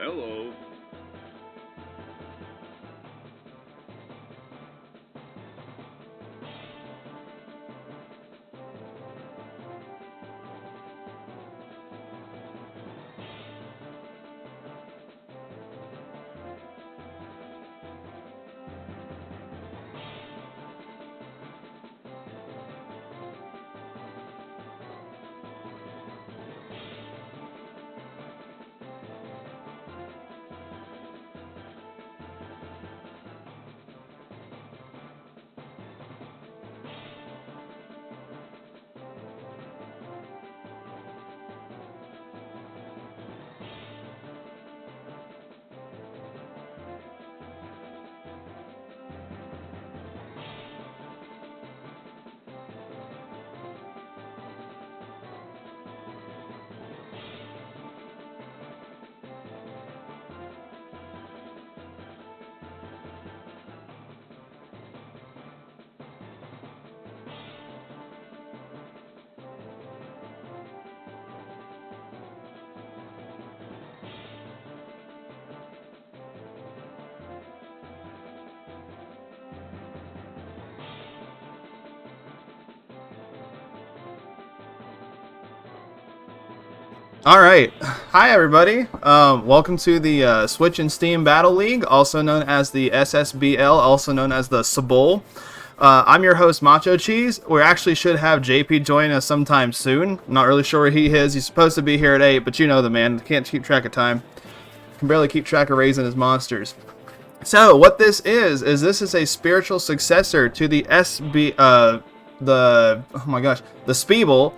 Hello. All right. Hi, everybody. Welcome to the Switch and Steam Battle League, also known as the SSBL, also known as the SPBL. I'm your host, MachoCheeze. We actually should have JP join us sometime soon. I'm not really sure where he is. He's supposed to be here at 8, but you know the man. Can't keep track of time. Can barely keep track of raising his monsters. So, what this is this is a spiritual successor to the the SPBL,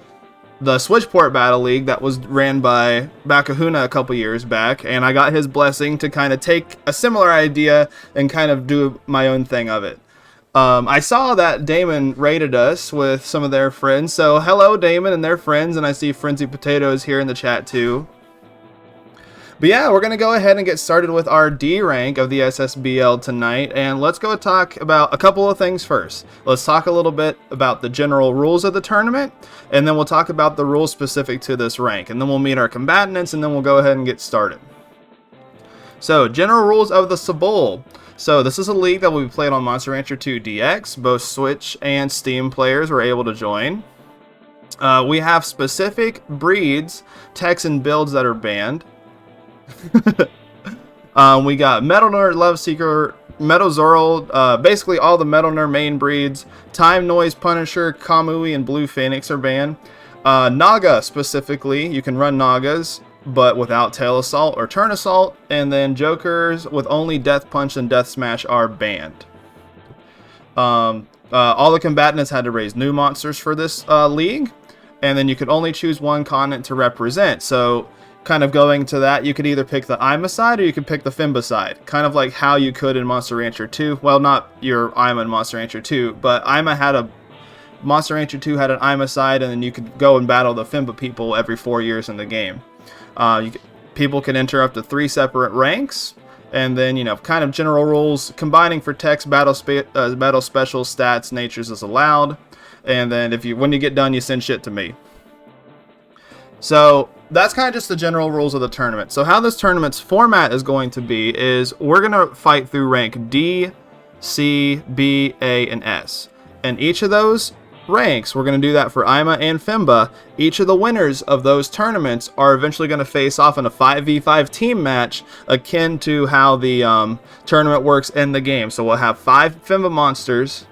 the Switchport Battle League that was ran by BigBakuhuna a couple years back, and I got his blessing to kind of take a similar idea and kind of do my own thing of it. I saw that Damon raided us with some of their friends, so hello Damon and their friends, and I see Frenzy Potatoes here in the chat too. But yeah, we're going to go ahead and get started with our D rank of the SSBL tonight, and let's go talk about a couple of things first. Let's talk a little bit about the general rules of the tournament, and then we'll talk about the rules specific to this rank, and then we'll meet our combatants, and then we'll go ahead and get started. So, general rules of the SPBL. So, this is a league that will be played on Monster Rancher 2 DX. Both Switch and Steam players were able to join. We have specific breeds, techs, and builds that are banned. We got Metal Nerd, Love Seeker, Metal Zorl, basically all the Metal Nerd main breeds. Time Noise, Punisher, Kamui, and Blue Phoenix are banned. Naga specifically, you can run Nagas, but without Tail Assault or Turn Assault. And then Jokers with only Death Punch and Death Smash are banned. All the combatants had to raise new monsters for this league. And then you could only choose one continent to represent. So, kind of going to that, you could either pick the IMA side or you could pick the FIMBA side. Kind of like how you could in Monster Rancher 2. Well, not your IMA in Monster Rancher 2, but Monster Rancher 2 had an IMA side, and then you could go and battle the FIMBA people every 4 years in the game. People can enter up to 3 separate ranks, and then, you know, kind of general rules. Combining for text, battle special, stats, natures is allowed. And then when you get done, you send shit to me. So that's kind of just the general rules of the tournament. So how this tournament's format is going to be is we're going to fight through rank D, C, B, A, and S. And each of those ranks, we're going to do that for IMA and FIMBA. Each of the winners of those tournaments are eventually going to face off in a 5v5 team match akin to how the tournament works in the game. So we'll have 5 FIMBA monsters,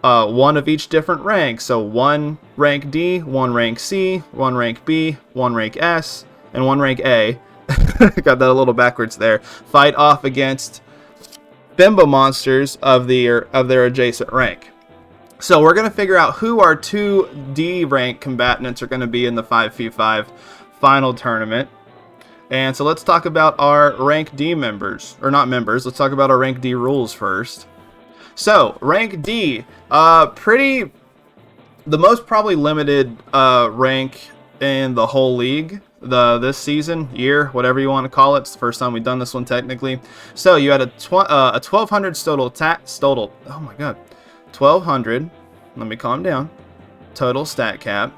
one of each different rank. So 1 rank D, 1 rank C, 1 rank B, 1 rank S, and 1 rank A. Got that a little backwards there. Fight off against FIMBA monsters of their adjacent rank. So we're going to figure out who our 2 D rank combatants are going to be in the 5v5 final tournament. And so let's talk about our rank D members, or not members. Let's talk about our rank D rules first. So, rank D, the most probably limited rank in the whole league this season, year, whatever you want to call it. It's the first time we've done this one technically. So, you had a 1200 total, oh my god, 1200, let me calm down, total stat cap.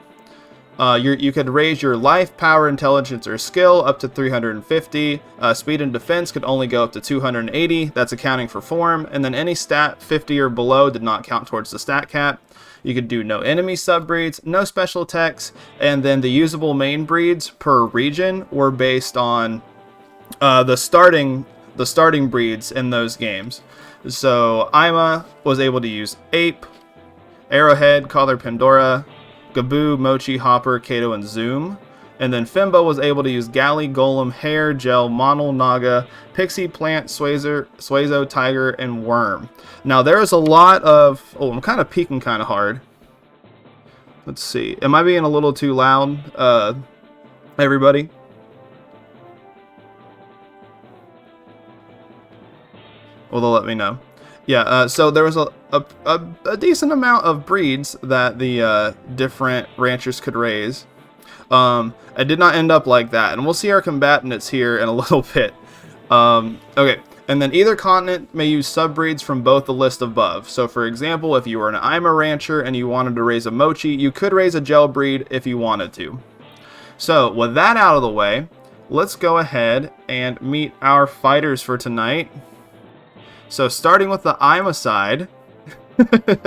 You could raise your life, power, intelligence, or skill up to 350. Speed and defense could only go up to 280. That's accounting for form. And then any stat 50 or below did not count towards the stat cap. You could do no enemy subbreeds, no special attacks, and then the usable main breeds per region were based on the starting breeds in those games. So Ima was able to use Ape, Arrowhead, Collar Pandora, Gaboo, Mochi, Hopper, Kato, and Zoom. And then FIMBA was able to use Galley, Golem, Hare, Gel, Monal, Naga, Pixie, Plant, Suezo, Tiger, and Worm. Now there is a lot of... Oh, I'm kind of peeking kind of hard. Let's see. Am I being a little too loud, everybody? Well, they'll let me know. Yeah, so there was a decent amount of breeds that the different ranchers could raise. It did not end up like that, and we'll see our combatants here in a little bit. Okay, and then either continent may use subbreeds from both the list above. So for example, if you were an Ima rancher and you wanted to raise a Mochi, you could raise a gel breed if you wanted to. So with that out of the way, let's go ahead and meet our fighters for tonight. So starting with the Ima side,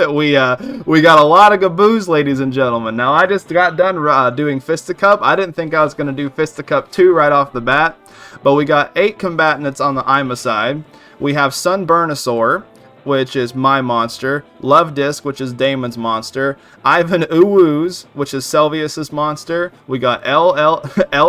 we got a lot of Gaboos, ladies and gentlemen. Now I just got done doing Fisticup. I didn't think I was going to do Fisticup 2 right off the bat, but we got 8 combatants on the Ima side. We have Sunburnosaur, which is my monster, Love Disc, which is Damon's monster, Ivan Uwoo's, which is Selvius's monster. We got L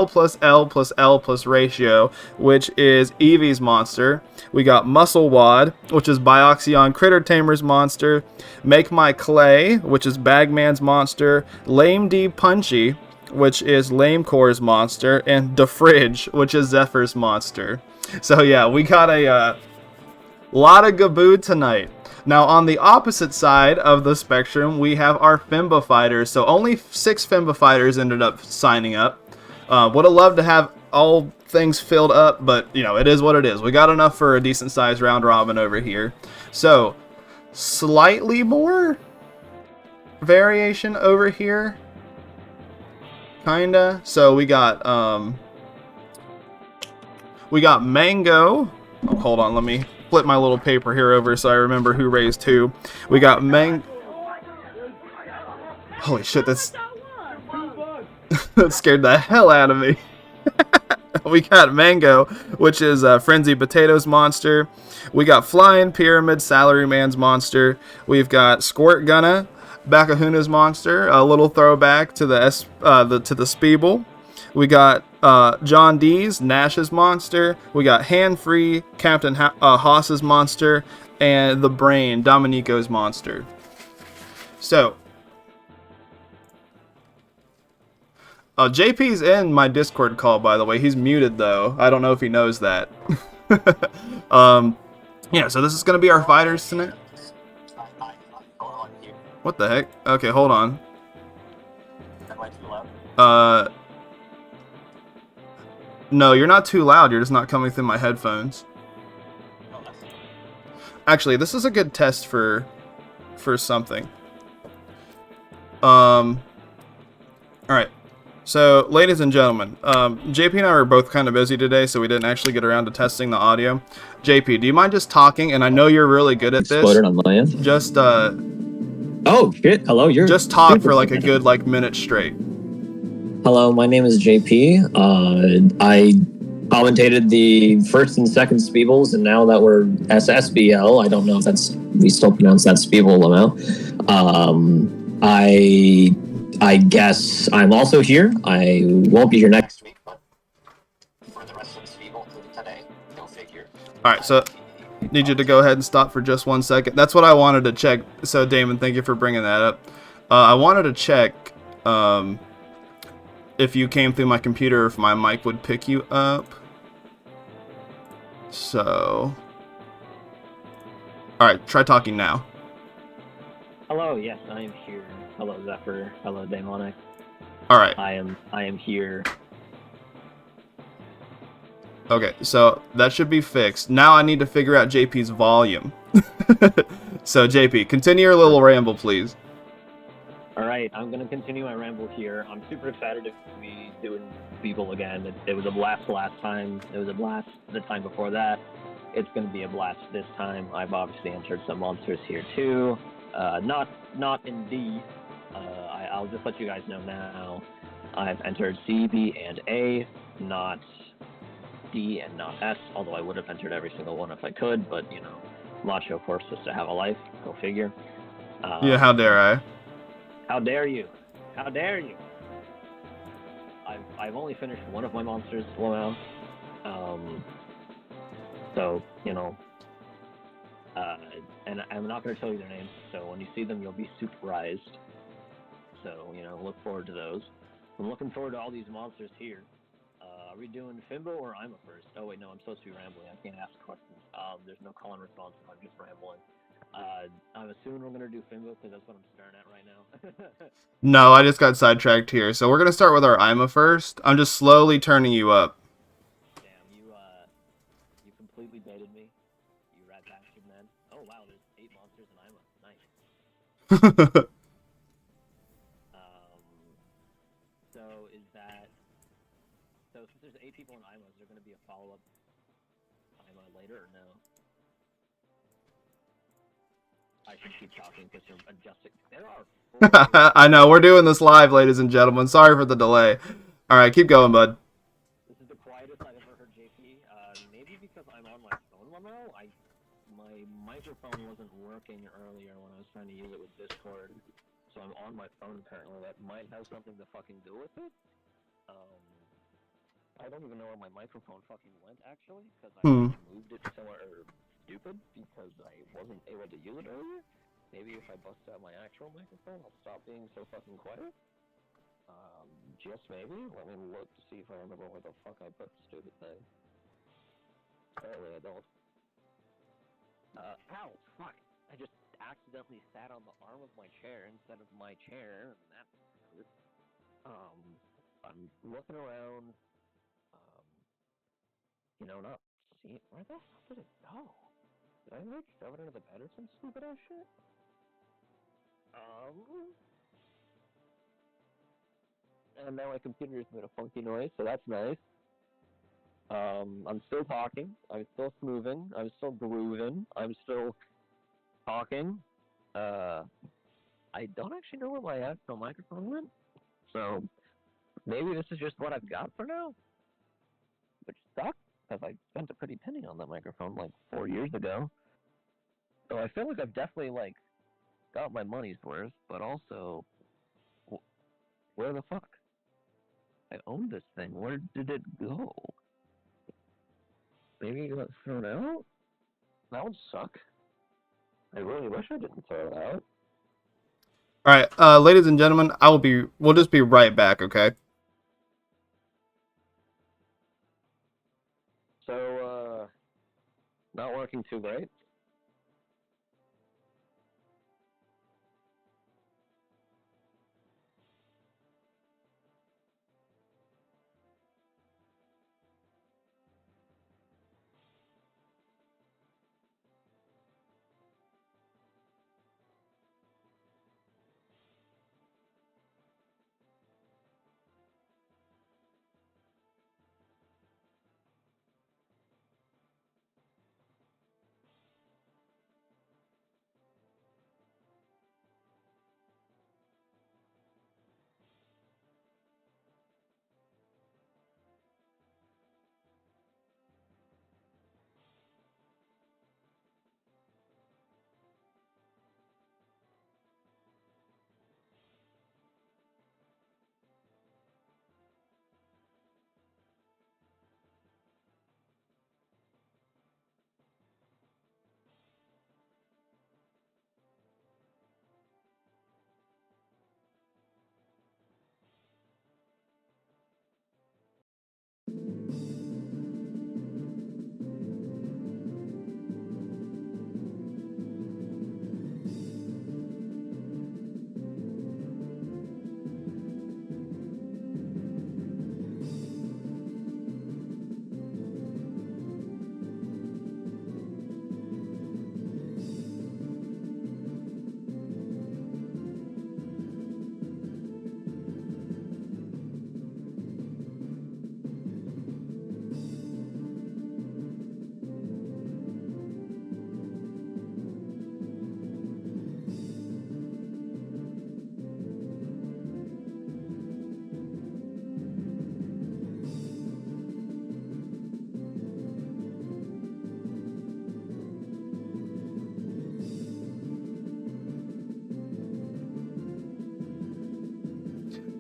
plus L plus L plus ratio, which is Eevee's monster. We got Muscle Wad, which is Bioxion Critter Tamer's monster, Make My Clay, which is Bagman's monster, Lame D Punchy, which is Lame Core's monster, and Da Fridge, which is Zephyr's monster. So yeah, we got a lot of Gaboo tonight. Now on the opposite side of the spectrum, we have our FIMBA fighters. So only 6 FIMBA fighters ended up signing up. Would have loved to have all things filled up, but you know, it is what it is. We got enough for a decent sized round robin over here. So slightly more variation over here, kinda. So we got Mango. Oh, hold on, let me flip my little paper here over so I remember who raised who. We got Holy shit, that scared the hell out of me. We got Mango, which is Frenzy Potato's monster. We got Flying Pyramid, Salaryman's monster. We've got Squirt Gunna, Bakuhuna's monster. A little throwback to the SPBL. We got John D's, Nash's monster. We got Hand Free, Captain Haas's monster, and the Brain, Dominico's monster. So, JP's in my Discord call, by the way. He's muted, though. I don't know if he knows that. Yeah, so this is going to be our fighters tonight. What the heck? Okay, hold on. No, you're not too loud. You're just not coming through my headphones. Actually, this is a good test for something. Alright. So, ladies and gentlemen, JP and I were both kind of busy today, so we didn't actually get around to testing the audio. JP, do you mind just talking? And I know you're really good at this. Exploded on my end. Just, oh, shit. Hello, you're... Just talk for like a good, minute straight. Hello, my name is JP. I commentated the first and second SPBLs, and now that we're SSBL, I don't know if we still pronounce that SPBL now. I guess I'm also here. I won't be here next week, but for the rest of the SPBL today, go figure. Alright, so need you to go ahead and stop for just 1 second. That's what I wanted to check. So Damon, thank you for bringing that up. I wanted to check if you came through my computer, if my mic would pick you up. So, alright, try talking now. Hello, yes, I am here. Hello, Zephyr. Hello, Daemonic. Alright. I am here. Okay, so that should be fixed. Now I need to figure out JP's volume. So JP, continue your little ramble, please. All right, I'm gonna continue my ramble here. I'm super excited to be doing Speeble again. It was a blast last time. It was a blast the time before that. It's gonna be a blast this time. I've obviously entered some monsters here too. Not in D. I'll just let you guys know now. I've entered C, B, and A, not D and not S. Although I would have entered every single one if I could, but you know, Macho forced us to have a life. Go figure. Yeah, how dare I? How dare you? How dare you? I've only finished one of my monsters, Lamau. So, you know, and I'm not going to tell you their names, so when you see them, you'll be surprised. So, you know, look forward to those. I'm looking forward to all these monsters here. Are we doing FIMBA or IMA first? Oh, wait, no, I'm supposed to be rambling. I can't ask questions. There's no call and response if I'm just rambling. I'm assuming we're going to do FIMBA because that's what I'm staring at right now. No, I just got sidetracked here. So we're going to start with our IMA first. I'm just slowly turning you up. Damn, you completely baited me. You rat bastard, man. Oh, wow, there's 8 monsters in IMA. Nice. So is that... So since there's 8 people in IMA, is there going to be a follow-up IMA later or no? I should keep talking because you're adjusting. There are... I know, we're doing this live, ladies and gentlemen. Sorry for the delay. All right, keep going, bud. This is the quietest I've ever heard JP. Maybe because I'm on my phone, Lamau. My microphone wasn't working earlier when I was trying to use it with Discord. So I'm on my phone apparently. That might have something to fucking do with it. I don't even know where my microphone fucking went actually, because I moved it somewhere stupid because I wasn't able to use it earlier. Maybe if I bust out my actual microphone, I'll stop being so fucking quiet. Just maybe. Let me look to see if I remember where the fuck I put the stupid thing. Apparently I don't. Ow, fuck. I just accidentally sat on the arm of my chair instead of my chair, and that hurt. I'm looking around. You know, not see where the hell did it go? Did I like shove it under the bed or some stupid ass shit? And now my computer's made a funky noise, so that's nice. I'm still talking. I'm still smoothing. I'm still grooving. I'm still talking. I don't actually know where my actual microphone went, so maybe this is just what I've got for now, which sucks. Because I spent a pretty penny on that microphone like 4 years ago. So I feel like I've definitely like got my money's worth, but also, where the fuck? I own this thing. Where did it go? Maybe it got thrown out? That would suck. I really wish I didn't throw it out. All right, ladies and gentlemen, we'll just be right back, okay? So, not working too great.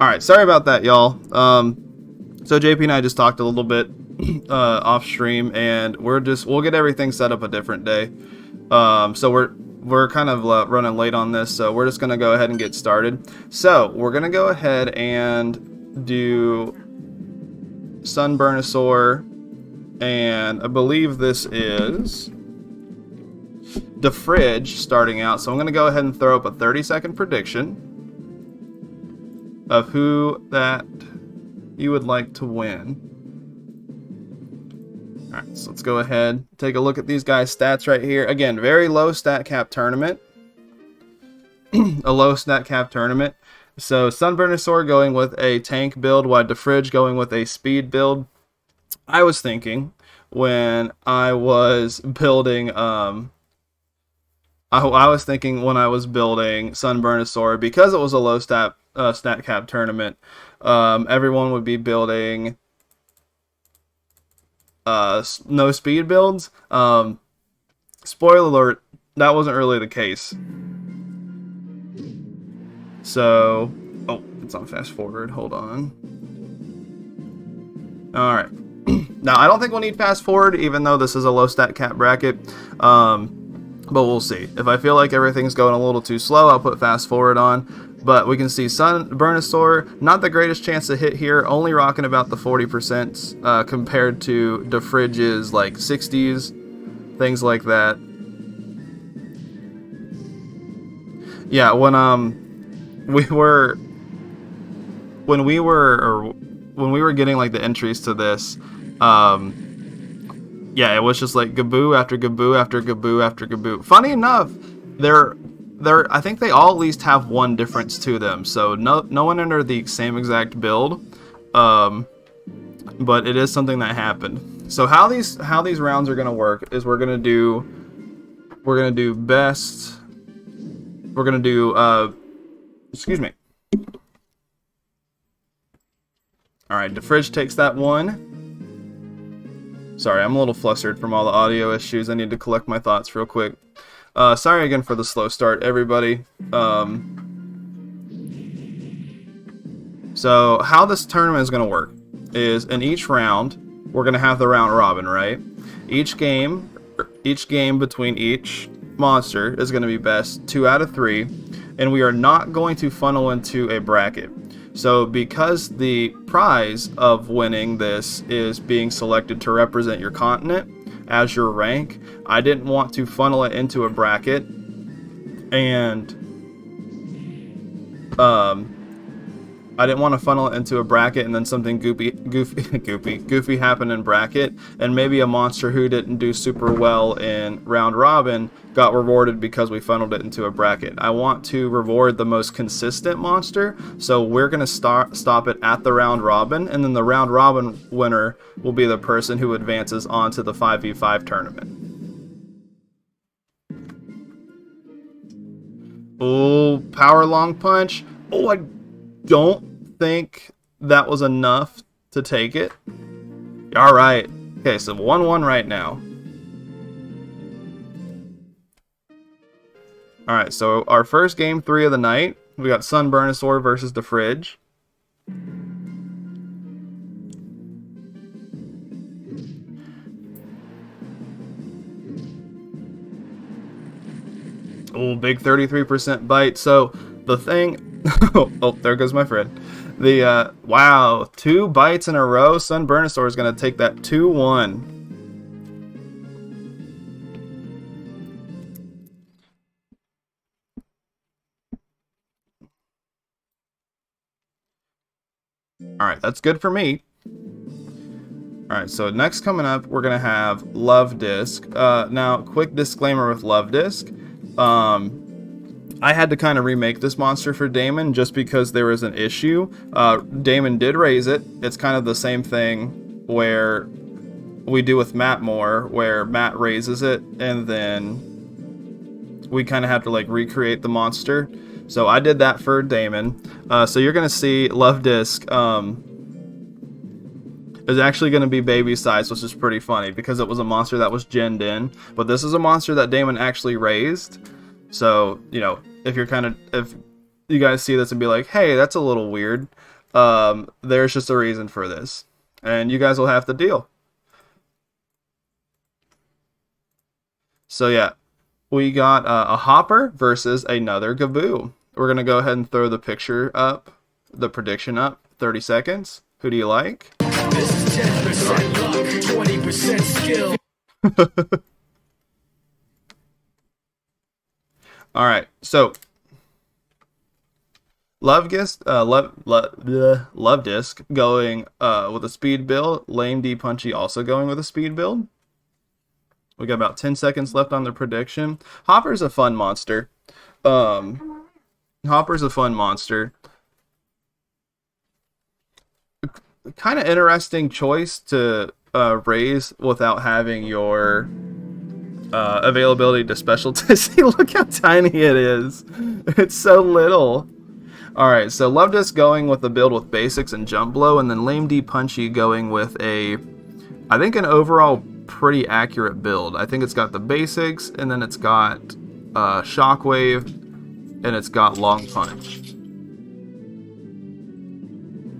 All right, sorry about that, y'all. So JP and I just talked a little bit off stream, and we'll get everything set up a different day. So we're kind of running late on this, so we're just gonna go ahead and get started. So we're gonna go ahead and do Sunburnosaur, and I believe this is the fridge starting out. So I'm gonna go ahead and throw up a 30-second prediction of who that you would like to win. Alright, so let's go ahead, take a look at these guys' stats right here. Again, very low stat cap tournament. A low stat cap tournament. So Sunburnosaur going with a tank build, while DeFridge going with a speed build. I was thinking when I was building I was thinking when I was building Sunburnosaur, because it was a low stat cap tournament, everyone would be building no speed builds. Spoiler alert, that wasn't really the case. So, oh, it's on fast forward. Hold on. All right. Now, I don't think we'll need fast forward, even though this is a low stat cap bracket. But we'll see. If I feel like everything's going a little too slow, I'll put fast forward on. But we can see Sunburnosaur, not the greatest chance to hit here, only rocking about the 40% compared to DeFridge's like 60s, things like that. Yeah, when we were getting like the entries to this, yeah, it was just like Gaboo after Gaboo after Gaboo after Gaboo. Funny enough, I think they all at least have one difference to them. So no one entered the same exact build, but it is something that happened. So how these rounds are gonna work is we're gonna do best. We're gonna do excuse me. All right, DeFridge takes that one. Sorry, I'm a little flustered from all the audio issues. I need to collect my thoughts real quick. Sorry again for the slow start, everybody. So how this tournament is going to work is in each round, we're going to have the round robin, right? Each game between each monster is going to be best 2 out of 3, and we are not going to funnel into a bracket. So because the prize of winning this is being selected to represent your continent as your rank, I didn't want to funnel it into a bracket, and I didn't want to funnel it into a bracket and then something goofy happen in bracket, and maybe a monster who didn't do super well in round robin got rewarded because we funneled it into a bracket. I want to reward the most consistent monster, so we're going to stop it at the round robin, and then the round robin winner will be the person who advances on to the 5v5 tournament. Oh, power long punch. Oh, I don't think that was enough to take it. All right. Okay, so 1-1 right now. All right, so our first game 3 of the night, we got Sunburnosaur versus DeFridge. Oh, big 33% bite. So the thing, oh, there goes my friend. The wow, 2 bites in a row. Sunburnosaur is going to take that 2-1. All right, that's good for me. All right, so next coming up, we're going to have Love Disc. Now, quick disclaimer with Love Disc. I had to kind of remake this monster for Damon just because there was an issue. Damon did raise it. It's kind of the same thing where we do with Matt more, where Matt raises it and then we kind of have to like recreate the monster. So I did that for Damon. So you're going to see Love Disc is actually going to be baby size, which is pretty funny because it was a monster that was genned in. But this is a monster that Damon actually raised. So, you know, if you're kind of, if you guys see this and be like, hey, that's a little weird. There's just a reason for this. And you guys will have to deal. So yeah, we got a Hopper versus another Gaboo. We're going to go ahead and throw the picture up, the prediction up, 30 seconds. Who do you like? This is 10% luck, 20% skill. All right, so Love Disc going with a speed build. Lame D Punchy also going with a speed build. We got about 10 seconds left on the prediction. Hopper's a fun monster. Hopper's a fun monster. Kind of interesting choice to raise without having your availability to specialty. See, look how tiny it is. It's so little. Alright, so Love Disc going with the build with basics and jump blow, and then Lame D Punchy going with a, I think, an overall pretty accurate build. I think it's got the basics, and then it's got shockwave, and it's got long punch.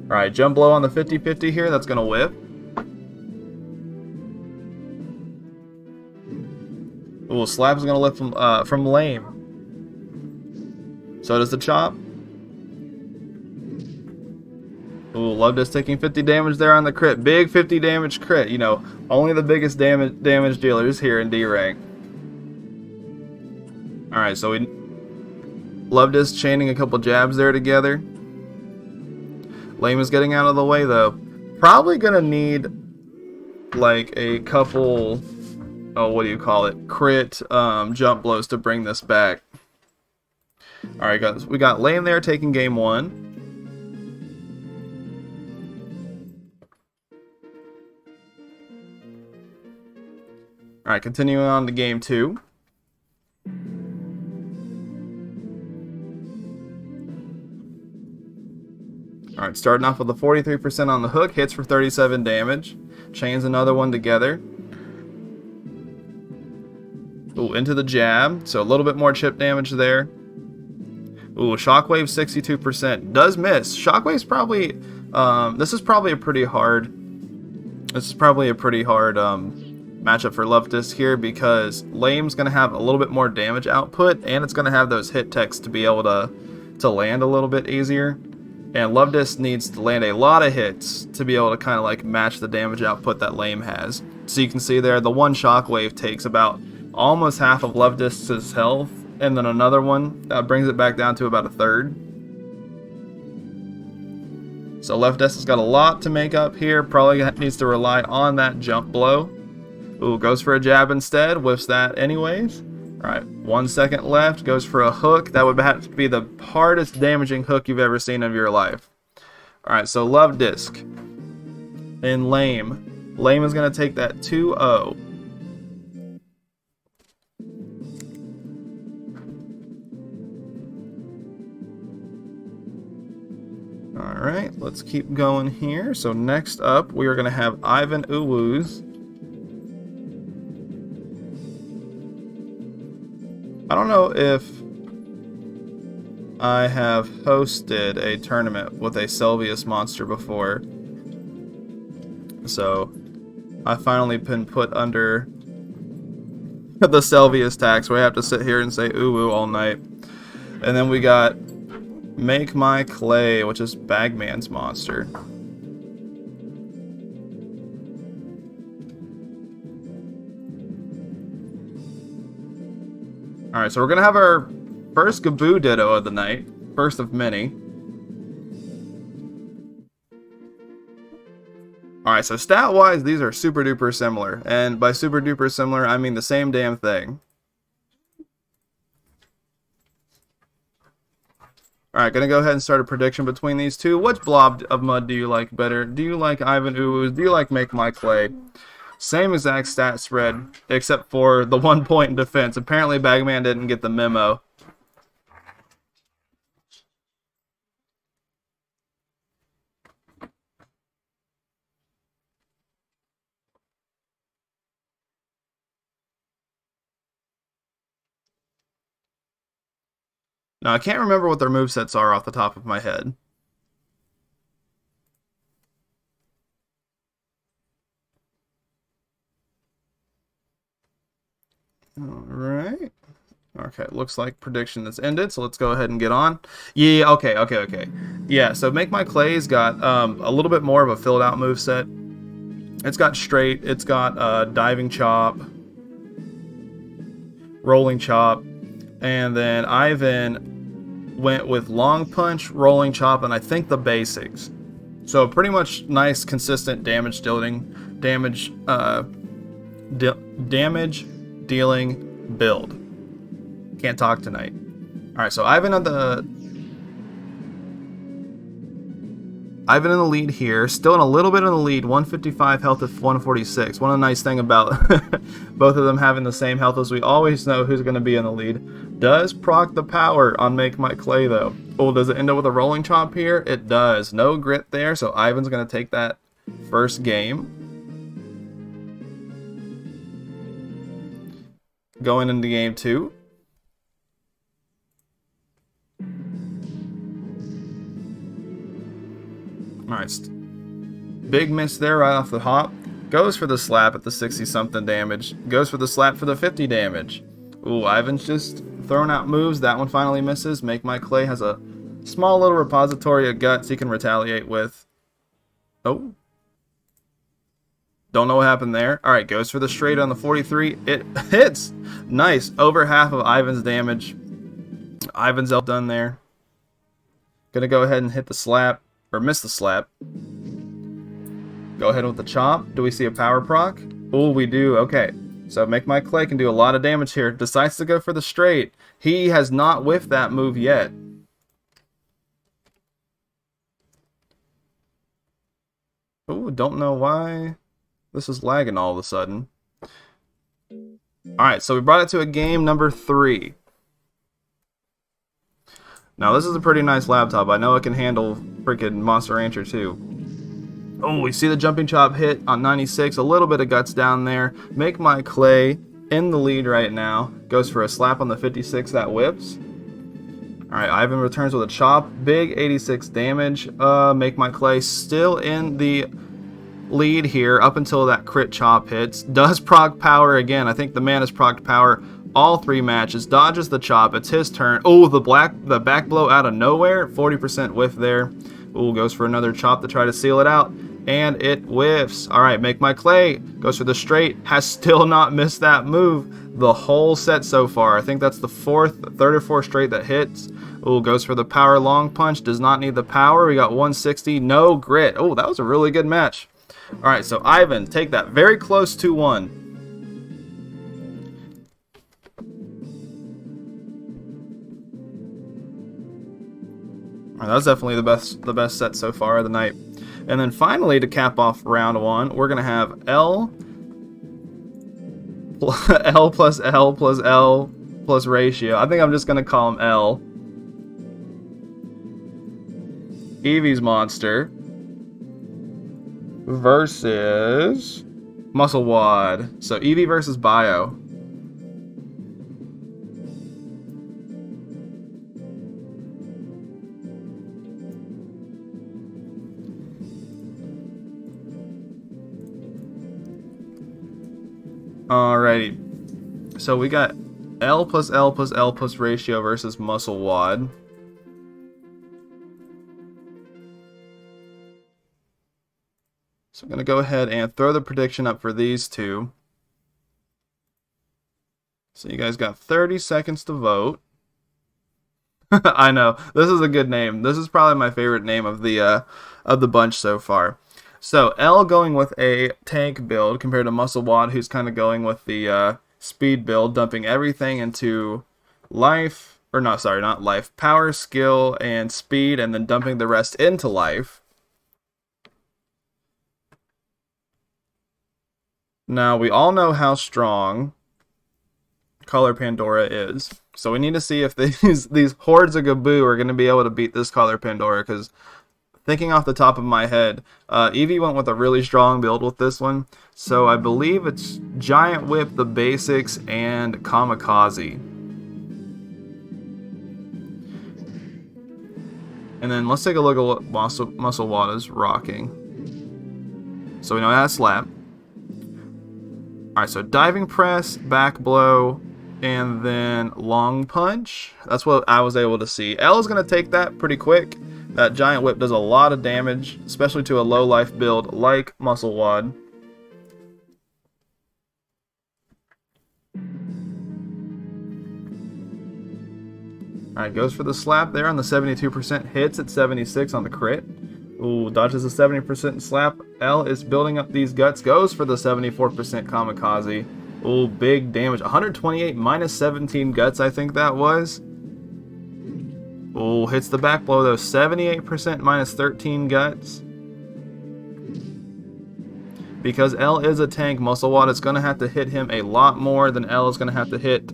Alright, jump blow on the 50-50 here. That's going to whip. Ooh, slap's going to lift from Lame. So does the chop. Ooh, Love Disc taking 50 damage there on the crit. Big 50 damage crit. You know, only the biggest damage dealers here in D rank. Alright, so we Love Disc chaining a couple jabs there together. Lame is getting out of the way though. Probably gonna need like a couple, oh, what do you call it? Crit jump blows to bring this back. Alright guys, we got Lame there taking game 1. Alright, continuing on to game 2. Alright, starting off with a 43% on the hook, hits for 37 damage. Chains another one together. Ooh, into the jab, so a little bit more chip damage there. Ooh, shockwave 62%. Does miss. Shockwave's probably, this is probably a pretty hard matchup for Love Disc here, because Lame's going to have a little bit more damage output, and it's going to have those hit techs to be able to land a little bit easier. And Love Disc needs to land a lot of hits to be able to kind of like match the damage output that Lame has. So you can see there, the one shockwave takes about almost half of Love Disc's health, and then another one brings it back down to about a third. So Love Disc has got a lot to make up here. Probably needs to rely on that jump blow. Ooh, goes for a jab instead. Whiffs that anyways. Alright, 1 second left. Goes for a hook. That would have to be the hardest damaging hook you've ever seen in your life. Alright, so Love Disc. And Lame. Lame is going to take that 2-0. Alright, let's keep going here. So next up, we are going to have Ivan Uwu's. I don't know if I have hosted a tournament with a Selvius monster before. So I finally been put under the Selvius tax where I have to sit here and say Uwu all night. And then we got Make My Clay, which is Bagman's monster. Alright, so we're going to have our first Gaboo Ditto of the night. First of many. Alright, so stat-wise, these are super duper similar. And by super duper similar, I mean the same damn thing. Alright, gonna go ahead and start a prediction between these two. Which blob of mud do you like better? Do you like Ivan Uwu's? Do you like Make My Clay? Same exact stat spread, except for the 1 point in defense. Apparently Bagman didn't get the memo. Now, I can't remember what their movesets are off the top of my head. Alright. Okay, looks like prediction has ended, so let's go ahead and get on. Yeah, okay. Yeah, so Make My Clay's got a little bit more of a filled out moveset. It's got straight, it's got diving chop, rolling chop, and then Ivan went with long punch, rolling chop, and I think the basics. So pretty much nice, consistent damage dealing build. Can't talk tonight. All right, so Ivan in the lead here, still in a little bit in the lead, 155 health to 146. One of the nice thing about both of them having the same health is we always know who's going to be in the lead. Does proc the power on Make My Clay though. Oh, does it end up with a rolling chop here? It does. No grit there, so Ivan's going to take that first game. Going into game 2. Alright, big miss there right off the hop. Goes for the slap at the 60-something damage. Goes for the slap for the 50 damage. Ooh, Ivan's just throwing out moves. That one finally misses. Make My Clay has a small little repository of guts he can retaliate with. Oh. Don't know what happened there. Alright, goes for the straight on the 43. It hits! Nice. Over half of Ivan's damage. Ivan's outdone there. Gonna go ahead and hit the slap. Or miss the slap. Go ahead with the chop. Do we see a power proc? Oh, we do. Okay. So Make My Clay can do a lot of damage here. Decides to go for the straight. He has not whiffed that move yet. Oh, don't know why this is lagging all of a sudden. Alright, so we brought it to a game number 3. Now, this is a pretty nice laptop. I know it can handle freaking Monster Rancher too. Oh, we see the jumping chop hit on 96. A little bit of guts down there. Make My Clay in the lead right now. Goes for a slap on the 56 that whips. Alright, Ivan returns with a chop. Big 86 damage. Make My Clay still in the lead here up until that crit chop hits. Does proc power again. I think the man has procced power all 3 matches. Dodges the chop. It's his turn. Oh, the back blow out of nowhere. 40% whiff there. Oh, goes for another chop to try to seal it out. And it whiffs. Alright, Make My Clay goes for the straight. Has still not missed that move the whole set so far. I think that's the third or fourth straight that hits. Oh, goes for the power long punch. Does not need the power. We got 160. No grit. Oh, that was a really good match. Alright, so Ivan, take that very close 2-1. That's definitely the best set so far of the night. And then finally, to cap off round 1, we're gonna have L plus L plus L plus ratio. I think I'm just gonna call him L. Eevee's monster versus Muscle Wad. So Eevee versus Bio. Alrighty, so we got L plus L plus L plus ratio versus Muscle Wad. So I'm going to go ahead and throw the prediction up for these two. So you guys got 30 seconds to vote. I know, this is a good name. This is probably my favorite name of the bunch so far. So L going with a tank build compared to Muscle Wad, who's kind of going with the speed build, dumping everything into life, or no, sorry, not life, power, skill, and speed, and then dumping the rest into life. Now, we all know how strong Color Pandora is. So we need to see if these hordes of Gaboo are going to be able to beat this Color Pandora, because thinking off the top of my head, Eevee went with a really strong build with this one. So I believe it's Giant Whip, the basics, and Kamikaze. And then let's take a look at what Muscle Wad is rocking. So we know that's slap. Alright, so diving press, back blow, and then long punch. That's what I was able to see. L is going to take that pretty quick. That giant whip does a lot of damage, especially to a low life build like Muscle Wad. Alright, goes for the slap there on the 72%. Hits at 76 on the crit. Ooh, dodges a 70% slap. L is building up these guts. Goes for the 74% kamikaze. Ooh, big damage. 128 minus 17 guts, I think that was. Ooh, hits the back blow though. 78% minus 13 guts. Because L is a tank, Muscle Wad is going to have to hit him a lot more than L is going to have to hit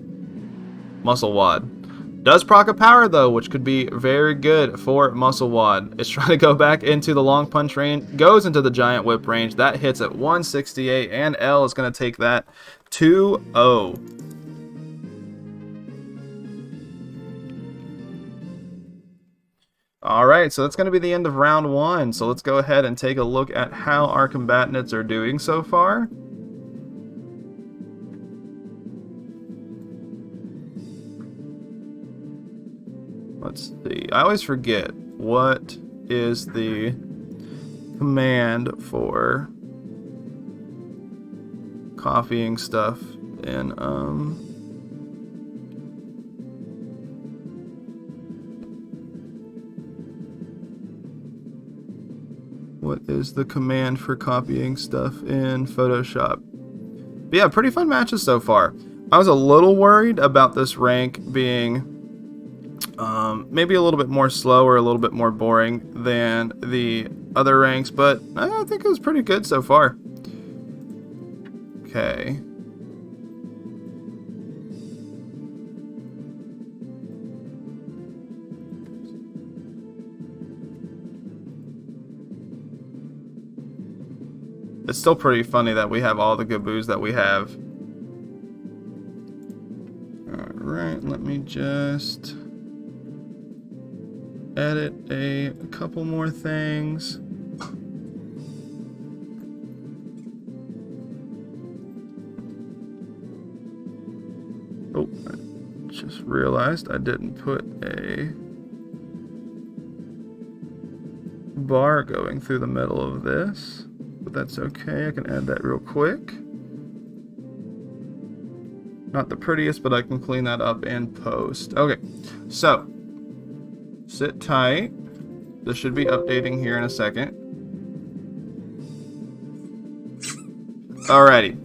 Muscle Wad. Does proc a power though, which could be very good for Muscle Wad. It's trying to go back into the long punch range, goes into the giant whip range. That hits at 168, and L is going to take that 2-0. Alright, so that's going to be the end of round 1. So let's go ahead and take a look at how our combatants are doing so far. Let's see. I always forget what is the command for copying stuff in what is the command for copying stuff in Photoshop? But yeah, pretty fun matches so far. I was a little worried about this rank being maybe a little bit more slow or a little bit more boring than the other ranks, but I think it was pretty good so far. Okay. It's still pretty funny that we have all the Gaboos that we have. Alright, let me just edit a couple more things. Oh, I just realized I didn't put a bar going through the middle of this, but that's okay. I can add that real quick. Not the prettiest, but I can clean that up in post. Okay, so sit tight. This should be updating here in a second. Alrighty.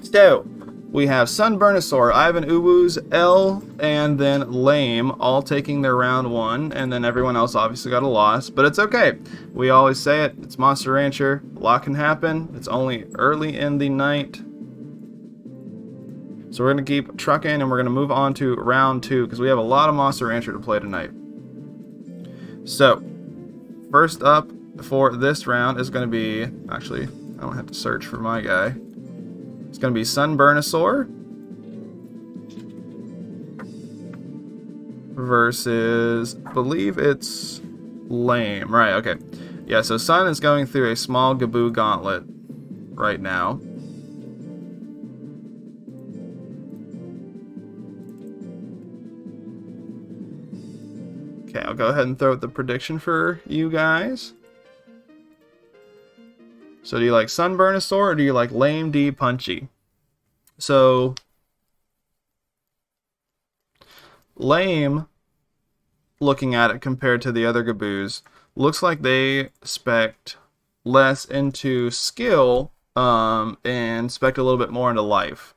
So, we have Sunburnosaur, Ivan Uwu's, L, and then Lame all taking their round 1, and then everyone else obviously got a loss, but it's okay. We always say it, it's Monster Rancher, a lot can happen, it's only early in the night. So we're going to keep trucking, and we're going to move on to round 2, because we have a lot of Monster Rancher to play tonight. So, first up for this round is going to be, actually, I don't have to search for my guy. It's going to be Sunburnosaur versus, I believe it's Lame. Right, okay. Yeah, so Sun is going through a small Gaboo gauntlet right now. Okay, I'll go ahead and throw out the prediction for you guys. So do you like Sunburnosaur or do you like Lame D Punchy? So Lame, looking at it compared to the other Gaboos, looks like they spect less into skill and spect a little bit more into life,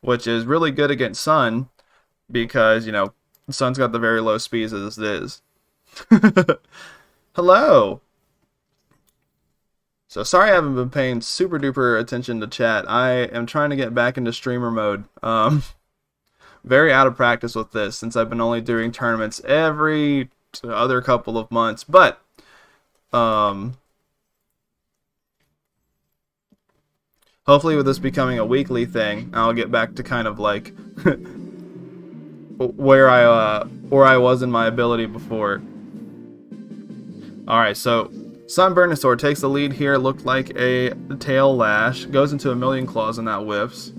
which is really good against Sun because, you know, Sun's got the very low speeds as it is. Hello! So sorry I haven't been paying super duper attention to chat. I am trying to get back into streamer mode. Very out of practice with this since I've been only doing tournaments every other couple of months. But hopefully with this becoming a weekly thing, I'll get back to kind of like where I was in my ability before. Alright, so Sunburnosaur takes the lead here. Looked like a tail lash. Goes into a million claws and that whiffs.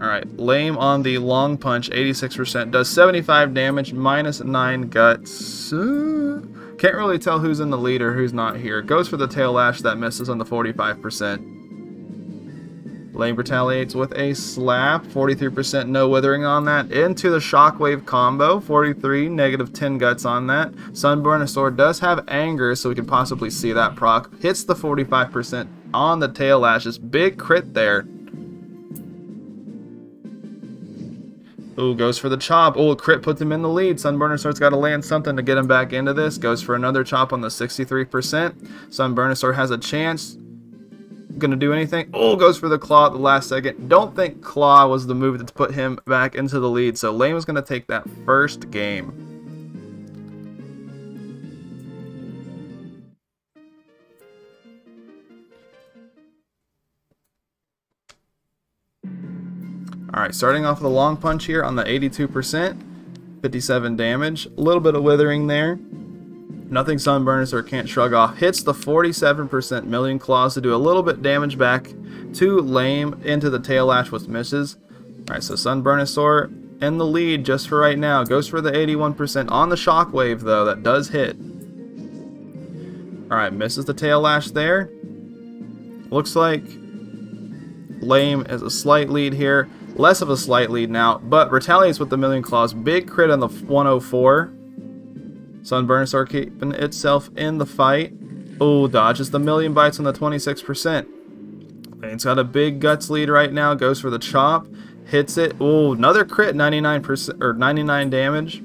Alright, Lame on the long punch, 86%. Does 75 damage, minus 9 guts. Can't really tell who's in the lead or who's not here. Goes for the tail lash, that misses on the 45%. Lame retaliates with a slap, 43% no withering on that. Into the shockwave combo, 43, negative 10 guts on that. Sunburnosaur does have anger, so we can possibly see that proc. Hits the 45% on the tail lashes. Big crit there. Ooh, goes for the chop. Ooh, crit puts him in the lead. Sunburnosaur's got to land something to get him back into this. Goes for another chop on the 63%. Sunburnosaur has a chance. Gonna do anything? Oh, goes for the claw at the last second. Don't think claw was the move to put him back into the lead, so Lame is gonna take that first game. Alright, starting off with a long punch here on the 82%, 57 damage, a little bit of withering there. Nothing Sunburnosaur can't shrug off. Hits the 47% million claws to do a little bit damage back to Lame into the tail lash, which misses. Alright, so Sunburnosaur in the lead just for right now. Goes for the 81% on the shockwave though. That does hit. Alright, misses the tail lash there. Looks like Lame is a slight lead here. Less of a slight lead now, but retaliates with the million claws. Big crit on the 104. Sunburnosaur keeping itself in the fight. Oh, dodges the million bites on the 26%. Lane's got a big guts lead right now. Goes for the chop. Hits it. Oh, another crit, 99% or 99 damage.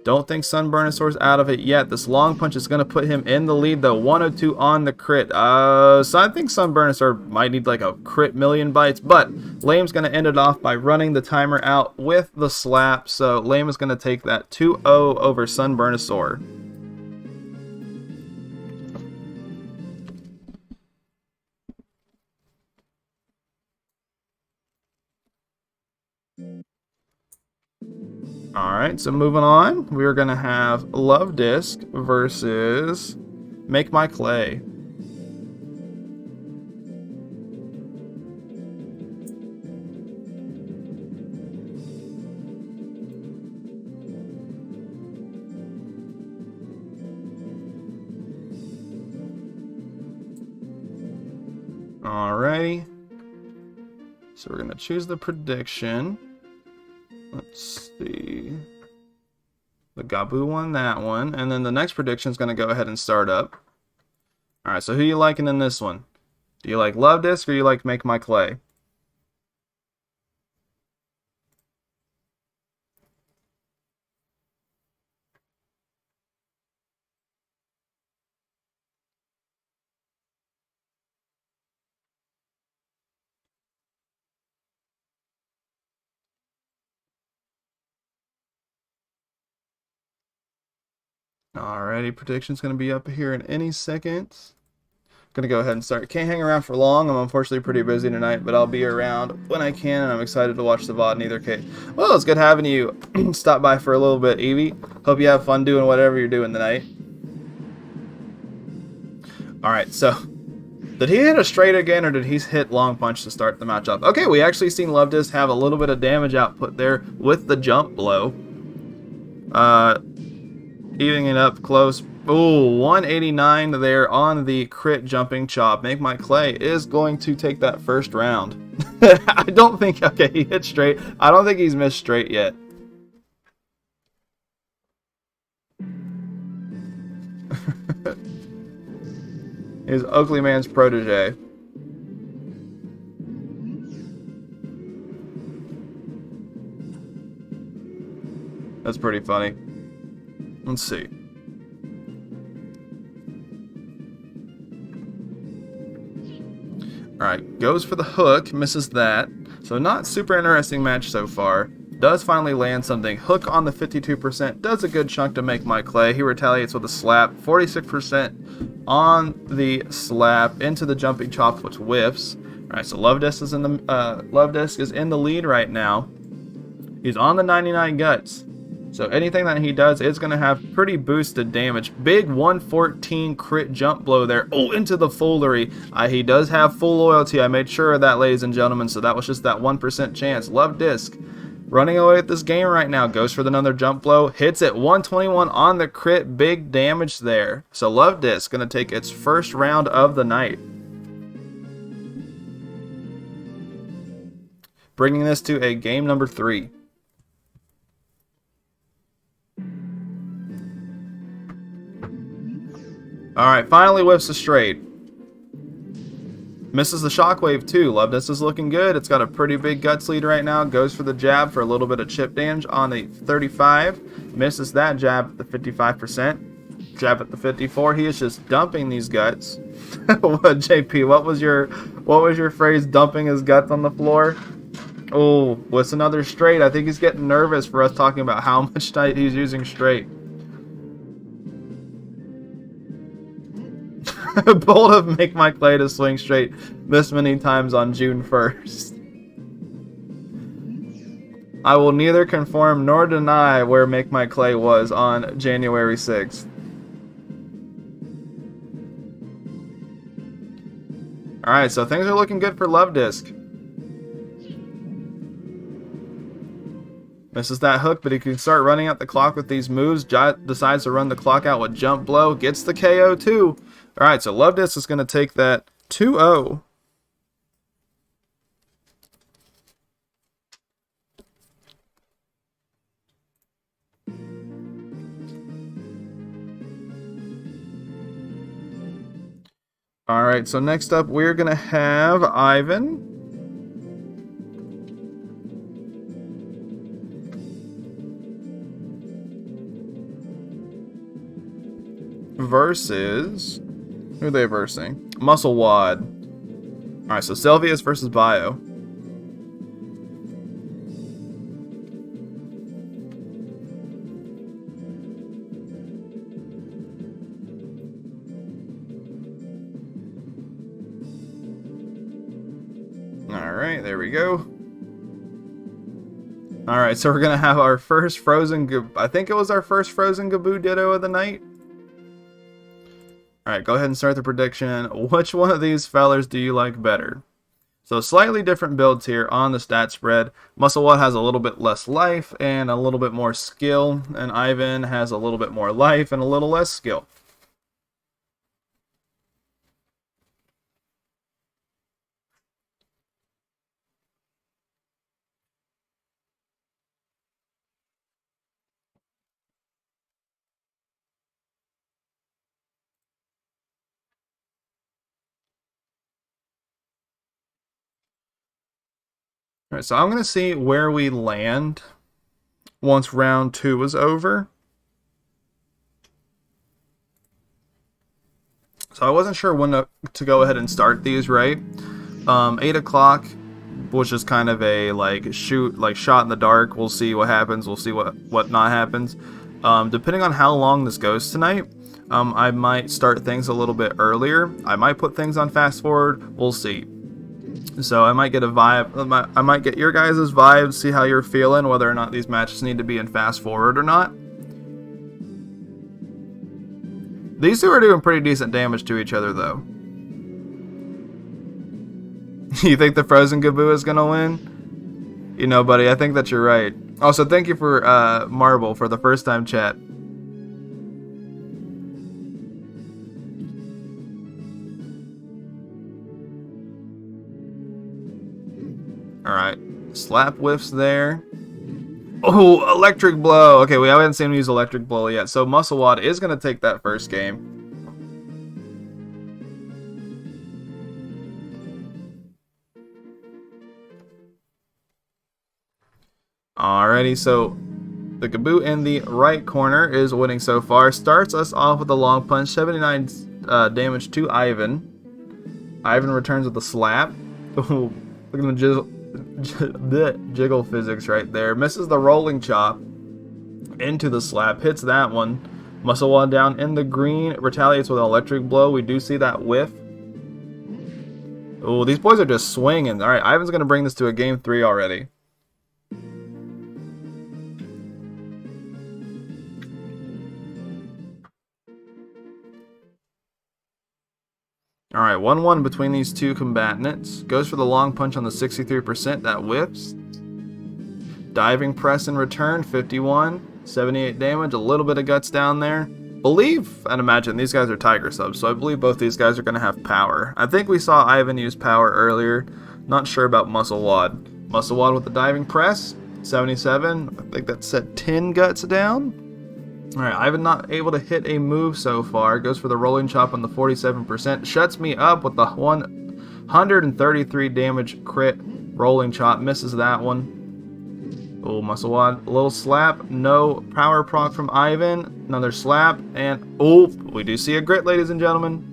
Don't think Sunburnosaur's out of it yet. This long punch is going to put him in the lead though. 102 on the crit. So I think Sunburnosaur might need like a crit million bites, but Lame's going to end it off by running the timer out with the slap. So Lame is going to take that 2-0 over Sunburnosaur. Alright, so moving on, we're going to have Love Disc versus Make My Clay. Alrighty, so we're going to choose the prediction. Let's see. The Gabu won that one. And then the next prediction is going to go ahead and start up. Alright, so who are you liking in this one? Do you like Love Disc or you like Make My Clay? Alrighty, prediction's going to be up here in any second. Going to go ahead and start. Can't hang around for long. I'm unfortunately pretty busy tonight, but I'll be around when I can, and I'm excited to watch the VOD in either case. Well, it's good having you stop by for a little bit, Evie. Hope you have fun doing whatever you're doing tonight. Alright, so did he hit a straight again, or did he hit long punch to start the matchup? Okay, we actually seen Love Disc have a little bit of damage output there with the jump blow. Evening it up close. Ooh, 189 there on the crit jumping chop. Make My Clay is going to take that first round. I don't think... Okay, he hit straight. I don't think he's missed straight yet. He's Oakley Man's protege. That's pretty funny. Let's see. Alright, goes for the hook, misses that. So not super interesting match so far. Does finally land something. Hook on the 52%. Does a good chunk to Make My Clay. He retaliates with a slap. 46% on the slap into the jumping chop, which whiffs. Alright, so Love Disc is in the lead right now. He's on the 99 guts. So anything that he does is going to have pretty boosted damage. Big 114 crit jump blow there. Oh, into the foolery. He does have full loyalty. I made sure of that, ladies and gentlemen. So that was just that 1% chance. Love Disc running away with this game right now. Goes for another jump blow. Hits it 121 on the crit. Big damage there. So Love Disc going to take its first round of the night. Bringing this to a game number 3. Alright, finally whiffs a straight. Misses the shockwave too. Love Disc is looking good. It's got a pretty big guts lead right now. Goes for the jab for a little bit of chip damage on the 35. Misses that jab at the 55%. Jab at the 54. He is just dumping these guts. JP, what was your phrase? Dumping his guts on the floor? Oh, what's another straight? I think he's getting nervous for us talking about how much he's using straight. Bold of Make My Clay to swing straight this many times on June 1st. I will neither confirm nor deny where Make My Clay was on January 6th. Alright, so things are looking good for Love Disc. Misses that hook, but he can start running out the clock with these moves. Decides to run the clock out with jump blow. Gets the KO too. Alright, so Love Disc is going to take that 2-0. Alright, so next up we're going to have Ivan versus... Who are they versing? Muscle Wad. Alright, so Selvius versus Bio. Alright, there we go. Alright, so we're going to have our first Frozen... I think it was our first Frozen Gaboo Ditto of the night. Alright, go ahead and start the prediction. Which one of these fellers do you like better? So slightly different builds here on the stat spread. Muscle Wad has a little bit less life and a little bit more skill. And Ivan has a little bit more life and a little less skill. Alright, so I'm going to see where we land once round 2 is over. So I wasn't sure when to go ahead and start these, right? 8 o'clock was just kind of a shot in the dark. We'll see what happens. We'll see what not happens. Depending on how long this goes tonight, I might start things a little bit earlier. I might put things on fast forward. We'll see. So I might get a vibe. I might get your guys' vibe, see how you're feeling, whether or not these matches need to be in fast forward or not. These two are doing pretty decent damage to each other, though. You think the Frozen Gaboo is gonna win? You know, buddy, I think that you're right. Also, thank you for Marble for the first time chat. Alright, slap whiffs there. Oh, electric blow. Okay, we haven't seen him use electric blow yet. So Muscle Wad is going to take that first game. Alrighty, so the Gaboo in the right corner is winning so far. Starts us off with a long punch, 79 damage to Ivan. Ivan returns with a slap. Ooh, look at the jiggle physics right there. Misses the rolling chop into the slap. Hits that one. Muscle Wad down in the green. Retaliates with an electric blow. We do see that whiff. Oh, these boys are just swinging. Alright, Ivan's going to bring this to a game 3 already. All right, 1-1 between these two combatants. Goes for the long punch on the 63%. That whiffs. Diving press in return, 51. 78 damage, a little bit of guts down there. Believe and imagine these guys are Tiger subs, so I believe both these guys are going to have power. I think we saw Ivan use power earlier. Not sure about Muscle Wad. Muscle Wad with the diving press, 77. I think that set 10 guts down. Alright, Ivan not able to hit a move so far. Goes for the rolling chop on the 47%. Shuts me up with the 133 damage crit rolling chop. Misses that one. Oh, Muscle Wad. A little slap. No power proc from Ivan. Another slap. And, oh, we do see a grit, ladies and gentlemen.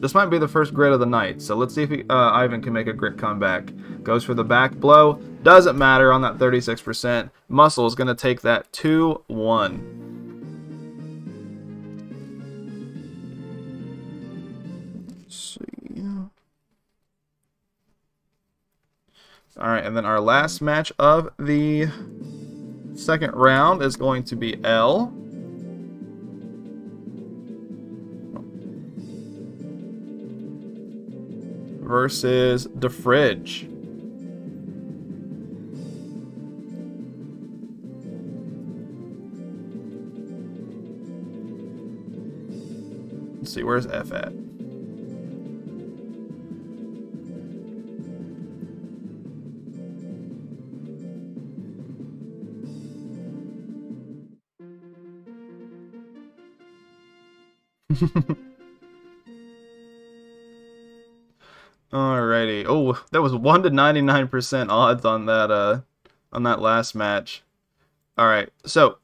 This might be the first grit of the night. So let's see if Ivan can make a grit comeback. Goes for the back blow. Doesn't matter on that 36%. Muscle is going to take that 2-1. Let's see. Alright, and then our last match of the second round is going to be L. Versus the Fridge. Let's see, where's F at? Alrighty. Oh, that was 1 to 99% odds on that last match. Alright, so I'm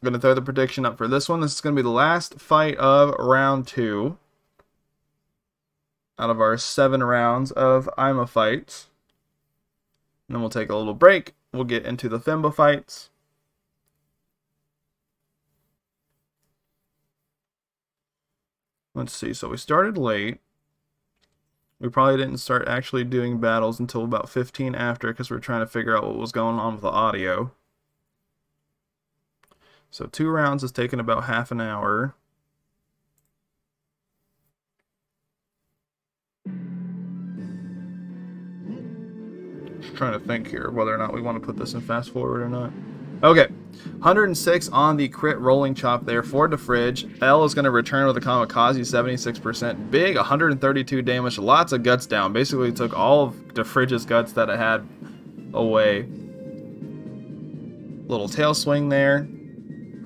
gonna throw the prediction up for this one. This is gonna be the last fight of round 2 out of our 7 rounds of IMA fights. And then we'll take a little break. We'll get into the FIMBA fights. Let's see, so we started late. We probably didn't start actually doing battles until about 15 after because we were trying to figure out what was going on with the audio. So 2 rounds has taken about half an hour. Just trying to think here whether or not we want to put this in fast forward or not. Okay, 106 on the crit rolling chop there for the Fridge. L is going to return with a kamikaze, 76%. Big, 132 damage, lots of guts down. Basically took all of the Fridge's guts that it had away. Little tail swing there.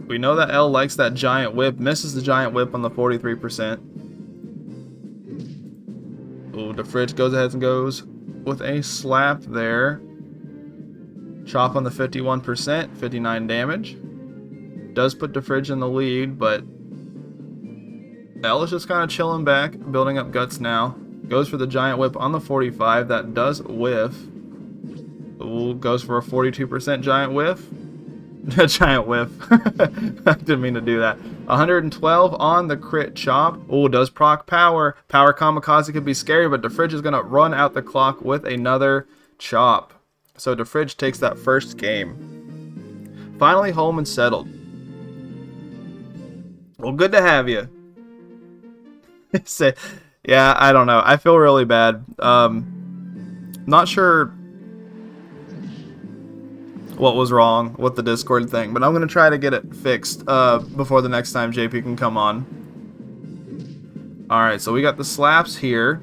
We know that L likes that giant whip. Misses the giant whip on the 43%. Oh, the Fridge goes ahead and goes with a slap there. Chop on the 51%, 59 damage. Does put the Fridge in the lead, but L is just kind of chilling back, building up guts now. Goes for the giant whip on the 45. That does whiff. Ooh, goes for a 42% giant whiff. A giant whiff. I didn't mean to do that. 112 on the crit chop. Oh, does proc power. Power kamikaze could be scary, but the Fridge is going to run out the clock with another chop. So the Fridge takes that first game. Finally home and settled. Well, good to have you. Yeah, I don't know. I feel really bad. Not sure what was wrong with the Discord thing, but I'm going to try to get it fixed before the next time JP can come on. Alright, so we got the slaps here.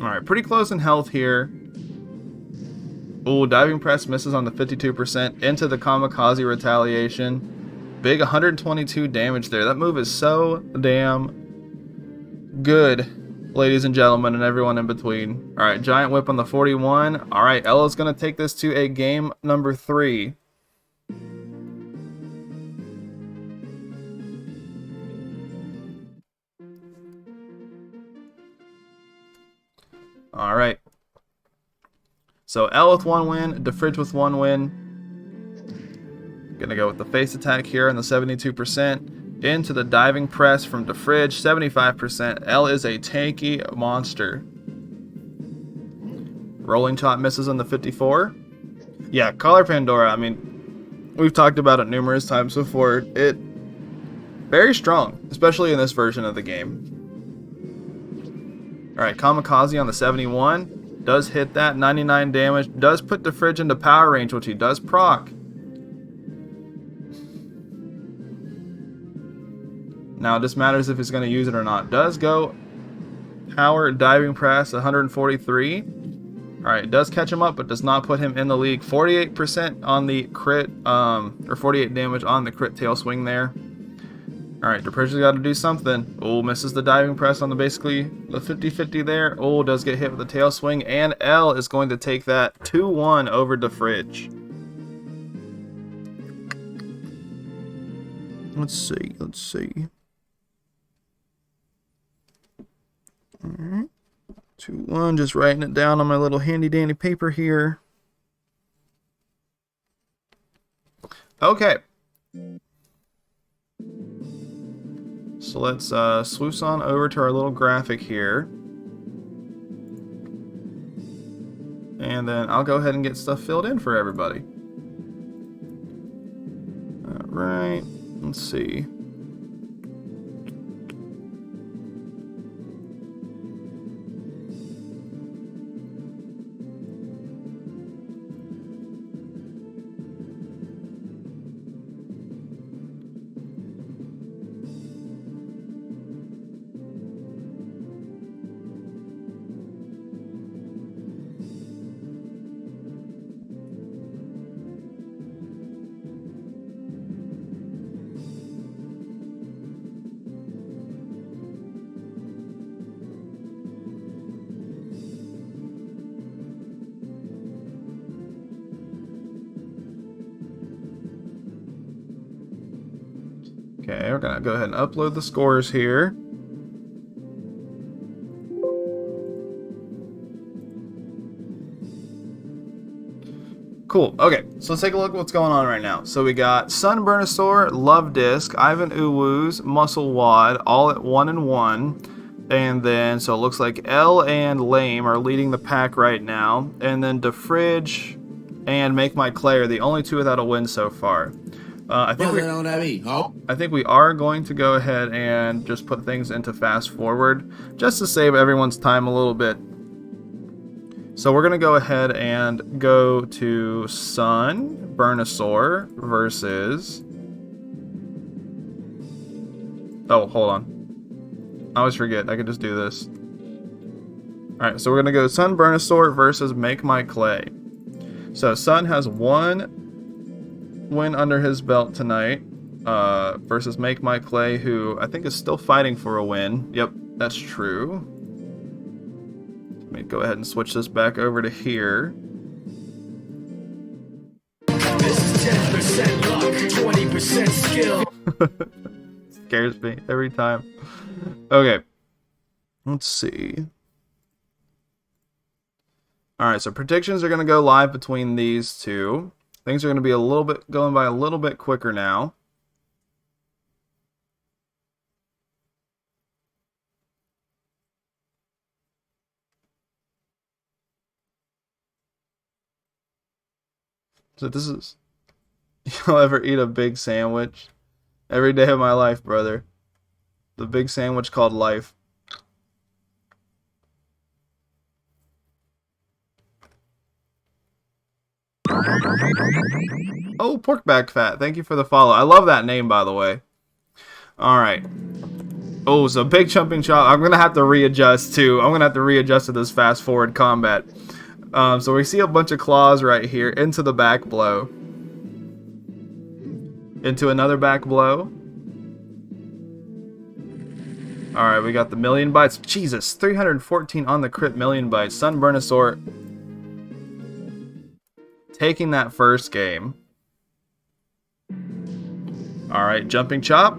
Alright, pretty close in health here. Ooh, diving press misses on the 52%. Into the kamikaze retaliation. Big 122 damage there. That move is so damn good, ladies and gentlemen, and everyone in between. Alright, giant whip on the 41. Alright, Ella's going to take this to a game number 3. Alright. So L with 1 win, the Fridge with 1 win. Gonna go with the face attack here on the 72%. Into the diving press from the Fridge, 75%. L is a tanky monster. Rolling chop misses on the 54. Yeah, Collar Pandora, I mean, We've talked about it numerous times before. It very strong, especially in this version of the game. Alright, Kamikaze on the 71. Does hit that. 99 damage. Does put the fridge into power range, which he does proc. Now, this matters if he's going to use it or not. Does go power diving press 143. Alright, does catch him up, but does not put him in the league. 48% on the crit, or 48 damage on the crit tail swing there. Alright, Depression's got to do something. Oh, misses the diving press on the basically the 50-50 there. Oh, does get hit with the tail swing, and L is going to take that 2-1 over the fridge. Let's see. Alright. 2-1, just writing it down on my little handy dandy paper here. Okay. So let's swoosh on over to our little graphic here. And then I'll go ahead and get stuff filled in for everybody. Alright, let's see. Okay, we're gonna go ahead and upload the scores here. Cool. Okay, so let's take a look at what's going on right now. So we got Sunburnosaur, Love Disc, Ivan Uwu's, Muscle Wad, all at 1 and 1. And then, so it looks like L and Lame are leading the pack right now. And then DeFridge and Make My Clay are the only two without a win so far. I think we are going to go ahead and just put things into fast forward just to save everyone's time a little bit. So we're going to go ahead and go to Sunburnosaur versus... Oh, hold on. I always forget. I could just do this. Alright, so we're going to go Sunburnosaur versus Make My Clay. So Sun has one win under his belt tonight versus Make My Clay, who I think is still fighting for a win. Yep, that's true. Let me go ahead and switch this back over to here. This is 10% luck, 20% skill. Scares me every time. Okay, let's see. Alright, so predictions are going to go live between these two. Things are going to be going by a little bit quicker now. So this is... You'll ever eat a big sandwich? Every day of my life, brother. The big sandwich called life. Oh, Porkback Fat. Thank you for the follow. I love that name, by the way. Alright. Oh, so big jumping chop. I'm going to have to readjust, too. I'm going to have to readjust to this fast forward combat. So we see a bunch of claws right here into the back blow. Into another back blow. Alright, we got the million bites. Jesus, 314 on the crit million bites. Sunburnosaur taking that first game. Alright, jumping chop.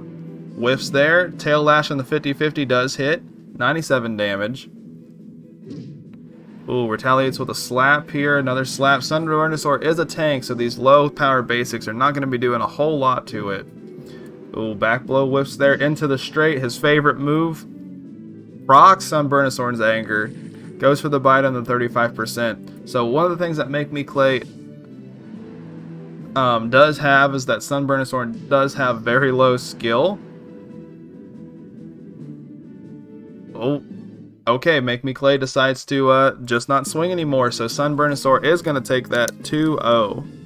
Whiffs there. Tail lash on the 50-50 does hit. 97 damage. Ooh, retaliates with a slap here. Another slap. Sunburnosaur is a tank, so these low power basics are not going to be doing a whole lot to it. Ooh, back blow whiffs there into the straight. His favorite move. Procs Sunburnosaur's anger. Goes for the bite on the 35%. So one of the things that make me Clay does have is that Sunburnosaur does have very low skill. Oh, okay, Make Me Clay decides to just not swing anymore, so Sunburnosaur is going to take that 2-0.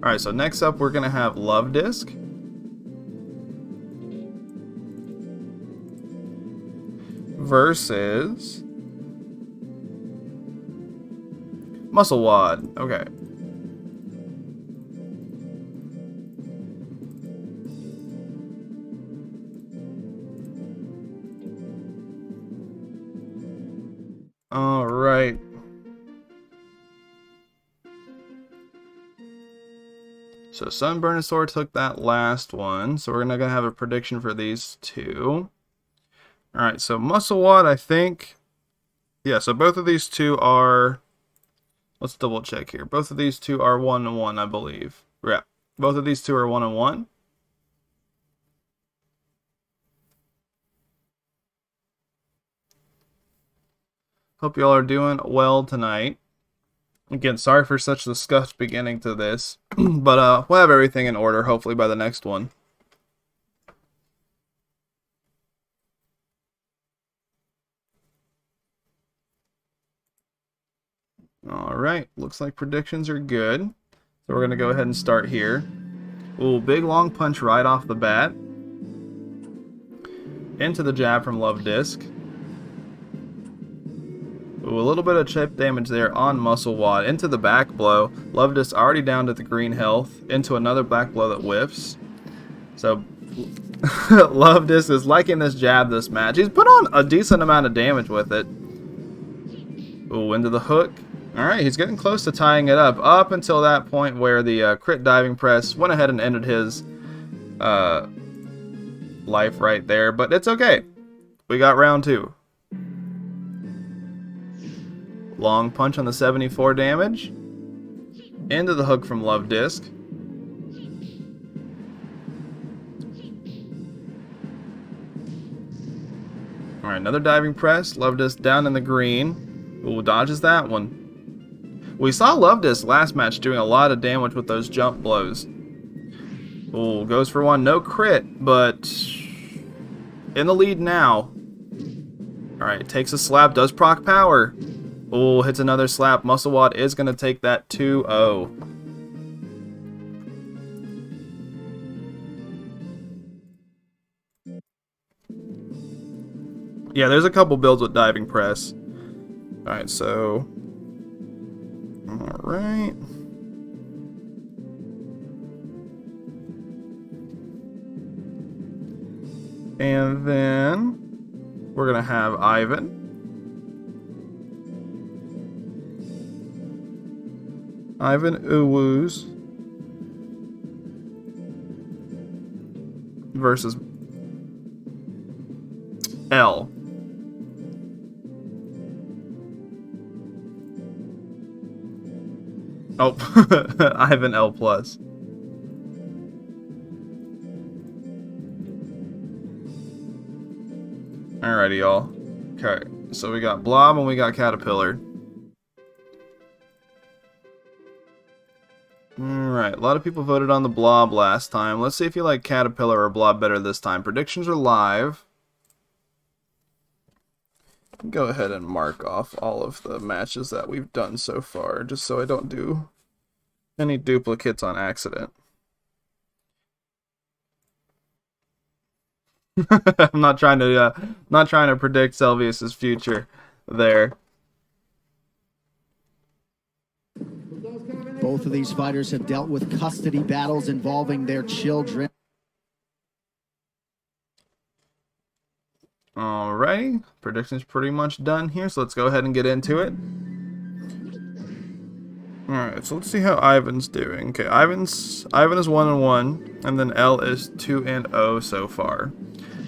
Alright, so next up we're going to have Love Disc versus Muscle Wad. Okay. Alright. So Sunburnosaur took that last one, so we're not going to have a prediction for these two. Alright, so Muscle Wad, I think... Yeah, so both of these two are... Let's double check here. Both of these two are 1-1, I believe. Yeah, both of these two are 1-1. Hope y'all are doing well tonight. Again, sorry for such the scuffed beginning to this, but we'll have everything in order hopefully by the next one. Alright, looks like predictions are good. So we're going to go ahead and start here. Ooh, big long punch right off the bat. Into the jab from Love Disc. Ooh, a little bit of chip damage there on Muscle Wad. Into the back blow. Love Disc already down to the green health. Into another back blow that whiffs. So, Love Disc is liking this jab this match. He's put on a decent amount of damage with it. Ooh, into the hook. Alright, he's getting close to tying it up until that point where the crit diving press went ahead and ended his life right there. But it's okay. We got round 2. Long punch on the 74 damage. Into the hook from Love Disc. Alright, another diving press. Love Disc down in the green. Ooh, dodges that one. We saw Love Disc last match doing a lot of damage with those jump blows. Ooh, goes for one. No crit, but in the lead now. Alright, takes a slap. Does proc power. Ooh, hits another slap. Muscle Wad is going to take that 2-0. Yeah, there's a couple builds with diving press. Alright, so... Alright. And then... we're going to have Ivan. Ivan Uwus versus L. Oh, Ivan L+. Alrighty, y'all. Okay, so we got Blob and we got Caterpillar. Alright, a lot of people voted on the Blob last time. Let's see if you like Caterpillar or Blob better this time. Predictions are live. Go ahead and mark off all of the matches that we've done so far, just so I don't do any duplicates on accident. I'm not trying to predict Selvius's future there. Both of these fighters have dealt with custody battles involving their children. Alrighty, prediction's pretty much done here, so let's go ahead and get into it. Alright, so let's see how Ivan's doing. Okay, Ivan is 1-1, and then L is 2-0 so far.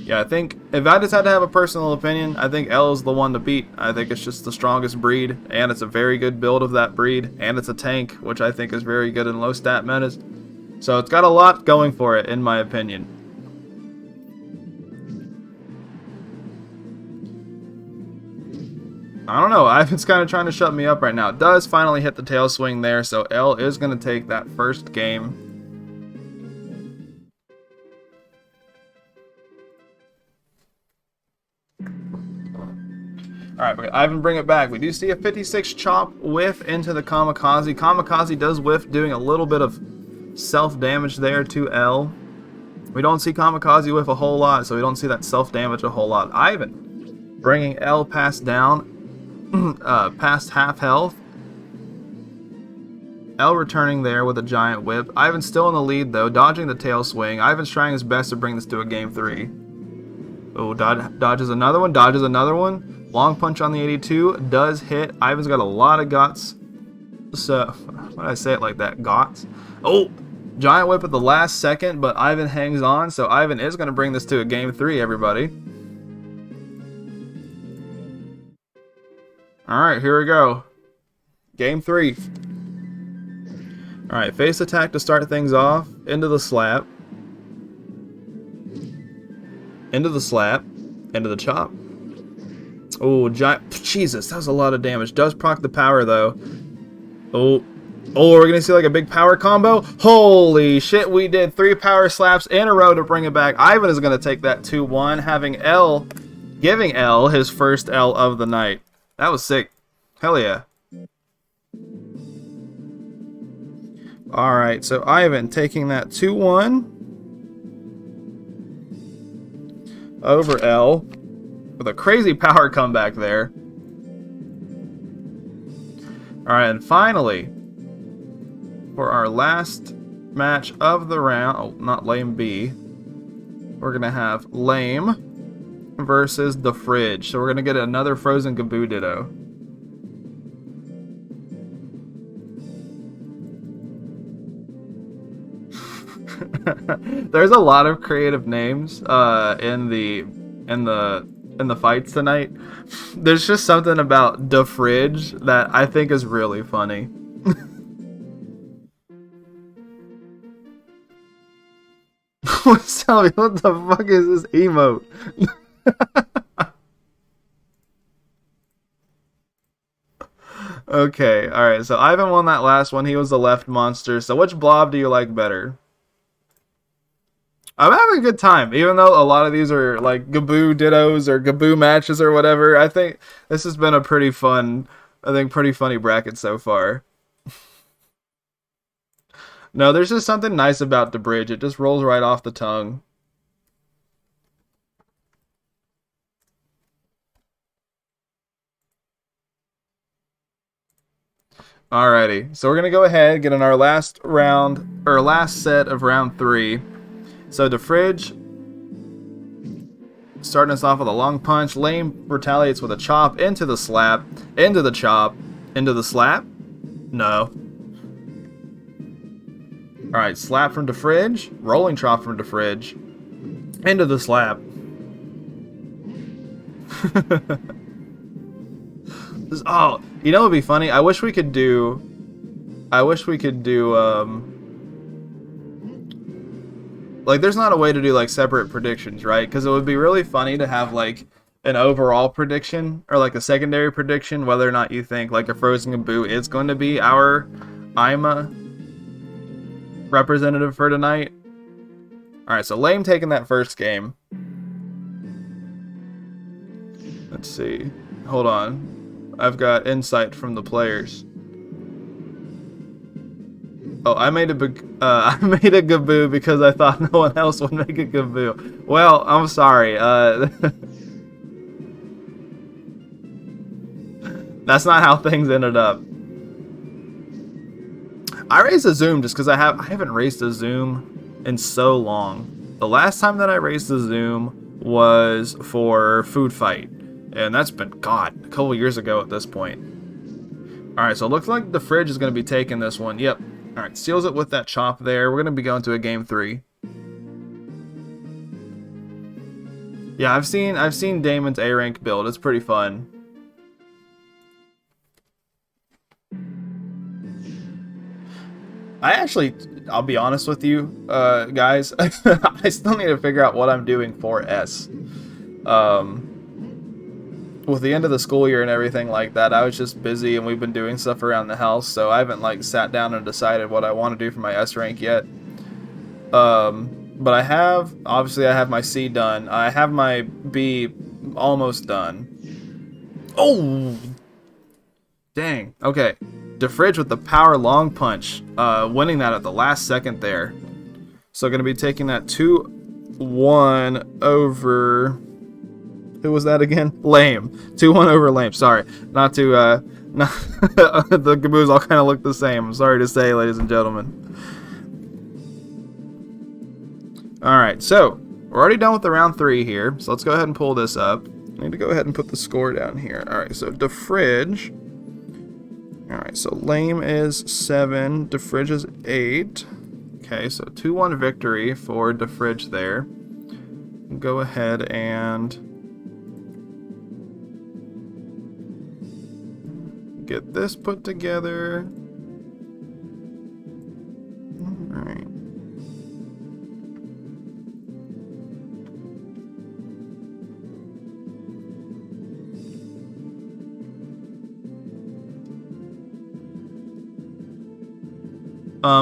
Yeah, I think if I just had to have a personal opinion, I think L is the one to beat. I think it's just the strongest breed, and it's a very good build of that breed, and it's a tank, which I think is very good in low stat metas. So it's got a lot going for it, in my opinion. I don't know, Ivan's kind of trying to shut me up right now. It does finally hit the tail swing there, so L is going to take that first game. Alright, Ivan, bring it back. We do see a 56 chop whiff into the Kamikaze. Kamikaze does whiff, doing a little bit of self-damage there to L. We don't see Kamikaze whiff a whole lot, so we don't see that self-damage a whole lot. Ivan bringing L past down, past half health. L returning there with a giant whip. Ivan's still in the lead, though, dodging the tail swing. Ivan's trying his best to bring this to a game 3. Oh, dodges another one, dodges another one. Long punch on the 82 does hit. Ivan's got a lot of guts. So, why did I say it like that? Guts. Oh, giant whip at the last second, but Ivan hangs on. So Ivan is going to bring this to a game 3, everybody. Alright, here we go. Game 3. Alright, face attack to start things off. Into the slap. Into the slap. Into the chop. Oh, giant. Jesus, that was a lot of damage. Does proc the power, though. Oh, we're going to see like a big power combo. Holy shit, we did 3 power slaps in a row to bring it back. Ivan is going to take that 2-1, giving L his first L of the night. That was sick. Hell yeah. Alright, so Ivan taking that 2-1 over L. With a crazy power comeback there. Alright, and finally, for our last match of the round, oh, not Lame B, we're going to have Lame versus the Fridge. So we're going to get another Frozen Gaboo Ditto. There's a lot of creative names in the fights tonight. There's just something about the Fridge that I think is really funny. Tell me, what the fuck is this emote? Okay, alright, so Ivan won that last one. He was the left monster. So which blob do you like better? I'm having a good time, even though a lot of these are like Gaboo Dittos or Gaboo matches or whatever. I think this has been a pretty funny bracket so far. No, there's just something nice about the bridge. It just rolls right off the tongue. Alrighty, so we're gonna go ahead, get in our last round, or last set of round 3. So the Fridge, starting us off with a long punch. Lame retaliates with a chop into the slap, into the chop, into the slap. No. Alright, slap from the Fridge, rolling chop from the Fridge, into the slap. Oh, you know what would be funny? I wish we could do like, there's not a way to do, like, separate predictions, right? Because it would be really funny to have, like, an overall prediction, or, like, a secondary prediction, whether or not you think, like, a Frozen Gaboo is going to be our IMA representative for tonight. Alright, so Lame taking that first game. Let's see. Hold on. I've got insight from the players. Oh, I made a Gaboo because I thought no one else would make a Gaboo. Well, I'm sorry. That's not how things ended up. I raised a Zoom just because I haven't raised a Zoom in so long. The last time that I raised a Zoom was for Food Fight, and that's been, God, a couple years ago at this point. Alright, so it looks like the Fridge is going to be taking this one. Yep. Alright, seals it with that chop there. We're going to be going to a game 3. Yeah, I've seen Damon's A rank build. It's pretty fun. I'll be honest with you, guys. I still need to figure out what I'm doing for S. With the end of the school year and everything like that, I was just busy and we've been doing stuff around the house, so I haven't like sat down and decided what I want to do for my S rank yet. But I have my C done. I have my B almost done. Oh, dang. Okay. DeFridge with the power long punch, winning that at the last second there. So going to be taking that 2-1 over... Who was that again? Lame. 2-1 over Lame. Sorry. Not to... not the Gaboos all kind of look the same. I'm sorry to say, ladies and gentlemen. Alright, so we're already done with the round 3 here. So let's go ahead and pull this up. I need to go ahead and put the score down here. Alright, so DeFridge... Alright, so Lame is 7, DeFridge is 8. Okay, so 2-1 victory for DeFridge there. Go ahead and get this put together. Alright.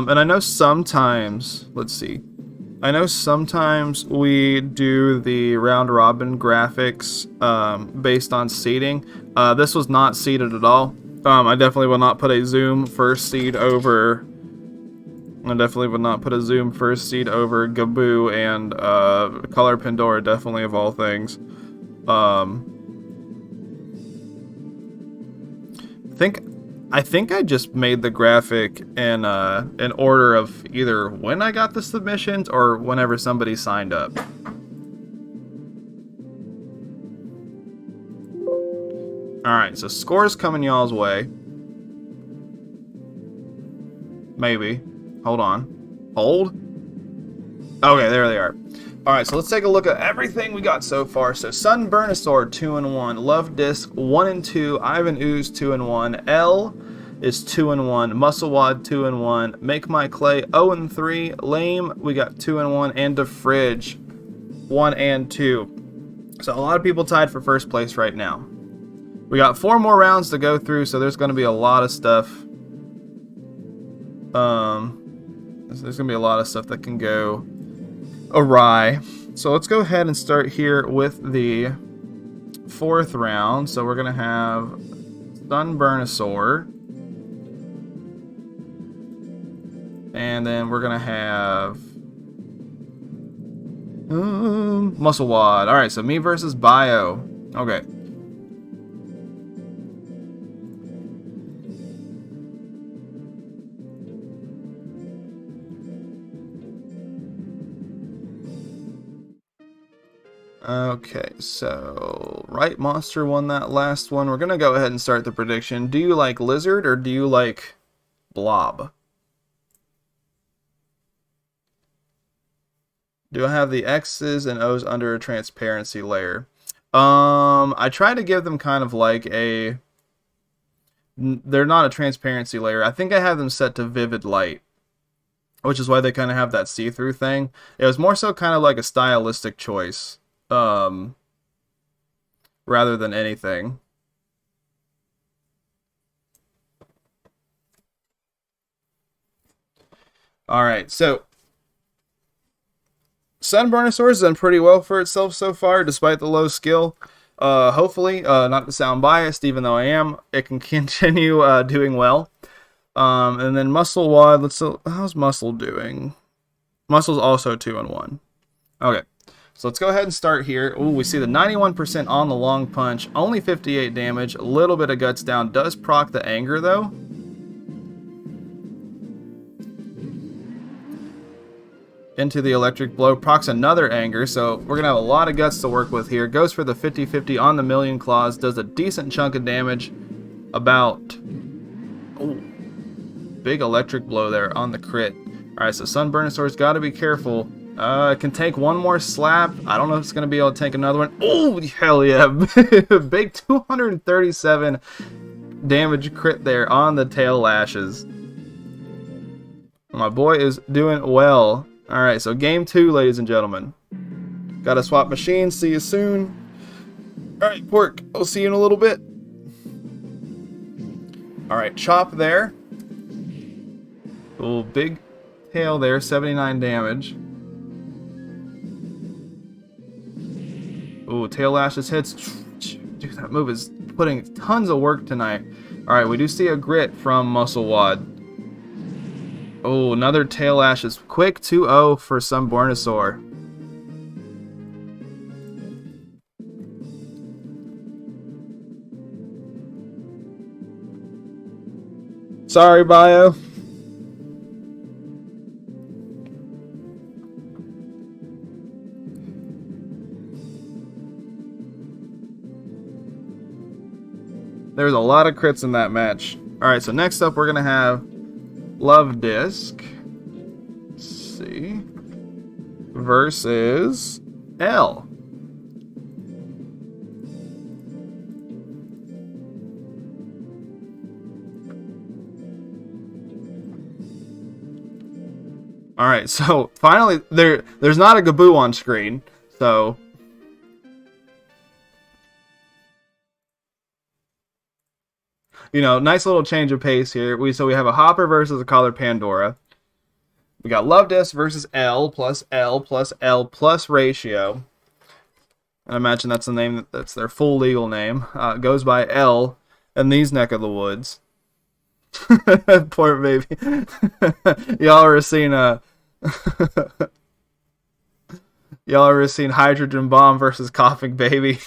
And I know sometimes, let's see, I know sometimes we do the round robin graphics based on seeding. This was not seeded at all. I definitely will not put a Zoom first seed over. I definitely would not put a Zoom first seed over Gaboo and Color Pandora, definitely of all things. I think I just made the graphic in order of either when I got the submissions or whenever somebody signed up. Alright, so scores coming y'all's way. Maybe. Hold on. Hold? Okay, there they are. Alright, so let's take a look at everything we got so far. So Sunburnosaur 2-1, Love Disc 1-2, Ivan Ooze 2-1, L is 2-1, Musclewad 2-1, Make My Clay 0-3, Lame we got 2-1, and DeFridge 1-2. So a lot of people tied for first place right now. We got 4 more rounds to go through, so there's going to be a lot of stuff. There's going to be a lot of stuff that can go awry. So let's go ahead and start here with the 4th round. So we're going to have Sunburnosaur. And then we're going to have Musclewad. Alright, so me versus Bio. Okay. Okay, so Right Monster won that last one. We're going to go ahead and start the prediction. Do you like Lizard or do you like Blob? Do I have the X's and O's under a transparency layer? I try to give them kind of like a... They're not a transparency layer. I think I have them set to vivid light, which is why they kind of have that see-through thing. It was more so kind of like a stylistic choice. Rather than anything. Alright, so Sunburnosaur has done pretty well for itself so far, despite the low skill. Hopefully, not to sound biased, even though I am, it can continue doing well. And then Musclewad, how's Muscle doing? Muscle's also 2-1. Okay. So let's go ahead and start here. Ooh, we see the 91% on the long punch. Only 58 damage. A little bit of guts down. Does proc the anger, though. Into the electric blow. Procs another anger. So we're going to have a lot of guts to work with here. Goes for the 50-50 on the Million Claws. Does a decent chunk of damage. About... Ooh, big electric blow there on the crit. Alright, so Sunburnosaur's got to be careful. Can take one more slap. I don't know if it's going to be able to take another one. Oh, hell yeah. Big 237 damage crit there on the tail lashes. My boy is doing well. Alright, so game 2, ladies and gentlemen. Gotta swap machines. See you soon. Alright, Pork. I'll see you in a little bit. Alright, chop there. Oh, big tail there. 79 damage. Ooh, tail lashes hits. Dude, that move is putting tons of work tonight. Alright, we do see a grit from Muscle Wad. Oh, another tail lashes. Quick 2-0 for some Bornosaur. Sorry, Bio. There's a lot of crits in that match. Alright, so next up we're going to have Love Disc. Let's see. Versus L. Alright, so finally there's not a Gaboo on screen, so you know, nice little change of pace here. We have a Hopper versus a Collar Pandora. We got Love Disc versus L plus L plus L plus ratio. And I imagine that's the name, that's their full legal name. Goes by L in these neck of the woods. Poor baby. Y'all ever seen Hydrogen Bomb versus Coughing Baby?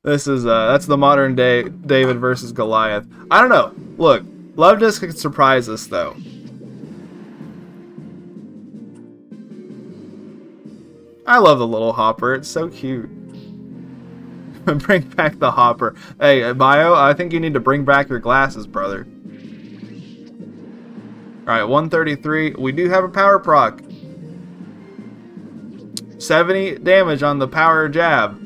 This is that's the modern day David versus Goliath. I don't know. Look, Love Disc could surprise us though. I love the little Hopper. It's so cute. Bring back the Hopper. Hey, Bio, I think you need to bring back your glasses, brother. Alright, 133. We do have a power proc. 70 damage on the power jab.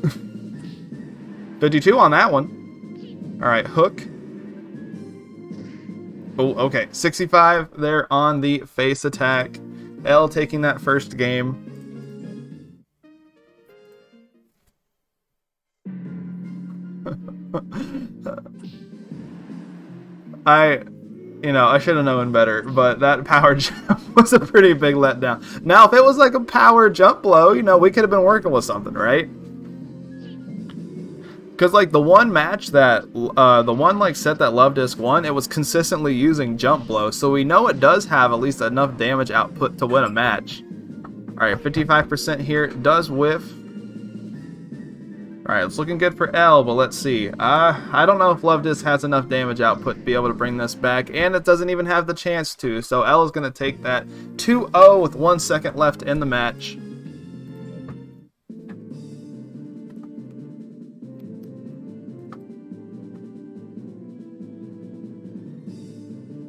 52 on that one. Alright, hook. Oh, okay. 65 there on the face attack. L taking that first game. I should have known better, but that power jump was a pretty big letdown. Now, if it was like a power jump blow, we could have been working with something, right? Because, like, the one match that, set that Love Disc won, it was consistently using jump blow, so we know it does have at least enough damage output to win a match. Alright, 55% here, does whiff. Alright, it's looking good for L, but let's see. I don't know if Love Disc has enough damage output to be able to bring this back, and it doesn't even have the chance to, so L is going to take that 2-0 with 1 second left in the match.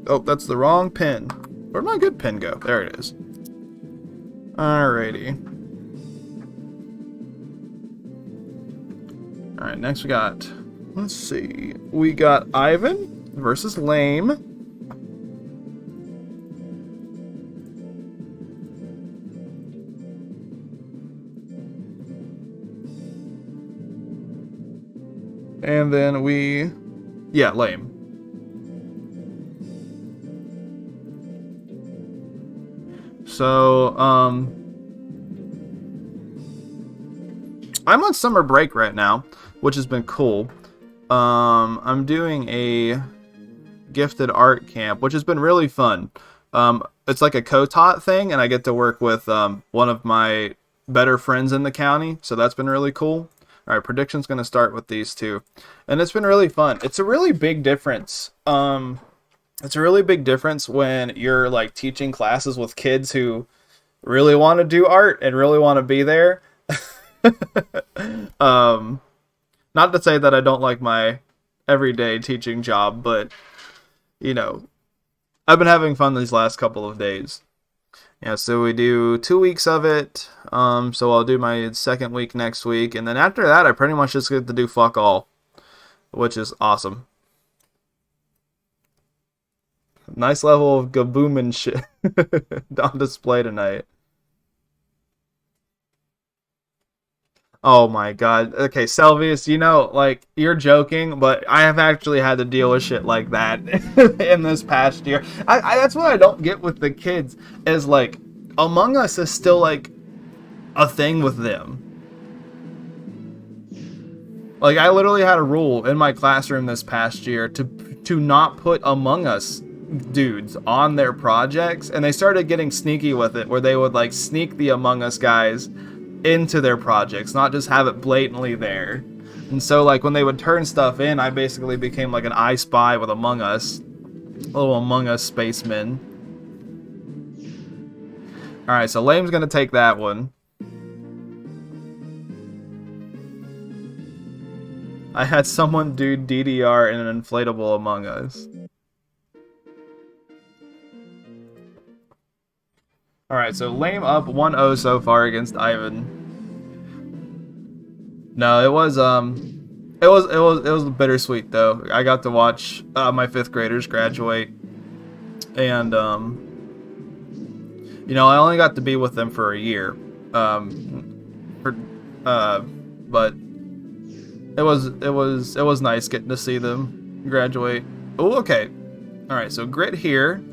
Oh, that's the wrong pin. Where'd my good pin go? There it is. Alrighty. Alright, next we got... Let's see. We got Ivan versus Lame. And then we... Yeah, Lame. So, I'm on summer break right now, which has been cool. I'm doing a gifted art camp, which has been really fun. It's like a co-taught thing, and I get to work with one of my better friends in the county, so that's been really cool. Alright, prediction's going to start with these two. And it's been really fun. It's a really big difference. It's a really big difference when you're like teaching classes with kids who really want to do art and really want to be there. Not to say that I don't like my everyday teaching job, but I've been having fun these last couple of days. Yeah, so we do 2 weeks of it. So I'll do my second week next week, and then after that, I pretty much just get to do fuck all, which is awesome. Nice level of gaboom shit on display tonight. Oh my god. Okay, Selvius, you know, like, you're joking, but I have actually had to deal with shit like that in this past year. That's what I don't get with the kids, is like, Among Us is still like a thing with them. Like, I literally had a rule in my classroom this past year to not put Among Us dudes on their projects, and they started getting sneaky with it, where they would like sneak the Among Us guys into their projects, not just have it blatantly there. And so like when they would turn stuff in, I basically became like an I Spy with Among Us, a little Among Us spaceman. All right, so Lame's gonna take that one. I had someone do DDR in an inflatable Among Us. Alright, so Lame up 1-0 so far against Ivan. No, it was bittersweet though. I got to watch my 5th graders graduate, and you know, I only got to be with them for a year. But it was nice getting to see them graduate. Oh, okay. Alright, so Grit here.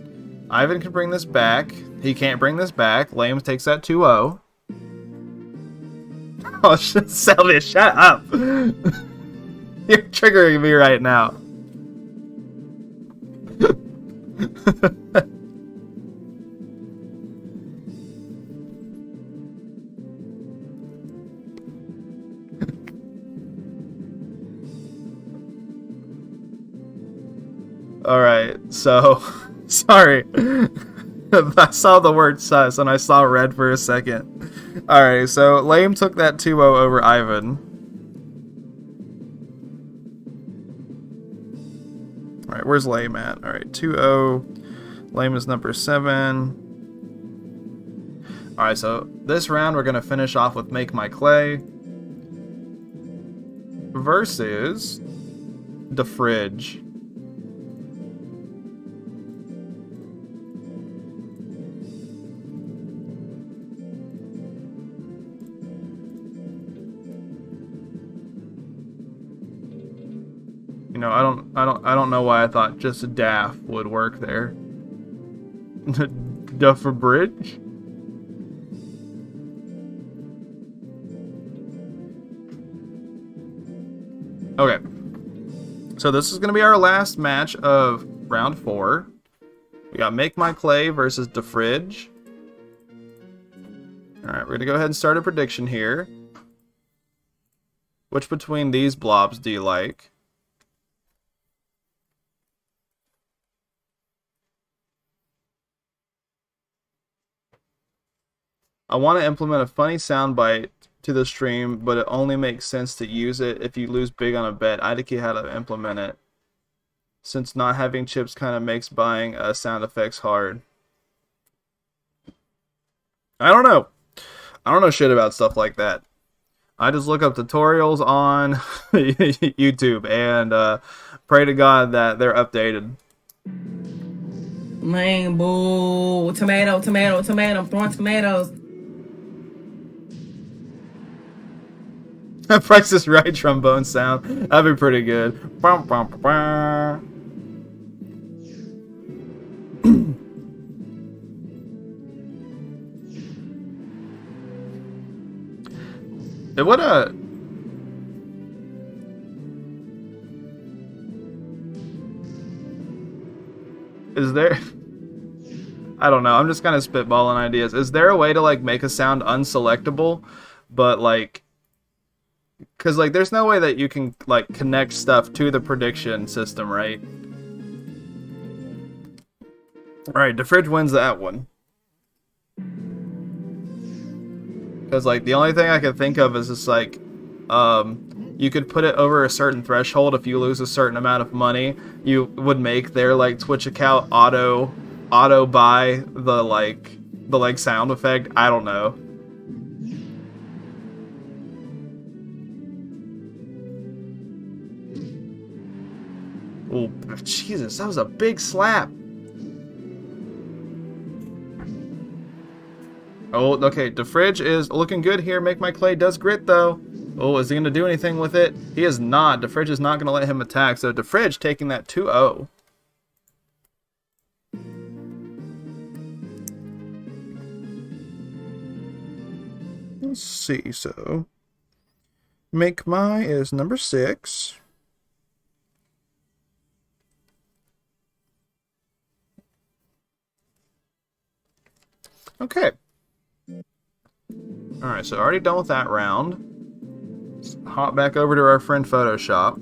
Ivan can bring this back. He can't bring this back. Lame takes that 2-0. Oh, Sylvia, shut up. You're triggering me right now. Alright, so... Sorry. I saw the word sus and I saw red for a second. Alright, so Lame took that 2-0 over Ivan. Alright, where's Lame at? Alright, 2-0. Lame is number 7. Alright, so this round we're going to finish off with Make My Clay versus The Fridge. You know, I don't know why I thought just a DAF would work there. Duffer Bridge? Okay. So this is going to be our last match of round 4. We got Make My Clay versus The Fridge. Alright, we're going to go ahead and start a prediction here. Which between these blobs do you like? I want to implement a funny soundbite to the stream, but it only makes sense to use it if you lose big on a bet. IDK how to implement it, since not having chips kind of makes buying sound effects hard. I don't know. I don't know shit about stuff like that. I just look up tutorials on YouTube and pray to God that they're updated. Man, boo. Tomato, tomato, tomato. I'm throwing tomatoes. Price is Right trombone sound. That'd be pretty good. Bum, bum, bum, bum. It would is there I don't know, I'm just kind of spitballing ideas. Is there a way to like make a sound unselectable, but like, because like there's no way that you can like connect stuff to the prediction system, right? Alright, the fridge wins that one. Because like the only thing I could think of is just like you could put it over a certain threshold. If you lose a certain amount of money, you would make their like Twitch account auto buy the like the like sound effect. I don't know. Oh, Jesus, that was a big slap. Oh, okay, the fridge is looking good here. Make My Clay does grit, though. Oh, is he going to do anything with it? He is not. The fridge is not going to let him attack. So the fridge taking that 2-0. Let's see, so Make My is number 6. Okay. Alright, so already done with that round. Let's hop back over to our friend Photoshop.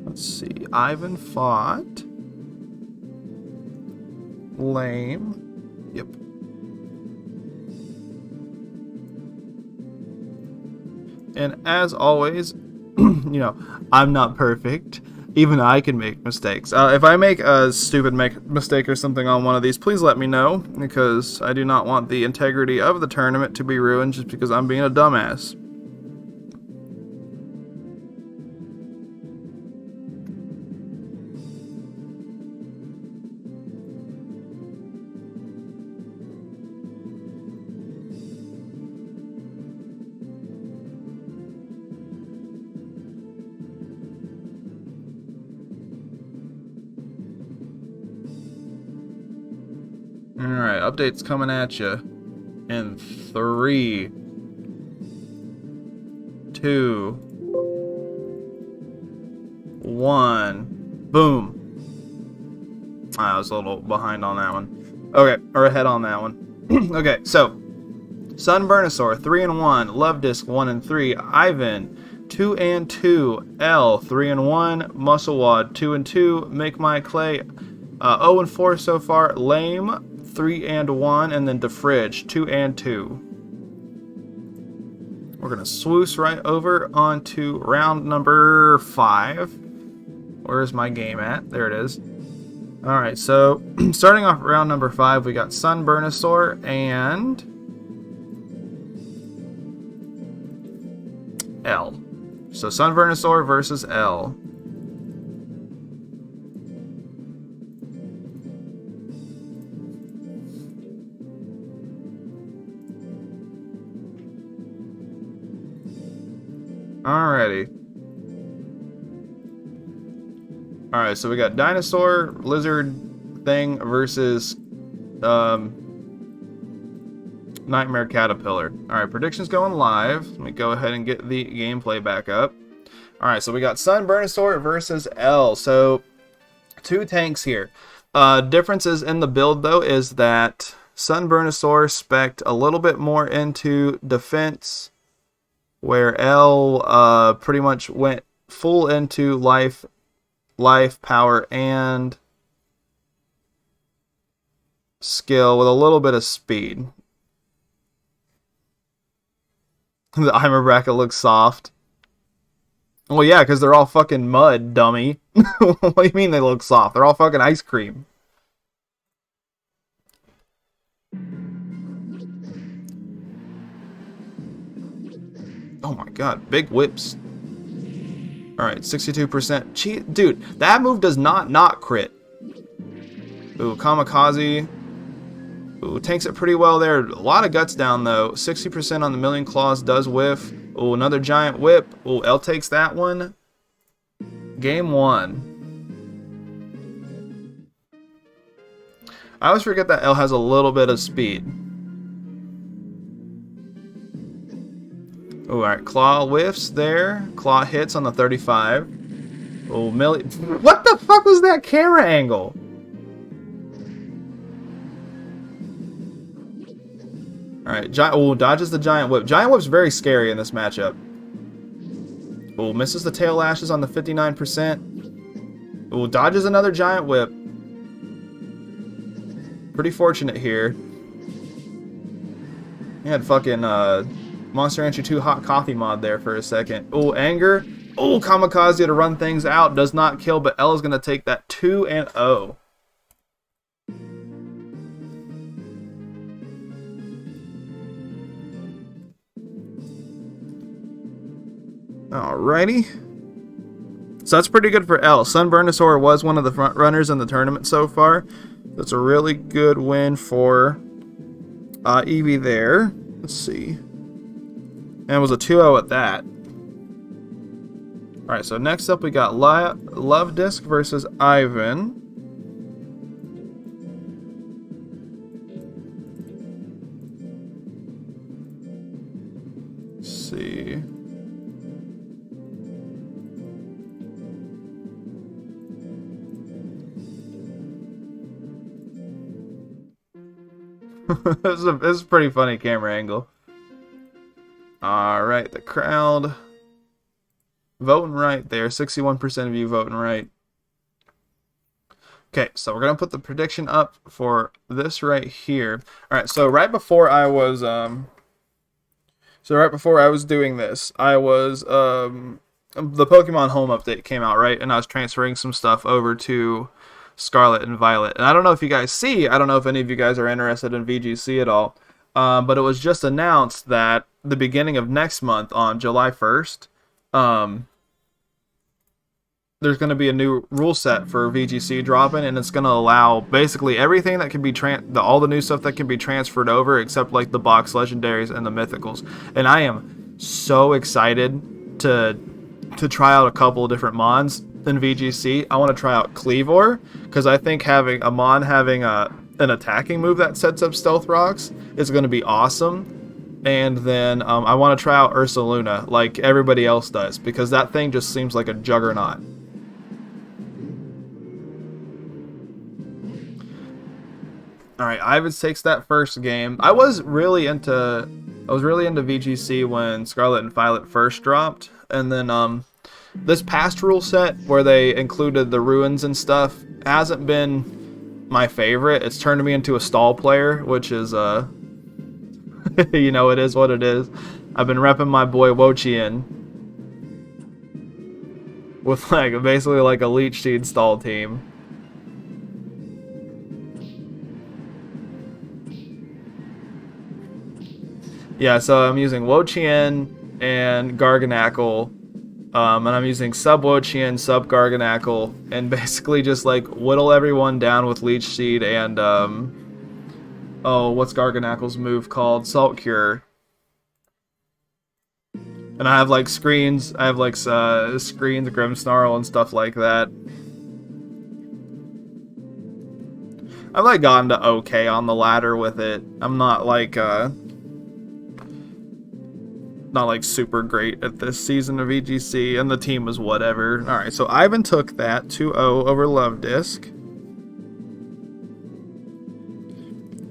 Let's see. Ivan fought. Lame. Yep. And as always, you know, I'm not perfect. Even I can make mistakes. If I make a stupid mistake or something on one of these, please let me know, because I do not want the integrity of the tournament to be ruined just because I'm being a dumbass. Alright, updates coming at you in 3, 2, 1. Boom. I was a little behind on that one. Okay, or ahead on that one. Okay, so Sunburnosaur 3-1, Love Disc 1-3, Ivan 2-2, L 3-1, Musclewad 2-2, Make My Clay 0-4 so far, Lame 3-1, and then the Fridge 2-2. We're gonna swoosh right over onto round number 5. Where's my game at? There it is. All right, so starting off round number 5, we got Sunburnosaur and L. So Sunburnosaur versus L. Alrighty. Alright, so we got Dinosaur, Lizard thing versus Nightmare Caterpillar. Alright, predictions going live. Let me go ahead and get the gameplay back up. Alright, so we got Sunburnosaur versus L. So, 2 tanks here. Differences in the build, though, is that Sunburnosaur spec'd a little bit more into defense, where L pretty much went full into life, power, and skill with a little bit of speed. The Eimer bracket looks soft. Well, yeah, because they're all fucking mud, dummy. What do you mean they look soft? They're all fucking ice cream. Oh my god, big whips. Alright, 62%. Dude, that move does not crit. Ooh, Kamikaze. Ooh, tanks it pretty well there. A lot of guts down, though. 60% on the Million Claws does whiff. Ooh, another giant whip. Ooh, L takes that one. Game 1. I always forget that L has a little bit of speed. Ooh, alright, Claw whiffs there. Claw hits on the 35. Oh, what the fuck was that camera angle? Alright, dodges the Giant Whip. Giant Whip's very scary in this matchup. Oh, misses the Tail Lashes on the 59%. Oh, dodges another Giant Whip. Pretty fortunate here. He had fucking Monster Rancher 2 Hot Coffee mod there for a second. Oh, Anger. Oh, Kamikaze to run things out. Does not kill, but L is going to take that 2-0. Alrighty. So that's pretty good for L. Sunburnosaur was one of the front runners in the tournament so far. That's a really good win for Eevee there. Let's see. And it was a 2-0 at that. Alright, so next up we got Love Disc versus Ivan. Let's see. This is a pretty funny camera angle. Alright, the crowd voting right there. 61% of you voting right. Okay, so we're going to put the prediction up for this right here. Alright, so right before I was doing this, I was the Pokemon Home update came out, right? And I was transferring some stuff over to Scarlet and Violet. And I don't know if you guys see, I don't know if any of you guys are interested in VGC at all, but it was just announced that the beginning of next month, on July 1st, there's going to be a new rule set for VGC dropping, and it's going to allow basically everything that can be all the new stuff that can be transferred over, except like the box legendaries and the mythicals. And I am so excited to try out a couple of different mons in VGC. I want to try out Cleavor, because I think having a mon having an attacking move that sets up stealth rocks is going to be awesome. And then I want to try out Ursaluna like everybody else does, because that thing just seems like a juggernaut. Alright, Ivan takes that first game. I was really into VGC when Scarlet and Violet first dropped, and then this past rule set where they included the ruins and stuff hasn't been my favorite. It's turned me into a stall player, which is you know, it is what it is. I've been repping my boy Wochien with basically like a Leech Seed stall team. Yeah, so I'm using Wochien and Garganackle, and I'm using sub Wochien, sub Garganackle, and basically just like whittle everyone down with Leech Seed and oh, what's Garganackle's move called? Salt Cure. And I have like screens, screens, Grimmsnarl and stuff like that. I've like gotten to okay on the ladder with it. I'm not like super great at this season of EGC, and the team was whatever. Alright, so Ivan took that 2-0 over Love Disc.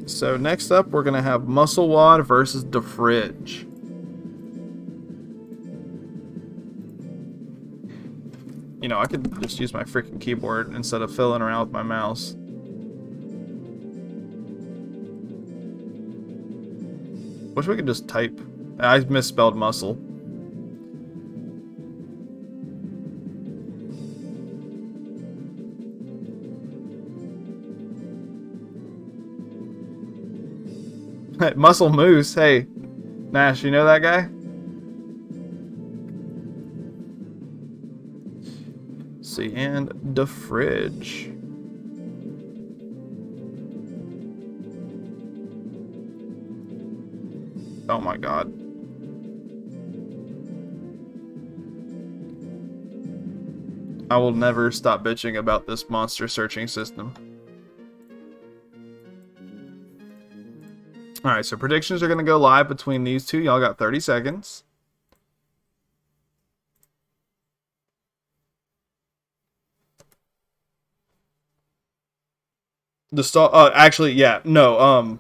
So next up, we're going to have Musclewad versus DeFridge. You know, I could just use my freaking keyboard instead of fiddling around with my mouse. Wish we could just type. I misspelled muscle. Hey, Muscle Moose. Hey, Nash, you know that guy? Let's see, and DeFridge. Oh my god. I will never stop bitching about this monster searching system. Alright, so predictions are going to go live between these two. Y'all got 30 seconds. The stall... actually, yeah. No,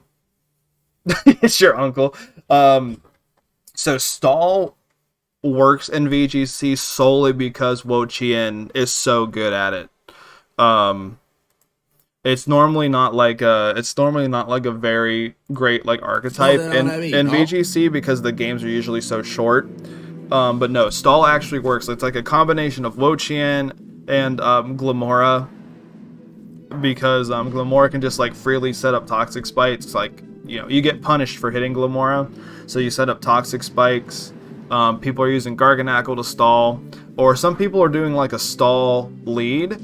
it's your uncle. So stall works in VGC solely because Wochien is so good at it. It's normally not like a very great like archetype in VGC because the games are usually so short. But no, stall actually works. It's like a combination of Wo-Chien and Glamora, because Glamora can just like freely set up toxic spikes. Like, you know, you get punished for hitting Glamora, so you set up toxic spikes. People are using Garganackle to stall, or some people are doing like a stall lead,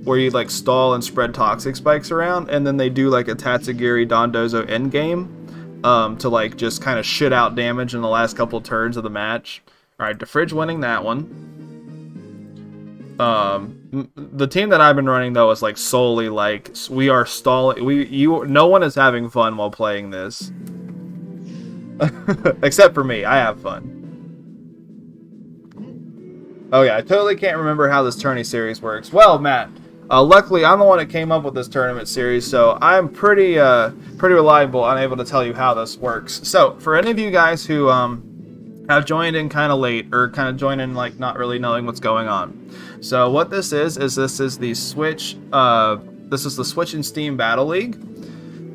where you like stall and spread toxic spikes around, and then they do like a Tatsugiri Dondozo endgame to like just kind of shit out damage in the last couple of turns of the match. Alright, DeFridge winning that one. The team that I've been running though is like solely like we are stalling. No one is having fun while playing this, except for me. I have fun. Oh yeah, I totally can't remember how this tourney series works. Well, Matt, luckily I'm the one that came up with this tournament series, so I'm pretty reliable and able to tell you how this works. So for any of you guys who have joined in kind of late, or kind of joined in like not really knowing what's going on. So what this is the Switch. This is the Switch and Steam Battle League,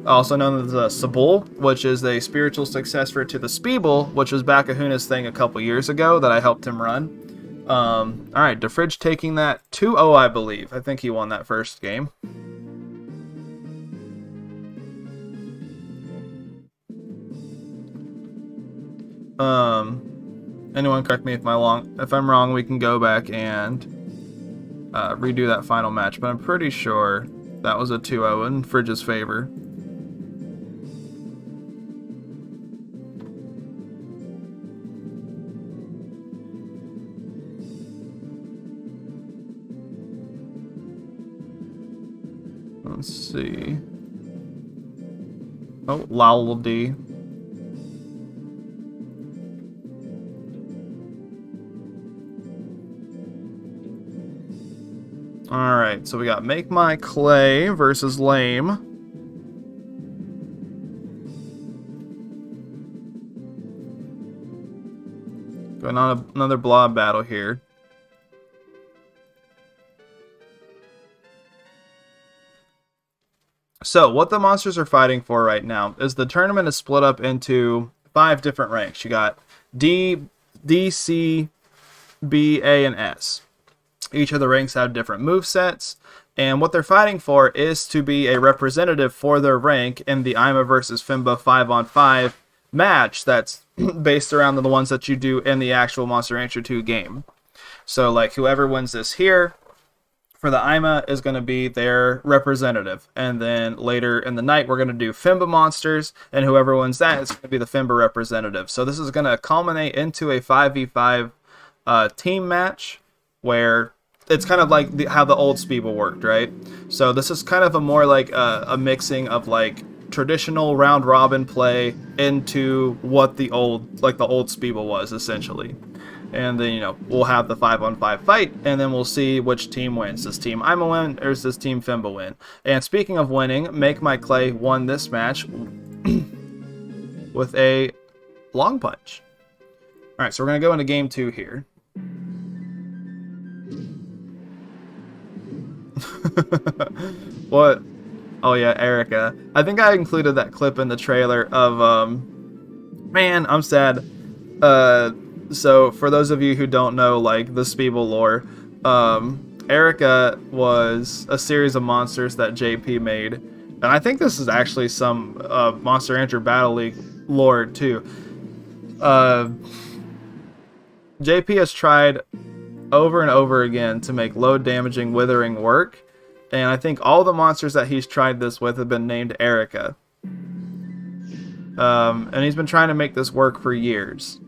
also known as the SPBL, which is a spiritual successor to the SPBL, which was Bakuhuna's thing a couple years ago that I helped him run. Alright, DeFridge taking that 2-0, I believe. I think he won that first game. Anyone correct me if I'm wrong, we can go back and redo that final match, but I'm pretty sure that was a 2-0 in Fridge's favor. Let's see. Oh, Laldi. Alright, so we got Make My Clay versus Lame. Going on another blob battle here. So, what the monsters are fighting for right now is the tournament is split up into 5 different ranks. You got D, C, B, A, and S. Each of the ranks have different movesets, and what they're fighting for is to be a representative for their rank in the IMA versus FIMBA 5-on-5 match that's based around the ones that you do in the actual Monster Rancher 2 game. So, like, whoever wins this here for the IMA is going to be their representative. And then later in the night, we're going to do FIMBA monsters, and whoever wins that is going to be the FIMBA representative. So this is going to culminate into a 5v5 team match, where it's kind of like how the old SPBL worked, right? So this is kind of a more like a mixing of like traditional round robin play into what the old SPBL was, essentially. And then, you know, we'll have the 5-on-5 fight, and then we'll see which team wins. Does Team IMA win, or does this Team FIMBA win? And speaking of winning, Make My Clay won this match with a long punch. Alright, so we're going to go into game 2 here. What? Oh yeah, Erica. I think I included that clip in the trailer of, man, I'm sad. So for those of you who don't know, like, the SPBL lore, Erica was a series of monsters that JP made. And I think this is actually some Monster Rancher Battle League lore, too. JP has tried over and over again to make load-damaging Withering work. And I think all the monsters that he's tried this with have been named Erica. And he's been trying to make this work for years.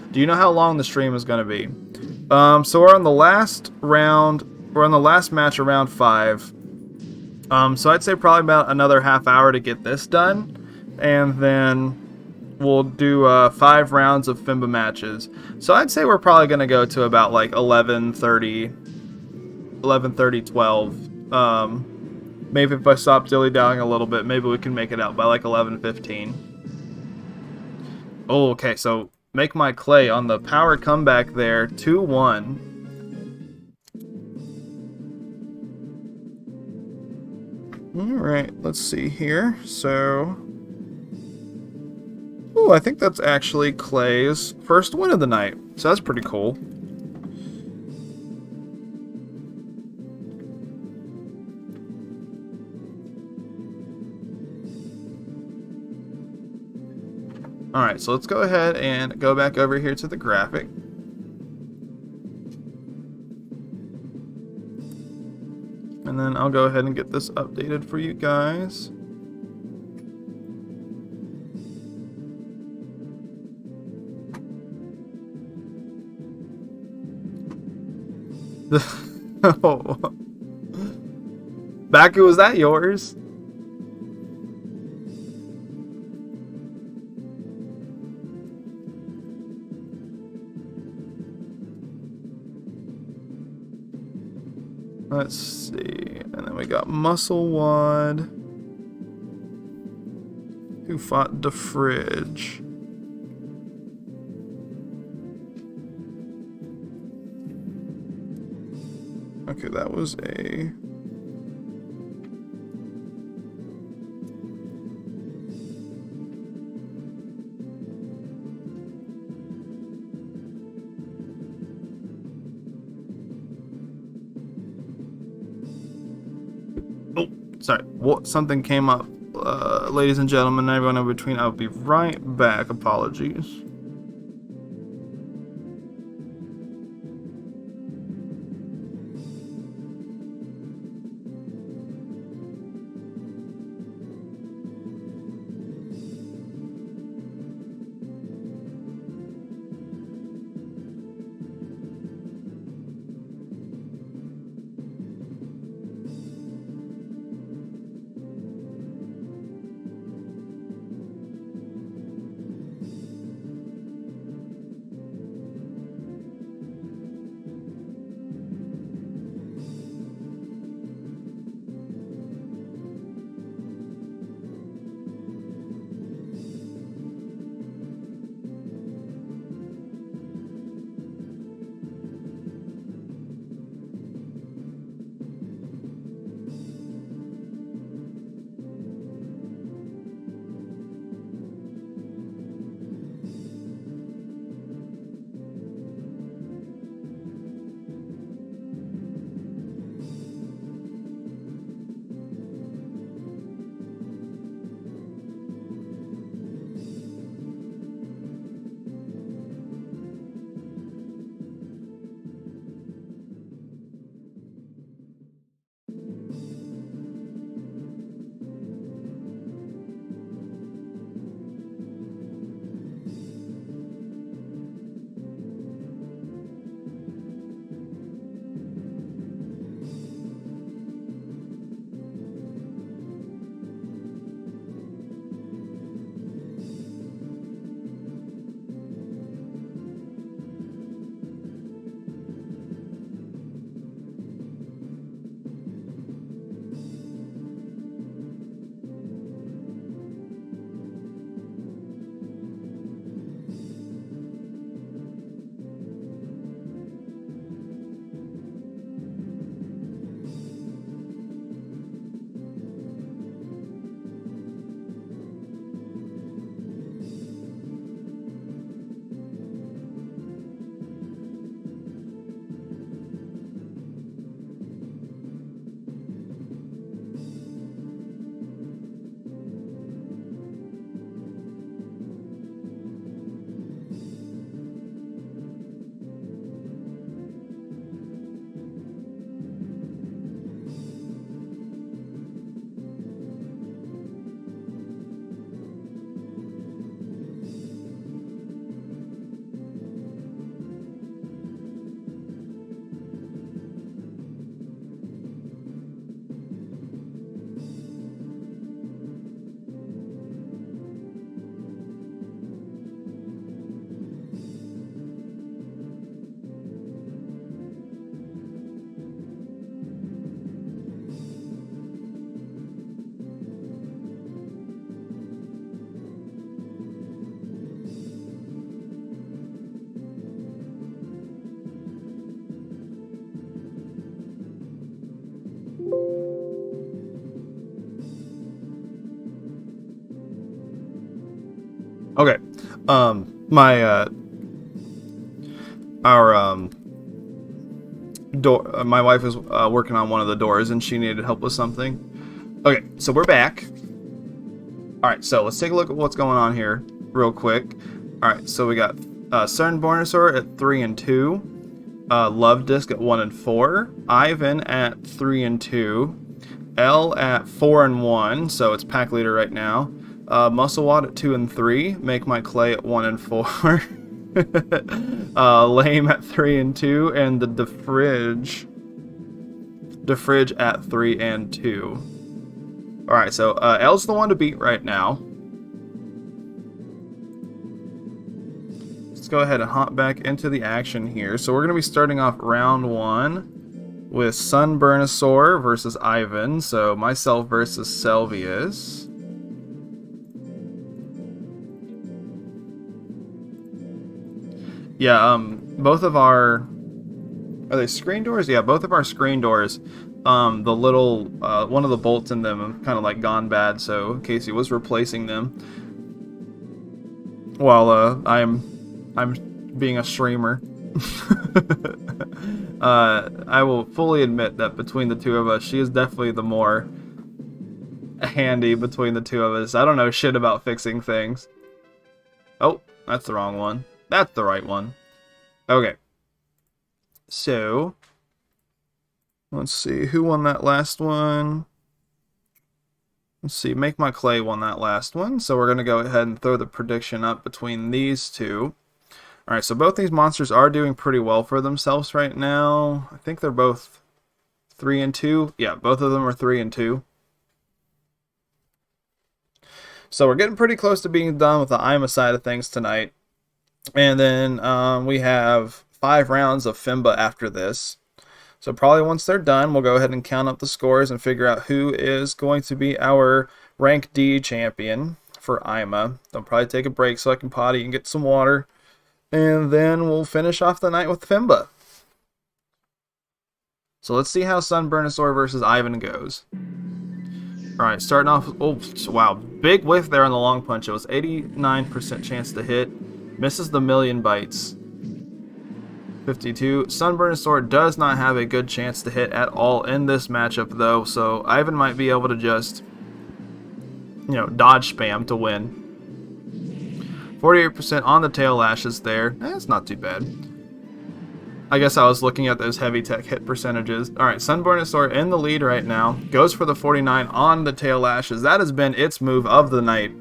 Do you know how long the stream is going to be? So we're on the last round. We're on the last match of round 5. So I'd say probably about another half hour to get this done. And then we'll do 5 rounds of FIMBA matches. So I'd say we're probably going to go to about like 11:30, 12. Maybe if I stop dilly-dallying a little bit, maybe we can make it out by like 11:15. Oh, okay, so Make My Clay on the power comeback there, 2-1. Alright, let's see here. So, Ooh, I think that's actually Clay's first win of the night. So that's pretty cool. Alright, so let's go ahead and go back over here to the graphic. And then I'll go ahead and get this updated for you guys. Oh. Baku, was that yours? Let's see. And then we got Muscle Wad, who fought the Fridge. Okay, that was a... Oh, sorry. What? Something came up. Ladies and gentlemen, everyone in between, I'll be right back. Apologies. Okay. My wife was working on one of the doors and she needed help with something. Okay, so we're back. Alright, so let's take a look at what's going on here real quick. Alright, so we got Sunburnosaur at 3 and 2. Love Disc at 1 and 4. Ivan at 3 and 2. L at 4 and 1, so it's pack leader right now. Musclewad at 2 and 3. Make My Clay at 1 and 4. Lame at 3 and 2, and the Defridge at 3 and 2. Alright, so L's the one to beat right now. Let's go ahead and hop back into the action here. So we're going to be starting off round 1 with Sunburnosaur versus Ivan. So myself versus Selvius. Yeah, both of our... Are they screen doors? Yeah, both of our screen doors, the little, one of the bolts in them have kind of like gone bad, so Casey was replacing them. While, I'm being a streamer. I will fully admit that between the two of us, she is definitely the more handy between the two of us. I don't know shit about fixing things. Oh, that's the wrong one. That's the right one. Okay. So, let's see. Who won that last one? Let's see. Make My Clay won that last one. So we're going to go ahead and throw the prediction up between these two. Alright, so both these monsters are doing pretty well for themselves right now. I think they're both 3 and 2. Yeah, both of them are 3 and 2. So we're getting pretty close to being done with the IMA side of things tonight. And then we have 5 rounds of FIMBA after this. So probably once they're done, we'll go ahead and count up the scores and figure out who is going to be our rank D champion for IMA. I'll probably take a break so I can potty and get some water. And then we'll finish off the night with FIMBA. So let's see how Sunburnosaur versus Ivan goes. Alright, starting off... Oh, wow. Big whiff there on the long punch. It was 89% chance to hit. Misses the million bites. 52. Sunburnosaur does not have a good chance to hit at all in this matchup, though, so Ivan might be able to just, you know, dodge spam to win. 48% on the tail lashes there. That's not too bad. I guess I was looking at those heavy tech hit percentages. Alright, Sunburnosaur in the lead right now. Goes for the 49 on the tail lashes. That has been its move of the night.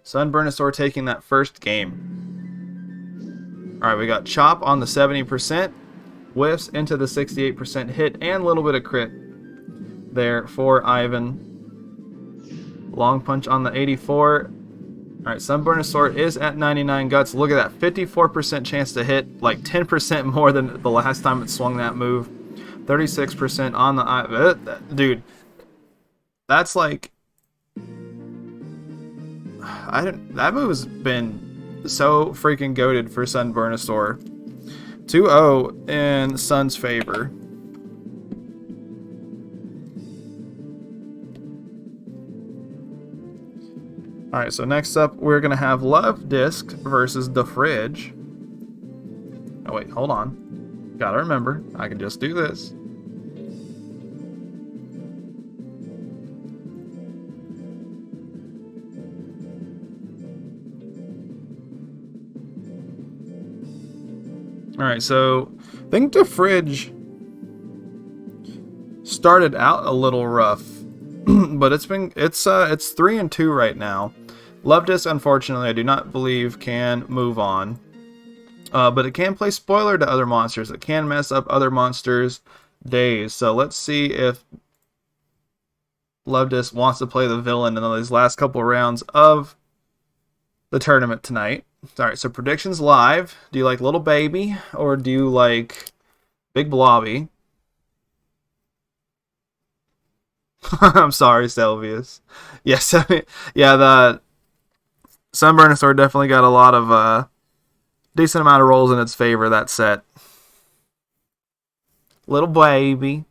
Sunburnosaur taking that first game. Alright, we got Chop on the 70%. Whiffs into the 68% hit and a little bit of crit there for Ivan. Long punch on the 84. Alright, Sunburnosaur is at 99 guts. Look at that, 54% chance to hit, like 10% more than the last time it swung that move. 36% on the... dude, that's like... that move has been so freaking goated for Sunburnosaur. 2-0 in Sun's favor. Alright, so next up we're going to have Love Disc versus The Fridge. Oh wait, hold on. Gotta remember, I can just do this. Alright, so I think The Fridge started out a little rough, but it's 3 and 2 right now. Love Disc, unfortunately, I do not believe can move on. But it can play spoiler to other monsters. It can mess up other monsters' days. So let's see if Love Disc wants to play the villain in these last couple rounds of the tournament tonight. Alright, so predictions live. Do you like Little Baby or do you like Big Blobby? I'm sorry, Selvius. Yes, yeah, the Sunburnosaur definitely got a lot of decent amount of rolls in its favor that set. Little Baby.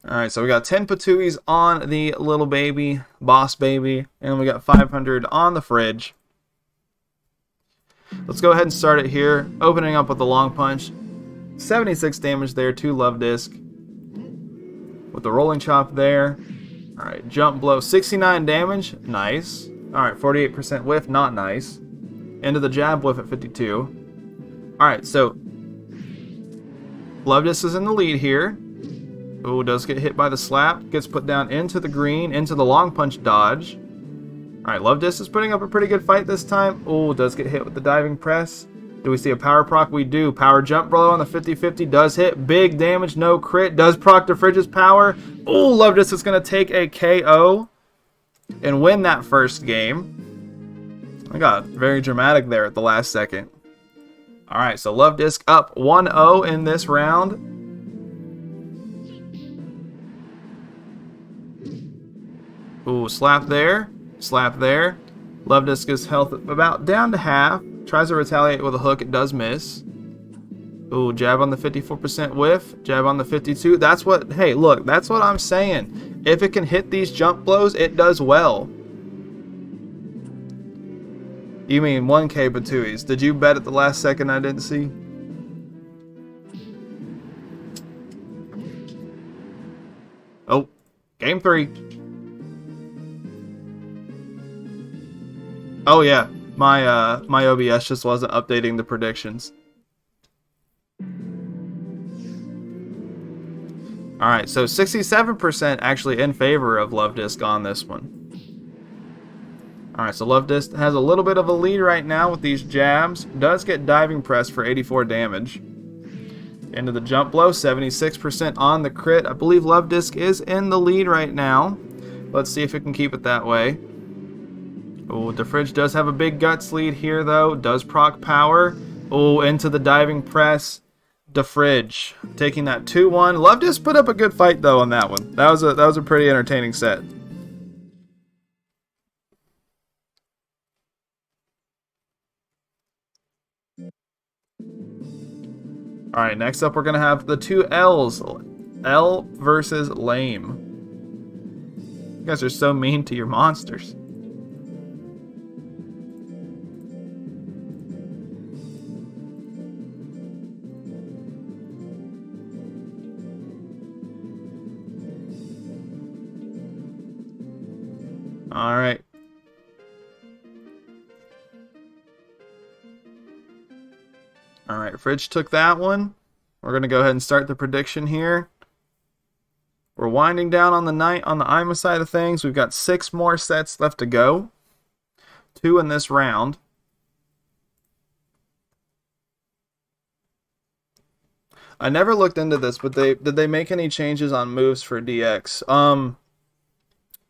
Alright, so we got 10 Patuis on the little baby, boss baby, and we got 500 on the fridge. Let's go ahead and start it here, opening up with the long punch. 76 damage there to Love Disc. With the rolling chop there. Alright, jump blow, 69 damage, nice. Alright, 48% whiff, not nice. Into the jab whiff at 52. Alright, so Love Disc is in the lead here. Ooh, does get hit by the slap. Gets put down into the green, into the long punch dodge. Alright, Love Disc is putting up a pretty good fight this time. Ooh, does get hit with the diving press. Do we see a power proc? We do. Power jump blow on the 50-50 does hit. Big damage, no crit. Does proc to Fridge's power. Ooh, Love Disc is going to take a KO and win that first game. I got very dramatic there at the last second. Alright, so Love Disc up 1-0 in this round. Ooh, slap there. Slap there. Love Disc is health about down to half. Tries to retaliate with a hook. It does miss. Ooh, jab on the 54% whiff. Jab on the 52. That's what... Hey, look. That's what I'm saying. If it can hit these jump blows, it does well. You mean 1K Patuis. Did you bet at the last second I didn't see? Oh. Game 3. Oh yeah, my my OBS just wasn't updating the predictions. Alright, so 67% actually in favor of Love Disc on this one. Alright, so Love Disc has a little bit of a lead right now with these jabs. Does get diving press for 84 damage. Into the jump blow, 76% on the crit. I believe Love Disc is in the lead right now. Let's see if it can keep it that way. Oh, the Fridge does have a big guts lead here, though. Does proc power. Oh, into the diving press. The Fridge taking that 2-1. Love Disc put up a good fight, though, on that one. That was a pretty entertaining set. All right, next up we're gonna have the two L's. L versus Lame. You guys are so mean to your monsters. All right. All right, Fridge took that one. We're going to go ahead and start the prediction here. We're winding down on the night on the IMA side of things. We've got 6 more sets left to go. 2 in this round. I never looked into this, but did they make any changes on moves for DX?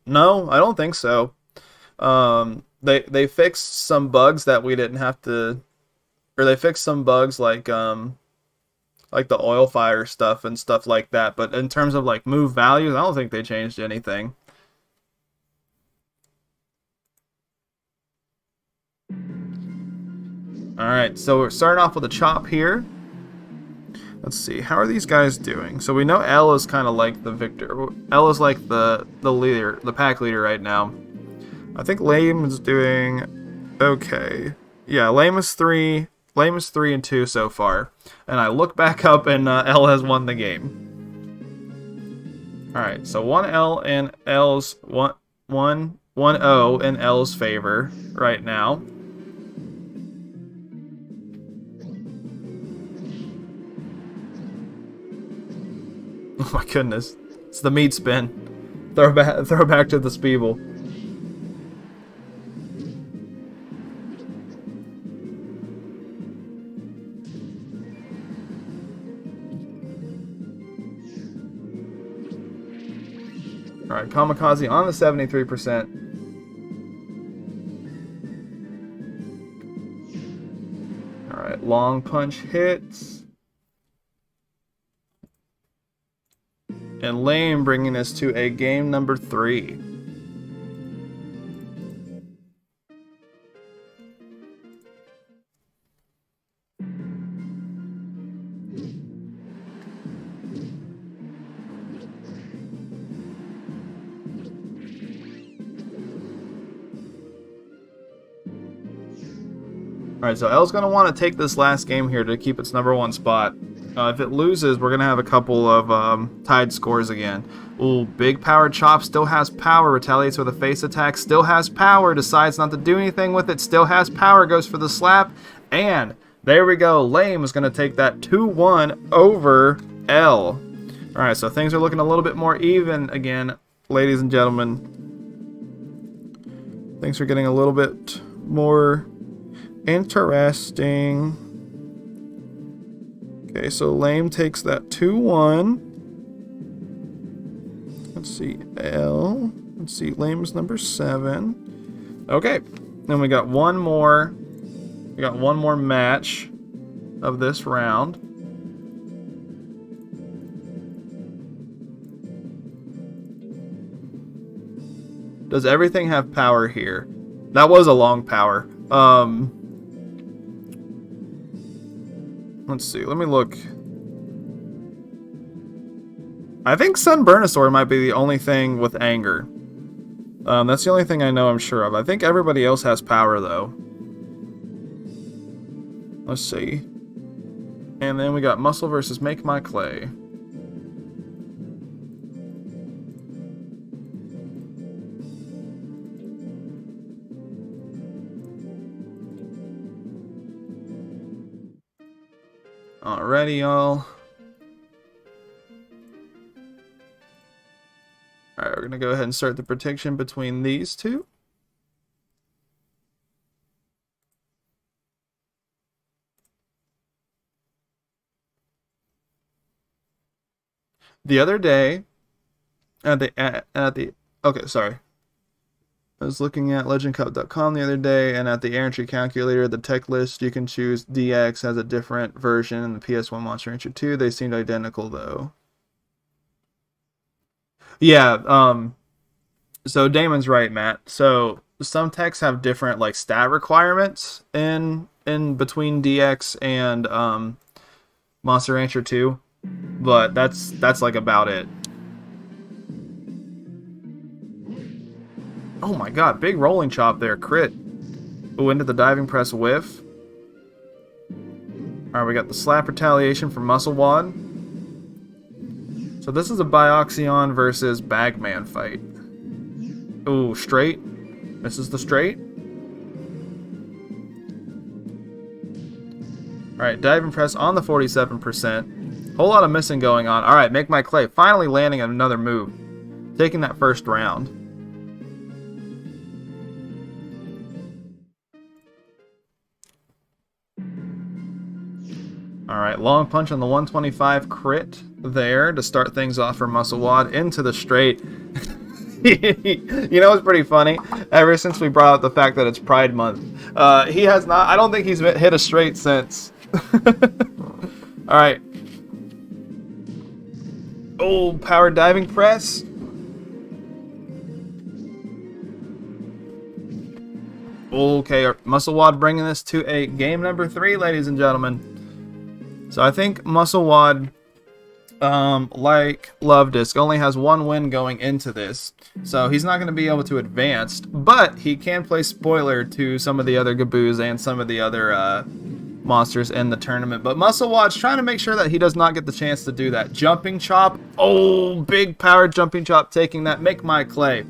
No, I don't think so. They fixed some bugs that we didn't have to, or they fixed some bugs like the oil fire stuff and stuff like that. But in terms of like move values, I don't think they changed anything. All right, so we're starting off with a chop here. Let's see, how are these guys doing? So we know L is kind of like the victor. L is like the leader, the pack leader right now. I think Lame is doing okay. Yeah, Lame is 3 and 2 so far. And I look back up and L has won the game. All right, so 1L in L's 1-0 in L's favor right now. Oh my goodness. It's the meat spin. Throw back to the SPBL. Alright, Kamikaze on the 73%. Alright, long punch hits. And Lame bringing us to a game number 3. Alright, so L's going to want to take this last game here to keep its #1 spot. If it loses, we're going to have a couple of tied scores again. Ooh, big power chop, still has power, retaliates with a face attack, still has power, decides not to do anything with it, still has power, goes for the slap, and there we go. Lame is going to take that 2-1 over L. Alright, so things are looking a little bit more even again, ladies and gentlemen. Things are getting a little bit more interesting. Okay, so Lame takes that 2-1. Let's see, L. Let's see, Lame's number 7. Okay, then we got one more. We got one more match of this round. Does everything have power here? That was a long power. Let's see. Let me look. I think Sunburnosaur might be the only thing with anger. That's the only thing I know I'm sure of. I think everybody else has power, though. Let's see. And then we got Muscle versus Make My Clay. Alrighty, y'all. Alright, we're gonna go ahead and start the prediction between these two. The other day, okay, sorry. I was looking at legendcup.com the other day, and at the entry calculator, the tech list, you can choose DX as a different version in the PS1 Monster Rancher 2. They seemed identical, though. Yeah, so Damon's right, Matt. So some techs have different, like, stat requirements in between DX and Monster Rancher 2, but that's like about it. Oh my god, big rolling chop there, crit. Ooh, into the diving press whiff. Alright, we got the slap retaliation from Muscle Wad. So this is a Bioxion versus Bagman fight. Ooh, straight. Misses the straight. Alright, diving press on the 47%. Whole lot of missing going on. Alright, Make My Clay finally landing another move. Taking that first round. Alright, long punch on the 125 crit there to start things off for Muscle Wad into the straight. You know what's pretty funny? Ever since we brought up the fact that it's Pride Month, he has not, I don't think he's hit a straight since. Alright. Oh, power diving press. Okay, Muscle Wad bringing this to a game number 3, ladies and gentlemen. So I think Muscle Wad, like Love Disc, only has one win going into this. So he's not going to be able to advance, but he can play spoiler to some of the other Gaboos and some of the other monsters in the tournament. But Muscle Wad's trying to make sure that he does not get the chance to do that. Jumping chop. Oh, big power jumping chop taking that. Make My Clay.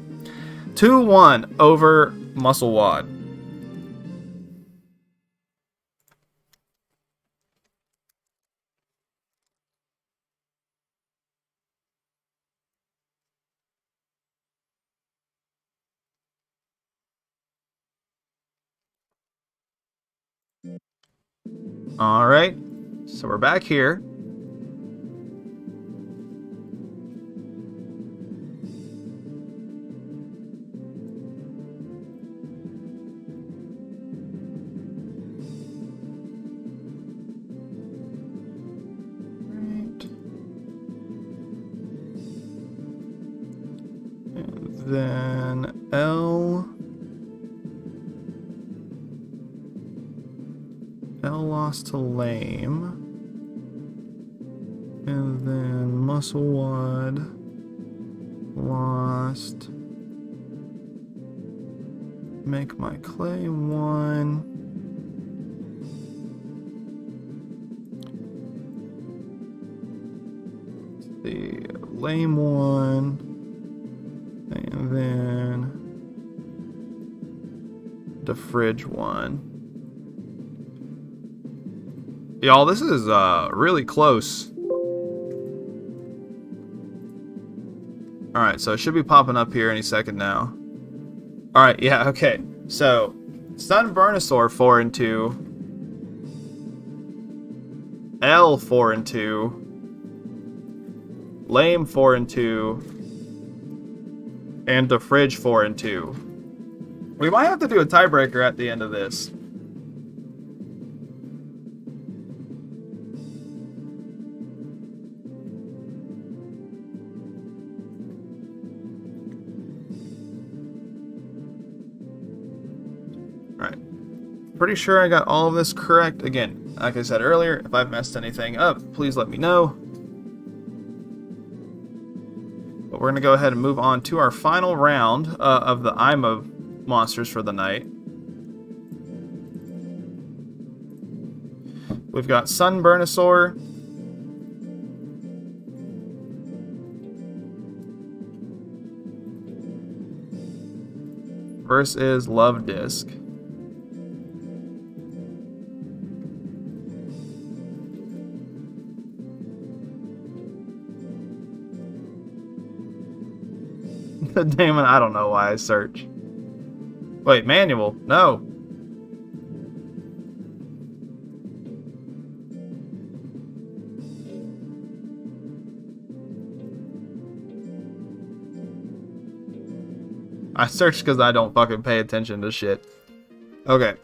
2-1 over Muscle Wad. Alright, so we're back here. And then L lost to Lame. And then Muscle Wad lost. Make My Clay 1. the lame one, and then the fridge one. Y'all, this is really close. Alright, so it should be popping up here any second now. Alright, yeah, okay. So, Sunburnosaur 4 and 2. L 4 and 2. Lame 4 and 2. And the fridge 4 and 2. We might have to do a tiebreaker at the end of this. Alright. Pretty sure I got all of this correct. Again, like I said earlier, if I've messed anything up, please let me know. But we're going to go ahead and move on to our final round of the IMA monsters for the night. We've got Sunburnosaur. Versus Love Disc. Damon, I don't know why I search. Wait, manual? No. I searched because I don't fucking pay attention to shit. Okay.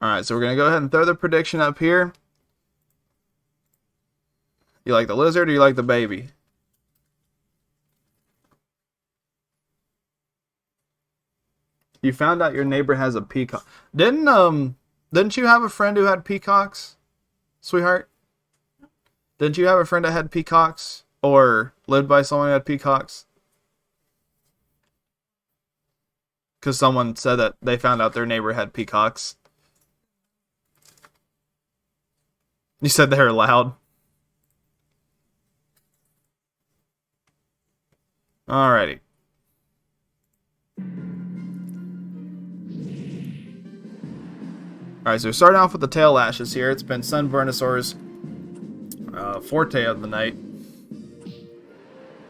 Alright, so we're going to go ahead and throw the prediction up here. You like the lizard or you like the baby? You found out your neighbor has a peacock. Didn't you have a friend who had peacocks, sweetheart? Didn't you have a friend that had peacocks? Or lived by someone who had peacocks? Because someone said that they found out their neighbor had peacocks. You said they were loud. Alrighty. Alright, so we're starting off with the tail lashes here. It's been Sunburnosaur's forte of the night.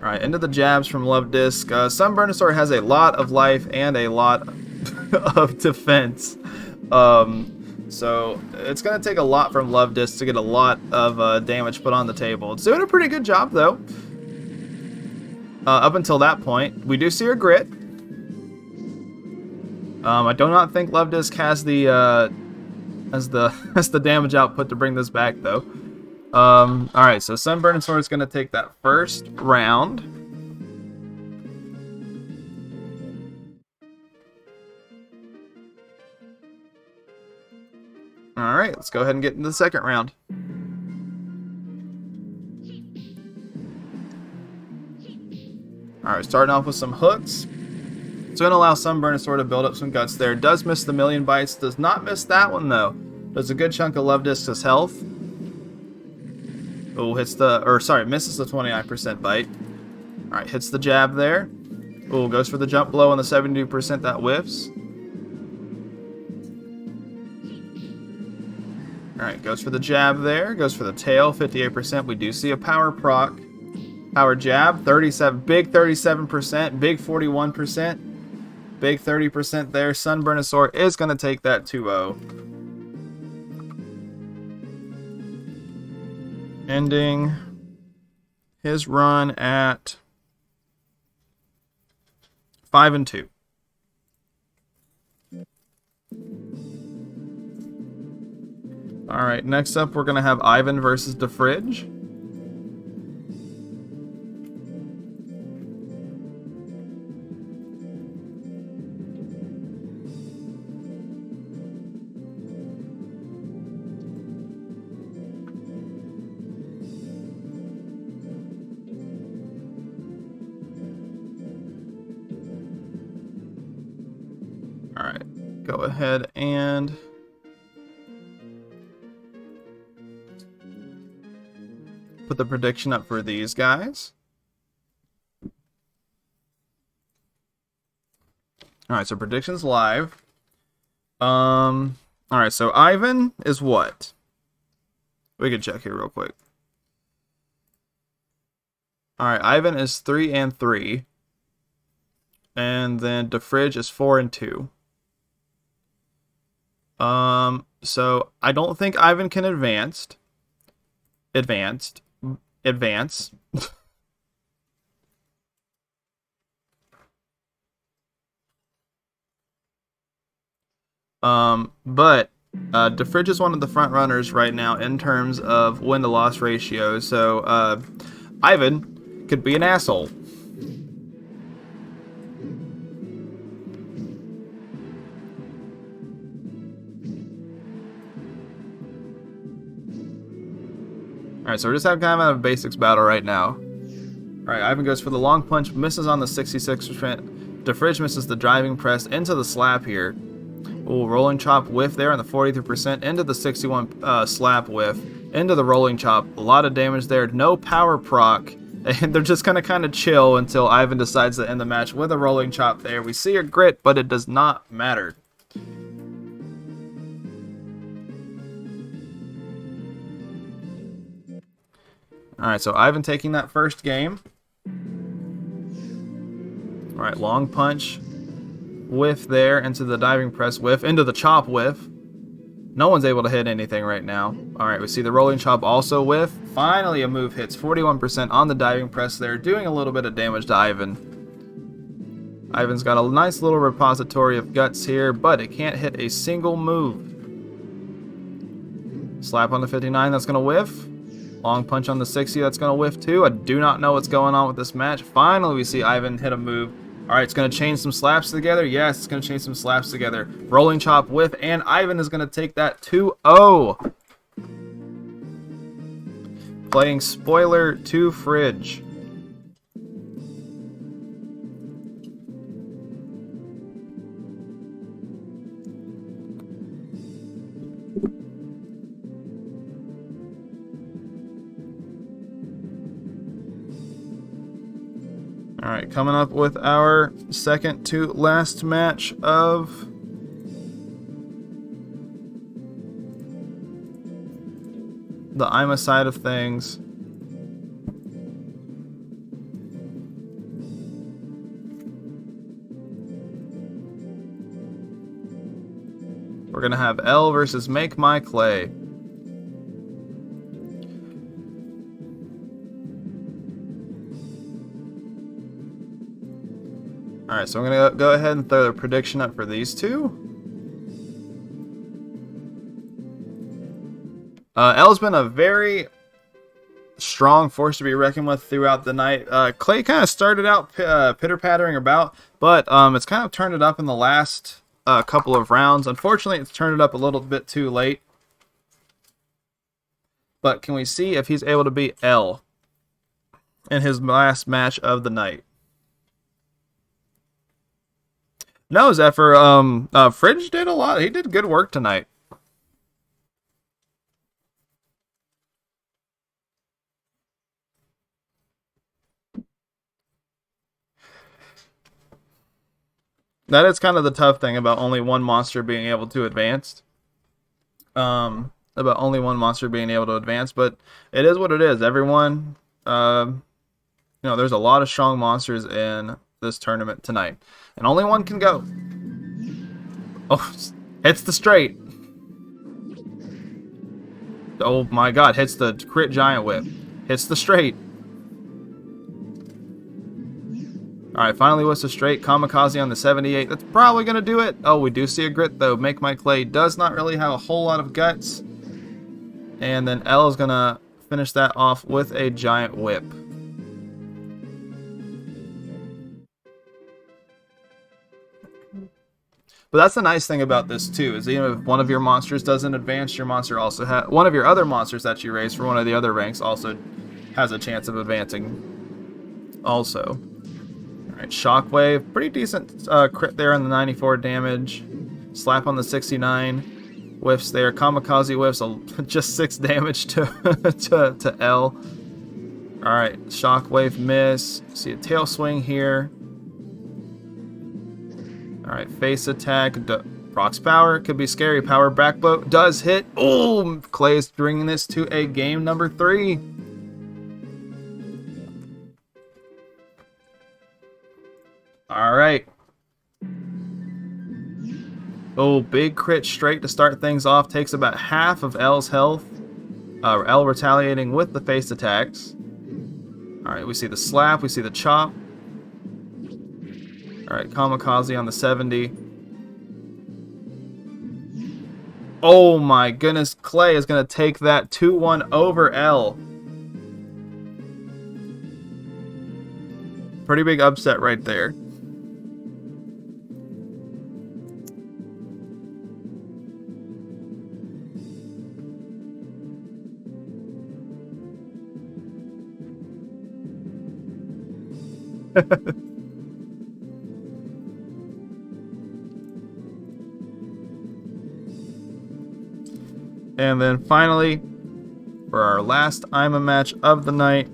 Alright, into the jabs from Love Disc. Sunburnosaur has a lot of life and a lot of defense. So it's going to take a lot from Love Disc to get a lot of damage put on the table. It's doing a pretty good job, though. Up until that point, we do see her grit. I do not think Love Disc has the has the damage output to bring this back, though. All right, so Sunburnosaur is going to take that first round. All right, let's go ahead and get into the second round. Alright, starting off with some hooks. It's going to allow Sunburnosaur to build up some guts there. Does miss the million bites. Does not miss that one, though. Does a good chunk of Love Disc's health. Oh, misses the 29% bite. Alright, hits the jab there. Oh, goes for the jump blow on the 72% that whiffs. Alright, goes for the jab there. Goes for the tail, 58%. We do see a power proc. Power jab, 37, big 37%, big 41%, big 30% there. Sunburnosaur is going to take that 2-0. Ending his run at 5 and 2. Alright, next up we're going to have Ivan versus the Fridge. Alright, go ahead and put the prediction up for these guys. Alright, so predictions live. Alright, so Ivan is what? We can check here real quick. Alright, Ivan is 3-3. And then DeFridge is 4-2. So I don't think Ivan can advance. But DeFridge is one of the front runners right now in terms of win-to-loss ratio. So Ivan could be an asshole. Alright, so we're just having kind of a basics battle right now. Alright, Ivan goes for the long punch, misses on the 66%. DeFridge misses the driving press into the slap here. Ooh, rolling chop whiff there on the 43%, into the 61 slap whiff, into the rolling chop. A lot of damage there, no power proc. And they're just gonna kind of chill until Ivan decides to end the match with a rolling chop there. We see a grit, but it does not matter. Alright, so Ivan taking that first game. Alright, long punch. Whiff there into the diving press whiff. Into the chop whiff. No one's able to hit anything right now. Alright, we see the rolling chop also whiff. Finally a move hits. 41% on the diving press there. Doing a little bit of damage to Ivan. Ivan's got a nice little repository of guts here, but it can't hit a single move. Slap on the 59, that's going to whiff. Long punch on the 60, that's going to whiff too. I do not know what's going on with this match. Finally, we see Ivan hit a move. Alright, it's going to chain some slaps together. Yes, it's going to chain some slaps together. Rolling chop whiff, and Ivan is going to take that 2-0. Playing spoiler to Fridge. Alright, coming up with our second to last match of the IMA side of things. We're going to have L versus Make My Clay. Alright, so I'm going to go ahead and throw the prediction up for these two. L's been a very strong force to be reckoned with throughout the night. Clay kind of started out pitter-pattering about, but it's kind of turned it up in the last couple of rounds. Unfortunately, it's turned it up a little bit too late. But can we see if he's able to beat L in his last match of the night? No, Zephyr. Fridge did a lot. He did good work tonight. That is kind of the tough thing about only one monster being able to advance. But it is what it is. Everyone, there's a lot of strong monsters in this tournament tonight, and only one can go. Oh, hits the straight. Oh my god, hits the crit giant whip. Hits the straight. Alright, finally whips the straight. Kamikaze on the 78. That's probably going to do it. Oh, we do see a grit though. Make My Clay does not really have a whole lot of guts. And then L is going to finish that off with a giant whip. But that's the nice thing about this too, is even if one of your monsters doesn't advance, your monster also has one of your other monsters that you raise for one of the other ranks also has a chance of advancing also. Alright, Shockwave, pretty decent crit there on the 94 damage. Slap on the 69. Whiffs there. Kamikaze whiffs, just 6 damage to L. Alright, shockwave miss. See a tail swing here. Alright, face attack. Procs power. Could be scary. Power back blow. Does hit. Oh, Clay is bringing this to a game number 3. Alright. Oh, big crit straight to start things off. Takes about half of L's health. L retaliating with the face attacks. Alright, we see the slap. We see the chop. Alright, kamikaze on the 70. Oh my goodness, Clay is going to take that 2-1 over L. Pretty big upset right there. And then finally, for our last IMA match of the night,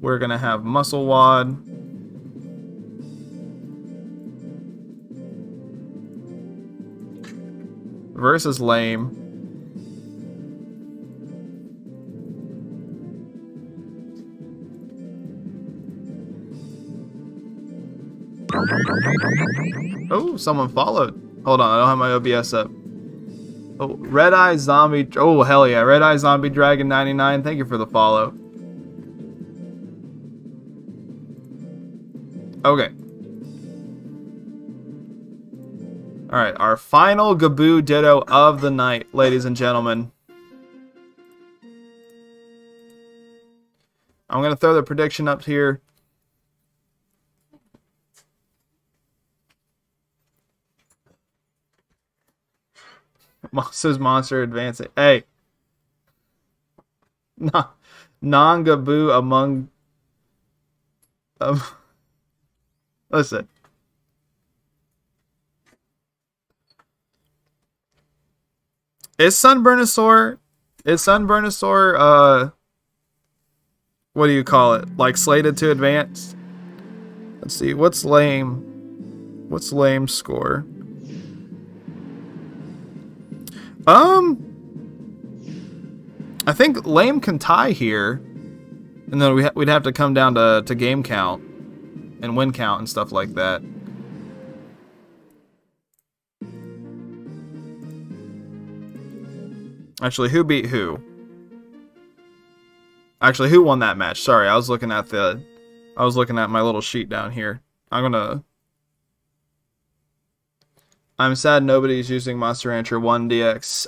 we're going to have Muscle Wad versus Lame. Oh, someone followed. Hold on, I don't have my OBS up. Oh, Red Eye Zombie. Oh, hell yeah. Red Eye Zombie Dragon 99. Thank you for the follow. Okay. Alright, our final Gaboo Ditto of the night, ladies and gentlemen. I'm going to throw the prediction up here. Says Monster advancing. Hey. Non-Gaboo among... listen. Is Sunburnosaur... what do you call it? Like slated to advance? Let's see. What's Lame? What's Lame's score? I think Lame can tie here, and then we'd have to come down to game count and win count and stuff like that. Actually, who beat who? Actually, who won that match? Sorry, I was looking at my little sheet down here. I'm sad nobody's using Monster Rancher 1 DX.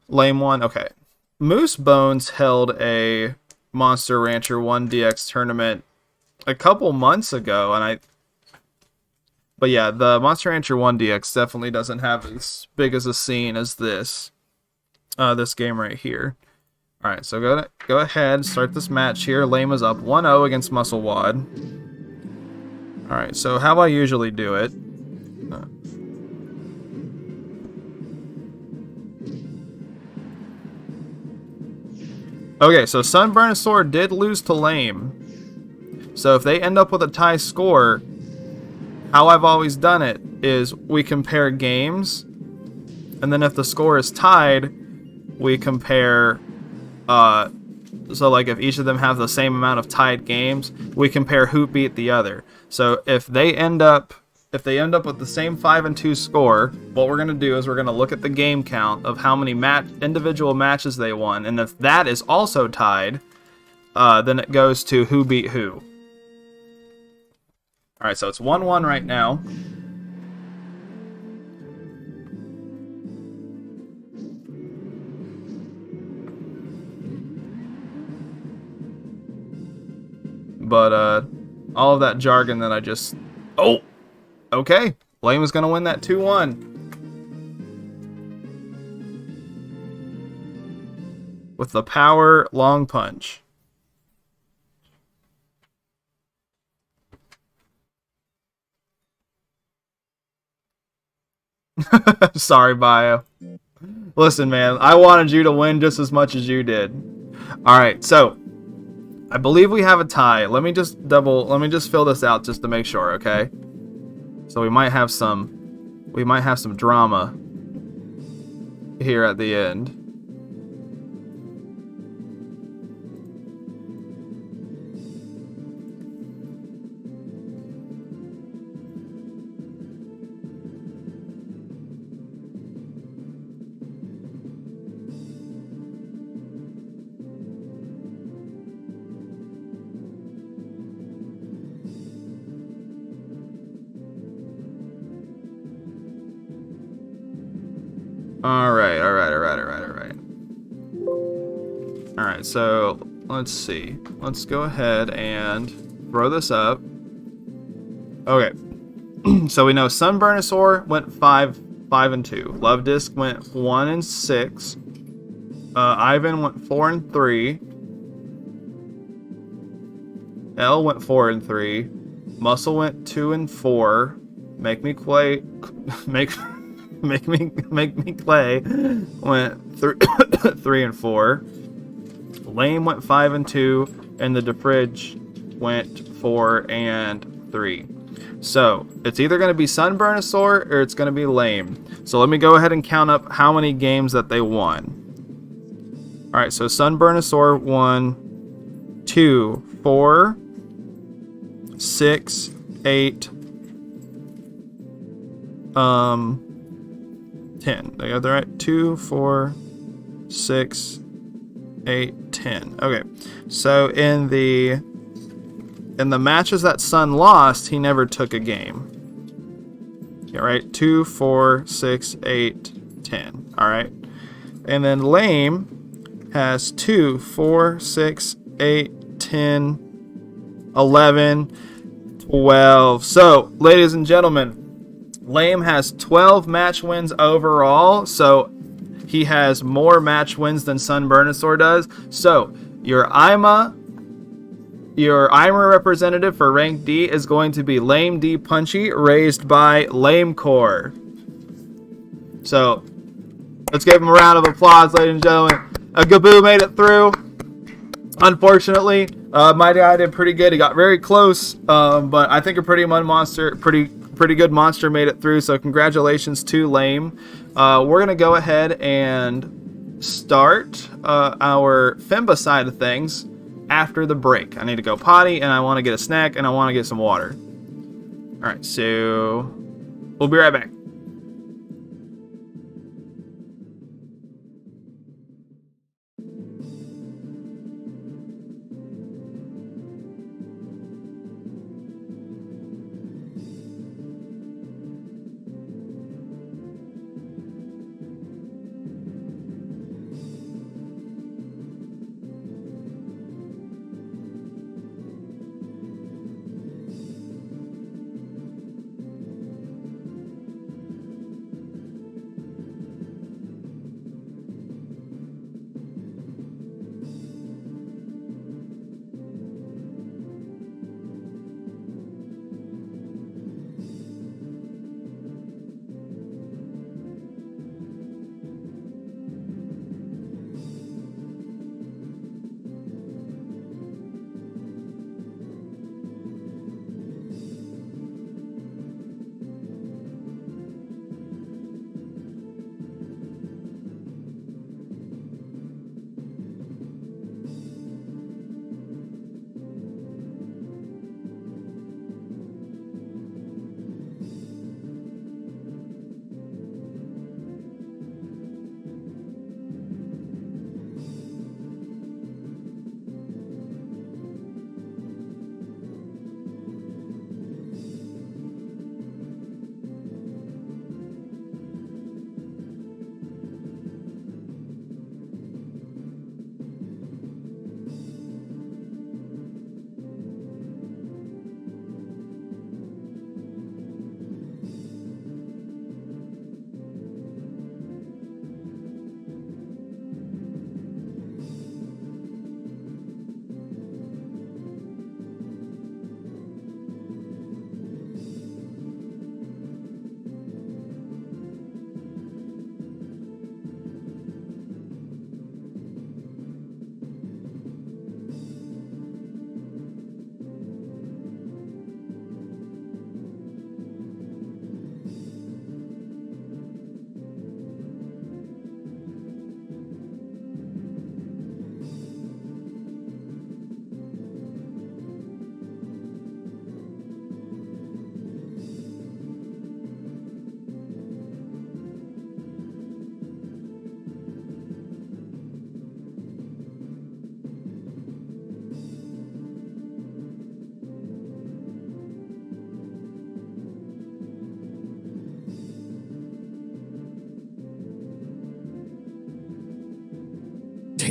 Lame one. Okay. Moose Bones held a Monster Rancher 1 DX tournament a couple months ago, but yeah, the Monster Rancher 1 DX definitely doesn't have as big as a scene as this game right here. All right, so go ahead, start this match here. Lame is up 1-0 against Muscle Wad. All right, so how I usually do it. Okay, so Sunburnosaur did lose to Lame. So if they end up with a tie score, how I've always done it is we compare games, and then if the score is tied, we compare, so like if each of them have the same amount of tied games, we compare who beat the other. So if they end up with the same 5-2 score, what we're going to do is we're going to look at the game count of how many individual matches they won, and if that is also tied, then it goes to who beat who. Alright, so it's 1-1 right now. But, all of that jargon that I just... Oh! Okay, Lame is going to win that 2-1. With the power long punch. Sorry, Bio. Listen, man, I wanted you to win just as much as you did. All right, so I believe we have a tie. Let me just fill this out just to make sure, okay? So we might have some drama here at the end. Alright, so let's see. Let's go ahead and throw this up. Okay. So we know Sunburnosaur went 5 and 2. Love Disc went 1 and 6. Ivan went 4 and 3. L went 4 and 3. Muscle went 2 and 4. Make Me Clay went 3 and 4. Lame went 5 and 2, and the Defridge went 4 and 3. So it's either going to be Sunburnosaur or it's going to be Lame. So let me go ahead and count up how many games that they won. All right, so Sunburnosaur won 2, 4, 6, 8, 10. They got that right? 2, 4, 6, 8, 10. Okay. So in the matches that Sun lost, he never took a game. Yeah, right? 2, 4, 6, 8, 10. All right. And then Lame has 2, 4, 6, 8, 10, 11, 12. So, ladies and gentlemen, Lame has 12 match wins overall, so he has more match wins than Sunburnosaur does. So your IMA representative for rank D is going to be Lame D Punchy, raised by Lame Core. So let's give him a round of applause, ladies and gentlemen. Gaboo made it through. Unfortunately, my guy did pretty good. He got very close, but I think a pretty good monster made it through. So congratulations to Lame. We're gonna go ahead and start our FIMBA side of things after the break. I need to go potty, and I want to get a snack, and I want to get some water. All right, so we'll be right back.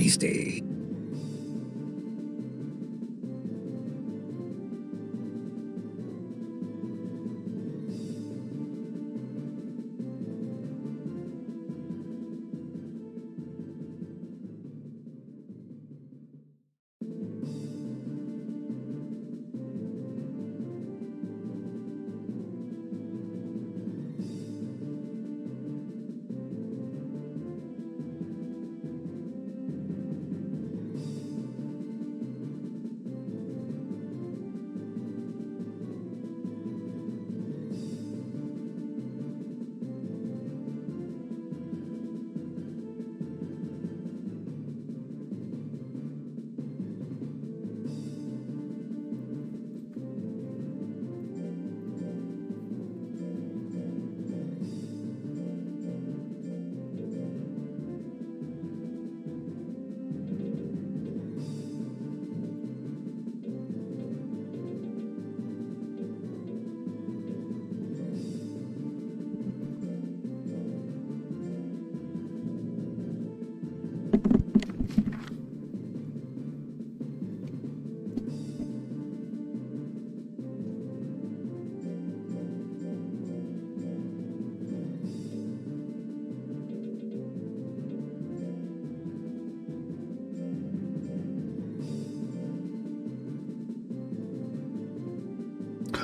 tasty.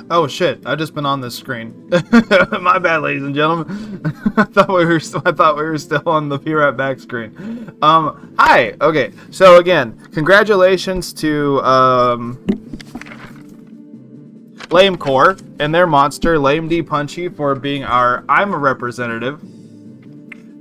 Oh shit! I just been on this screen. My bad, ladies and gentlemen. I thought we were still on the Be Right Back screen. Hi. Okay. So again, congratulations to Lame Core and their monster Lame D Punchy for being our I'm a representative.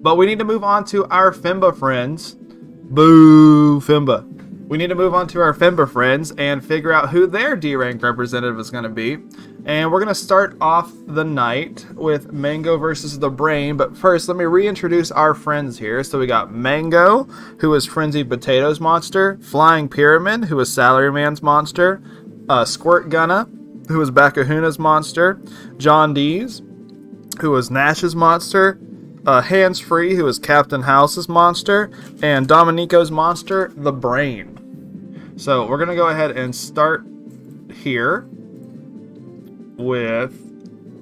But we need to move on to our FIMBA friends. Boo, FIMBA. We need to move on to our FIMBA friends and figure out who their D-rank representative is going to be. And we're going to start off the night with Mango versus the Brain. But first, let me reintroduce our friends here. So we got Mango, who is Frenzied Potatoes monster. Flying Pyramid, who is Salaryman's monster. Squirt Gunna, who is Bakuhuna's monster. John Dees, who is Nash's monster. Hands Free, who is Captain House's monster, and Dominico's monster, the Brain. So we're going to go ahead and start here with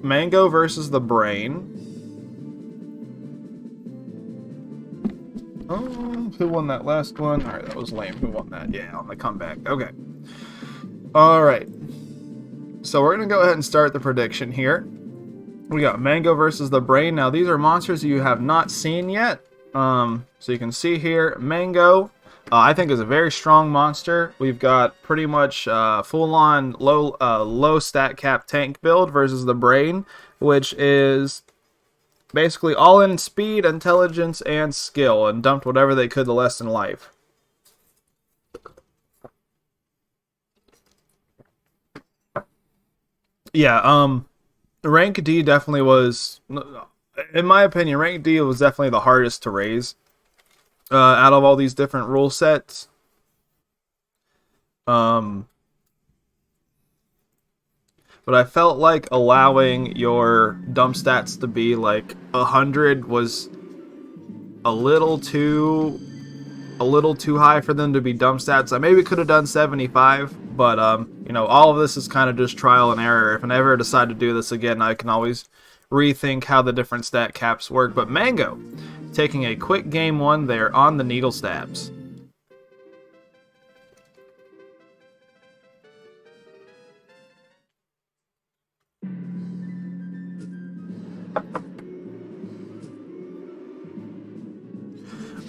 Mango versus the Brain. Oh, who won that last one? Alright, that was lame. Who won that? Yeah, on the comeback. Okay. Alright. So we're going to go ahead and start the prediction here. We got Mango versus the Brain. Now, these are monsters you have not seen yet. So you can see here, Mango, I think is a very strong monster. We've got pretty much full-on low stat cap tank build versus the Brain, which is basically all in speed, intelligence, and skill, and dumped whatever they could to lessen life. Yeah, Rank D definitely was, in my opinion, Rank D was definitely the hardest to raise out of all these different rule sets. But I felt like allowing your dump stats to be like 100 was a little too high for them to be dump stats. I maybe could have done 75. But, you know, all of this is kind of just trial and error. If I ever decide to do this again, I can always rethink how the different stat caps work. But Mango, taking a quick game one there on the Needle Stabs.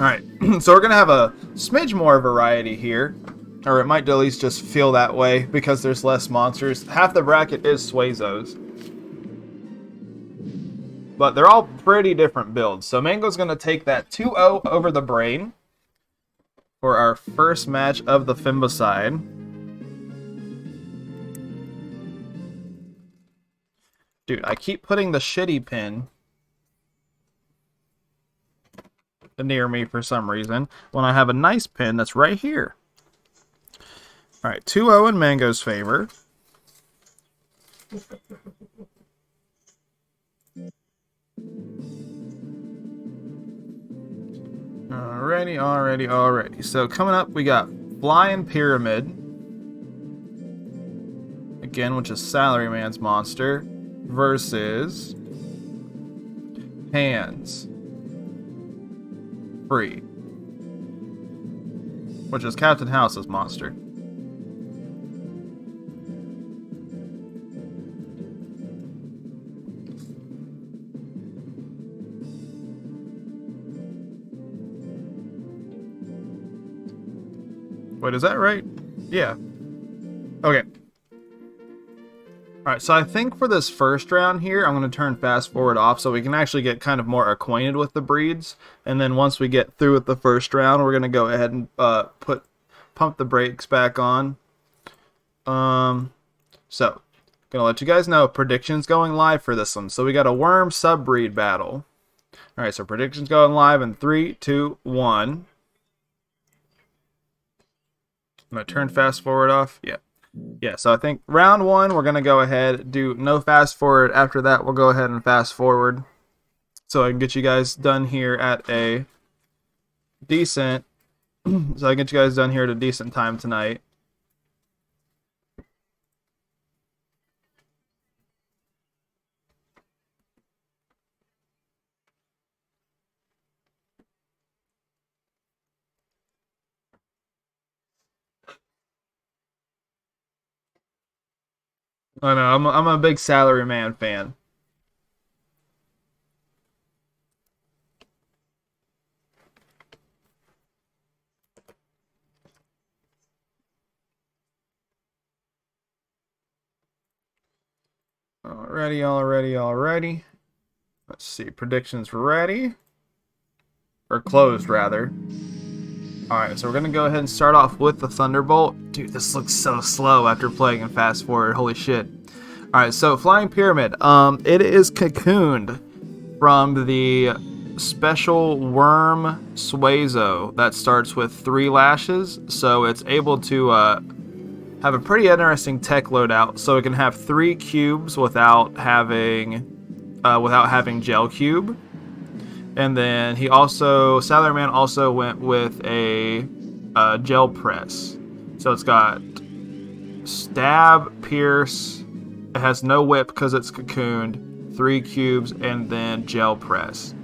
Alright, so we're going to have a smidge more variety here. Or it might at least just feel that way because there's less monsters. Half the bracket is Suezos. But they're all pretty different builds. So Mango's going to take that 2-0 over the Brain for our first match of the FIMBA side. Dude, I keep putting the shitty pin near me for some reason when I have a nice pin that's right here. Alright, 2-0 in Mango's favor. Alright. Alrighty. So coming up, we got Flying Pyramid. Again, which is Salaryman's monster. Versus Hands Free, which is Captain House's monster. Wait, is that right? Yeah. Okay. Alright, so I think for this first round here, I'm going to turn fast forward off so we can actually get kind of more acquainted with the breeds. And then once we get through with the first round, we're going to go ahead and pump the brakes back on. So, going to let you guys know, predictions going live for this one. So we got a worm sub-breed battle. Alright, so predictions going live in 3, 2, 1. I'm going to turn fast forward off. Yeah, so I think round 1, we're going to go ahead, do no fast forward. After that, we'll go ahead and fast forward. So I can get you guys done here at a decent, time tonight. I know, I'm a big Salaryman fan. Alrighty. Let's see, predictions ready. Or closed, rather. Alright, so we're going to go ahead and start off with the Thunderbolt. Dude, this looks so slow after playing in fast forward. Holy shit. Alright, so Flying Pyramid. It is cocooned from the special worm Suezo that starts with 3 lashes. So it's able to have a pretty interesting tech loadout. So it can have 3 cubes without having gel cube. And then Salaryman also went with a gel press. So it's got stab, pierce. It has no whip because it's cocooned. 3 cubes and then gel press.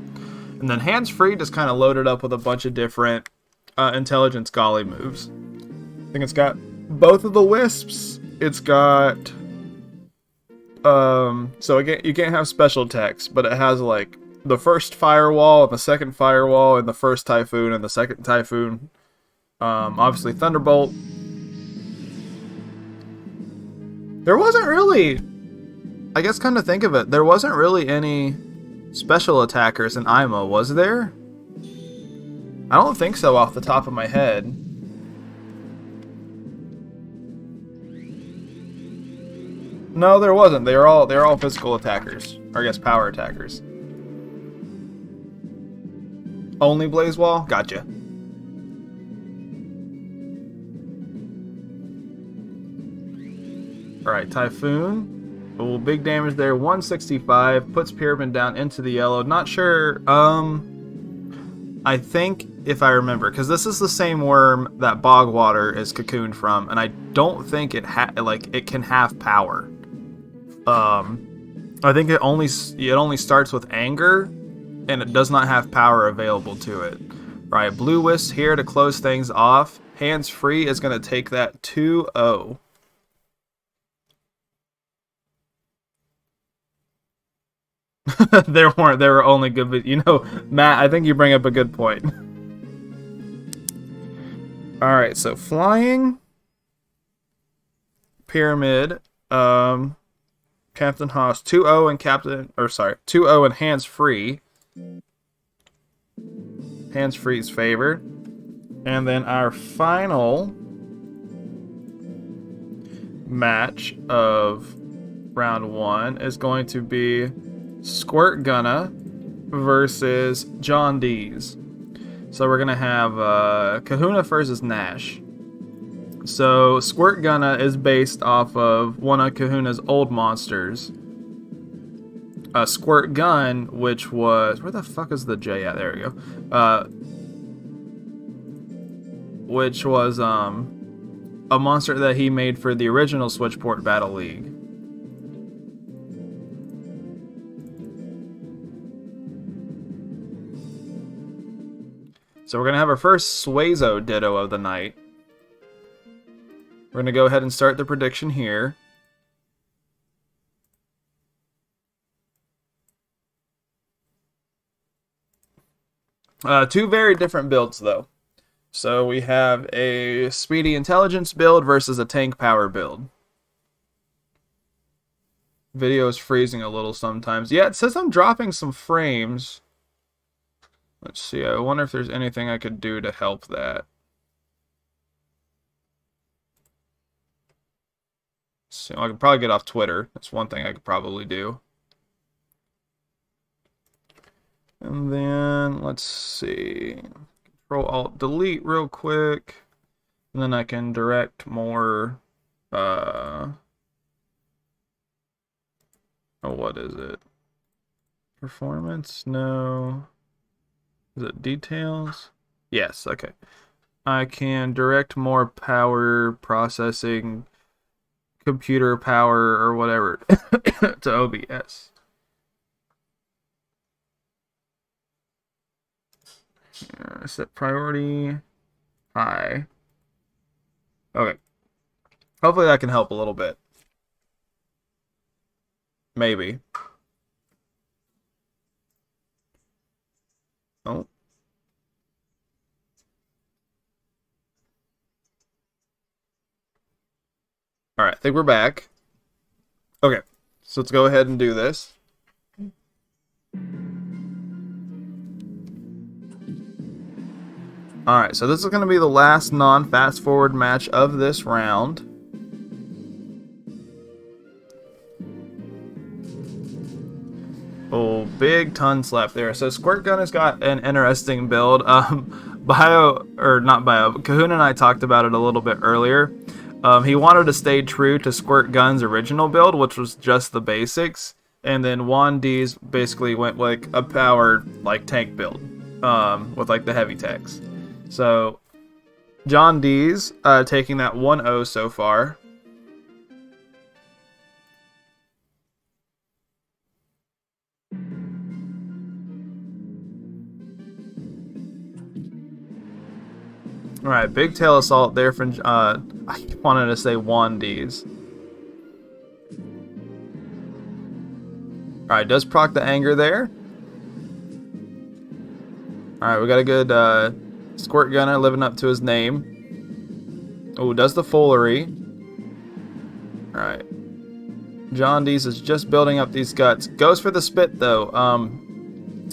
And then hands free just kind of loaded up with a bunch of different intelligence golly moves. I think it's got both of the wisps. It's got so again, you can't have special attacks, but it has like the first firewall and the second firewall and the first typhoon and the second typhoon. Obviously Thunderbolt. There wasn't really, I guess come to think of it, there wasn't really any special attackers in IMO, was there? I don't think so off the top of my head. No, there wasn't. They're all physical attackers. Or I guess power attackers. Only Blaze Wall? Gotcha. Alright, Typhoon. Oh, big damage there. 165. Puts Pyramid down into the yellow. Not sure. I think, if I remember, because this is the same worm that Bogwater is cocooned from, and I don't think it can have power. I think it only starts with anger, and it does not have power available to it. Right, Blue Wisp here to close things off. Hands free is going to take that 2-0. There were only good, but you know, Matt, I think you bring up a good point. Alright, so Flying Pyramid, Captain Haas, 2-0 and 2-0 and Hands Free. Hands Free's favor. And then our final match of round 1 is going to be Squirt Gunna versus John Dees. So we're going to have Kahuna versus Nash. So Squirt Gunna is based off of one of Kahuna's old monsters. Squirt Gun, which was... Where the fuck is the J at? There we go. which was a monster that he made for the original Switchport Battle League. So we're going to have our first Suezo Ditto of the night. We're going to go ahead and start the prediction here. Two very different builds, though. So we have a Speedy Intelligence build versus a Tank Power build. Video is freezing a little sometimes. Yeah, it says I'm dropping some frames. Let's see, I wonder if there's anything I could do to help that. So I could probably get off Twitter. That's one thing I could probably do. And then, let's see. Control-Alt-Delete real quick. And then I can direct more, oh, what is it? Performance? No. Is it details? Yes, okay. I can direct more power processing, computer power, or whatever to OBS. Set priority high. Okay. Hopefully that can help a little bit. Maybe. Oh. Alright, I think we're back. Okay, so let's go ahead and do this. Alright, so this is going to be the last non-fast forward match of this round. Oh, big ton slap there. So Squirt Gun has got an interesting build. Kahuna and I talked about it a little bit earlier. He wanted to stay true to Squirt Gun's original build, which was just the basics. And then Juan D's basically went like a power like tank build with like the heavy techs. So John D's taking that 1-0 so far. Alright, big tail assault there from, I wanted to say Juan D's. Alright, does proc the anger there. Alright, we got a good Squirt Gunner living up to his name. Oh, does the foolery. Alright. John D's is just building up these guts. Goes for the spit though.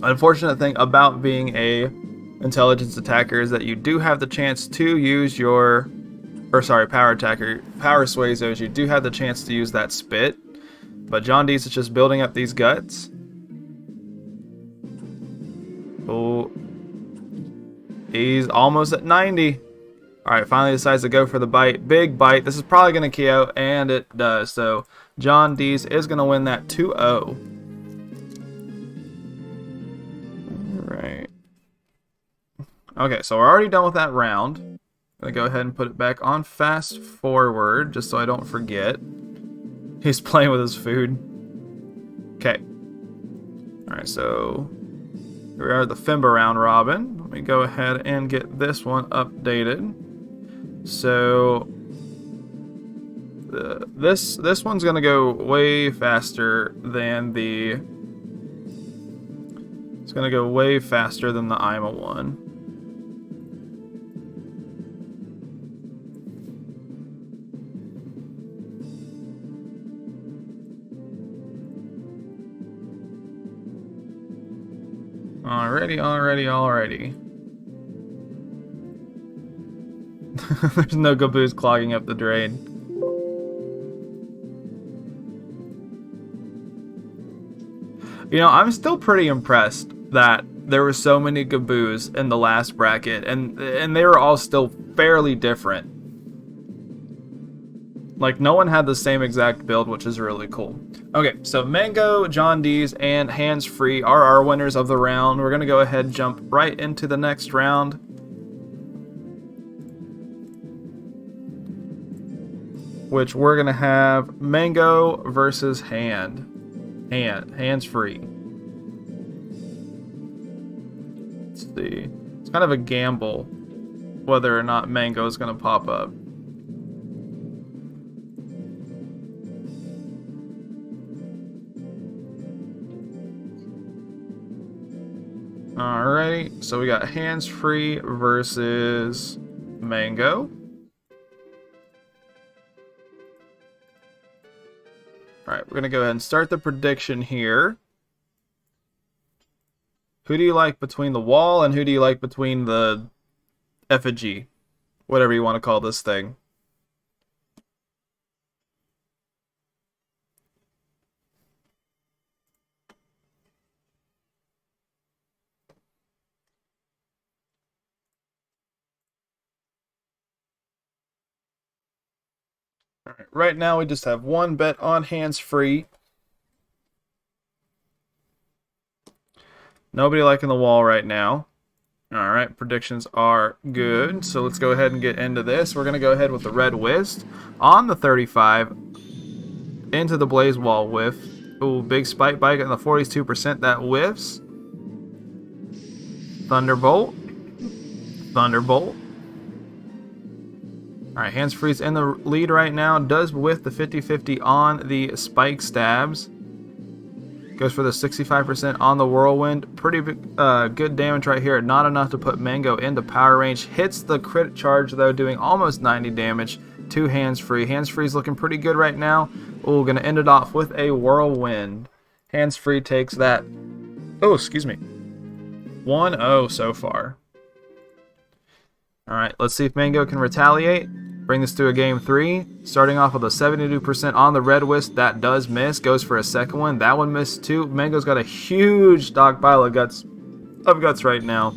Unfortunate thing about being a intelligence attacker is that you do have the chance to use your, power attacker, power Suezos, you do have the chance to use that spit. But John D's is just building up these guts. Oh, he's almost at 90. Alright, finally decides to go for the bite. Big bite. This is probably going to key out, and it does. So John D's is going to win that 2-0. Alright. Okay, so we're already done with that round. I'm going to go ahead and put it back on fast forward, just so I don't forget. He's playing with his food. Okay. Alright, so here we are at the FIMBA round robin. Let me go ahead and get this one updated. So this one's going to go way faster than the... It's going to go way faster than the IMA one. Alrighty. There's no Gaboos clogging up the drain. You know, I'm still pretty impressed that there were so many Gaboos in the last bracket, and they were all still fairly different. Like, no one had the same exact build, which is really cool. Okay, so Mango, John D's, and Hands Free are our winners of the round. We're going to go ahead and jump right into the next round. which we're going to have Mango versus Hands free. Let's see. It's kind of a gamble whether or not Mango is going to pop up. Alrighty, so we got Hands Free versus Mango. Alright, we're going to go ahead and start the prediction here. Who do you like between the wall and who do you like between the effigy? Whatever you want to call this thing. Alright, right now we just have one bet on Hands Free. Nobody liking the wall right now. Alright, predictions are good. So let's go ahead and get into this. We're going to go ahead with the Red Whist on the 35 into the Blaze Wall whiff. Ooh, big Spike Bite in the 42%. That whiffs. Thunderbolt. Thunderbolt. Alright, Hands Free's in the lead right now. Does whiff the 50-50 on the Spike Stabs. Goes for the 65% on the Whirlwind. Pretty good damage right here. Not enough to put Mango into power range. Hits the crit charge though, doing almost 90 damage to Hands Free. Hands Free's looking pretty good right now. Ooh, gonna end it off with a Whirlwind. Hands Free takes that. Oh, excuse me. 1-0 so far. Alright, let's see if Mango can retaliate. Bring this to a game 3. Starting off with a 72% on the Red Whisk. That does miss. Goes for a second one. That one missed too. Mango's got a huge stockpile of guts right now.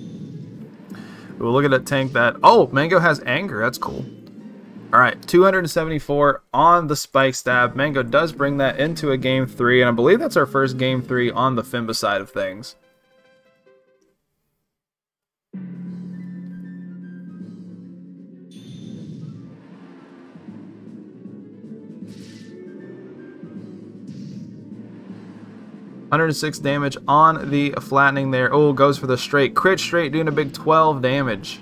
We'll look at that tank that. Oh, Mango has anger. That's cool. Alright, 274 on the Spike Stab. Mango does bring that into a game 3. And I believe that's our first game 3 on the FIMBA side of things. $106 damage on the flattening there. Oh, goes for the straight. Crit straight, doing a big 12 damage.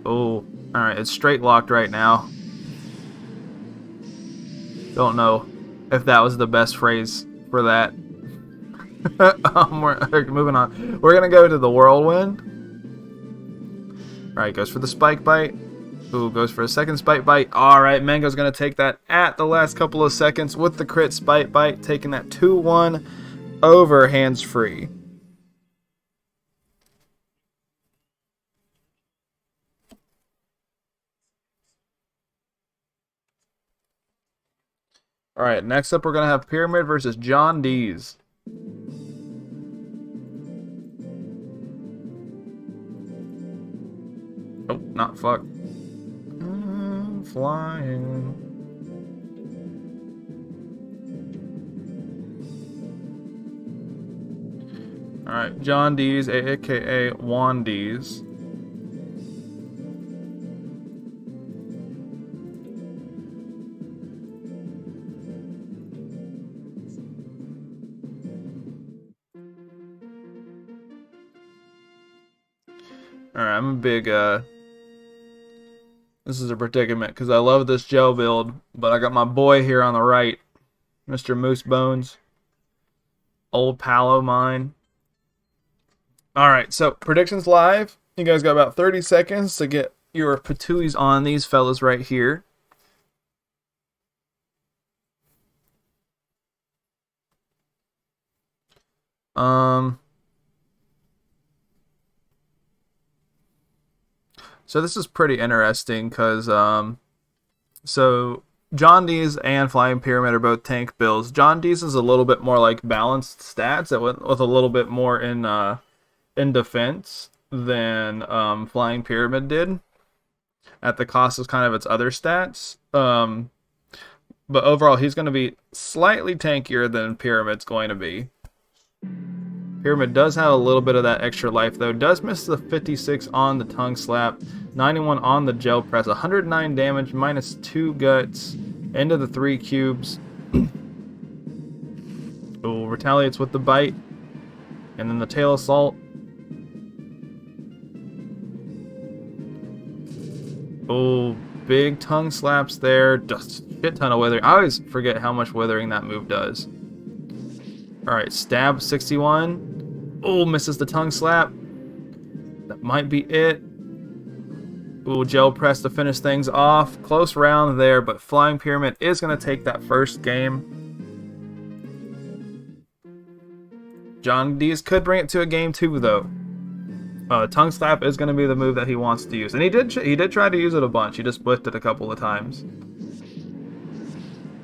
Oh, alright, it's straight locked right now. Don't know if that was the best phrase for that. We're moving on. We're going to go to the Whirlwind. Alright, goes for the Spike Bite. Ooh, goes for a second Spike Bite. Alright, Mango's going to take that at the last couple of seconds with the crit Spike Bite, taking that 2-1 over Hands Free. Alright, next up we're going to have Pyramid versus John D's. Oh, not fuck. Flying. Alright, John D's, aka Juan D's. Alright, I'm a big, this is a predicament, because I love this gel build, but I got my boy here on the right, Mr. Moose Bones. Old pal of mine. Alright, so predictions live. You guys got about 30 seconds to get your patooies on these fellas right here. So this is pretty interesting because so John D's and Flying Pyramid are both tank builds. John D's is a little bit more like balanced stats. It went with a little bit more in defense than Flying Pyramid did, at the cost of kind of its other stats. But overall, he's going to be slightly tankier than Pyramid's going to be. Pyramid does have a little bit of that extra life, though. Does miss the 56 on the tongue slap, 91 on the gel press, 109 damage, minus 2 guts, Into the 3 cubes. Oh, retaliates with the bite. And then the tail assault. Oh, big tongue slaps there. Just shit ton of withering. I always forget how much withering that move does. Alright, stab 61. Oh, misses the tongue slap. That might be it. Ooh, gel press to finish things off. Close round there, but Flying Pyramid is going to take that first game. John Dees could bring it to a game 2, though. Tongue slap is going to be the move that he wants to use, and he did try to use it a bunch. He just whiffed it a couple of times.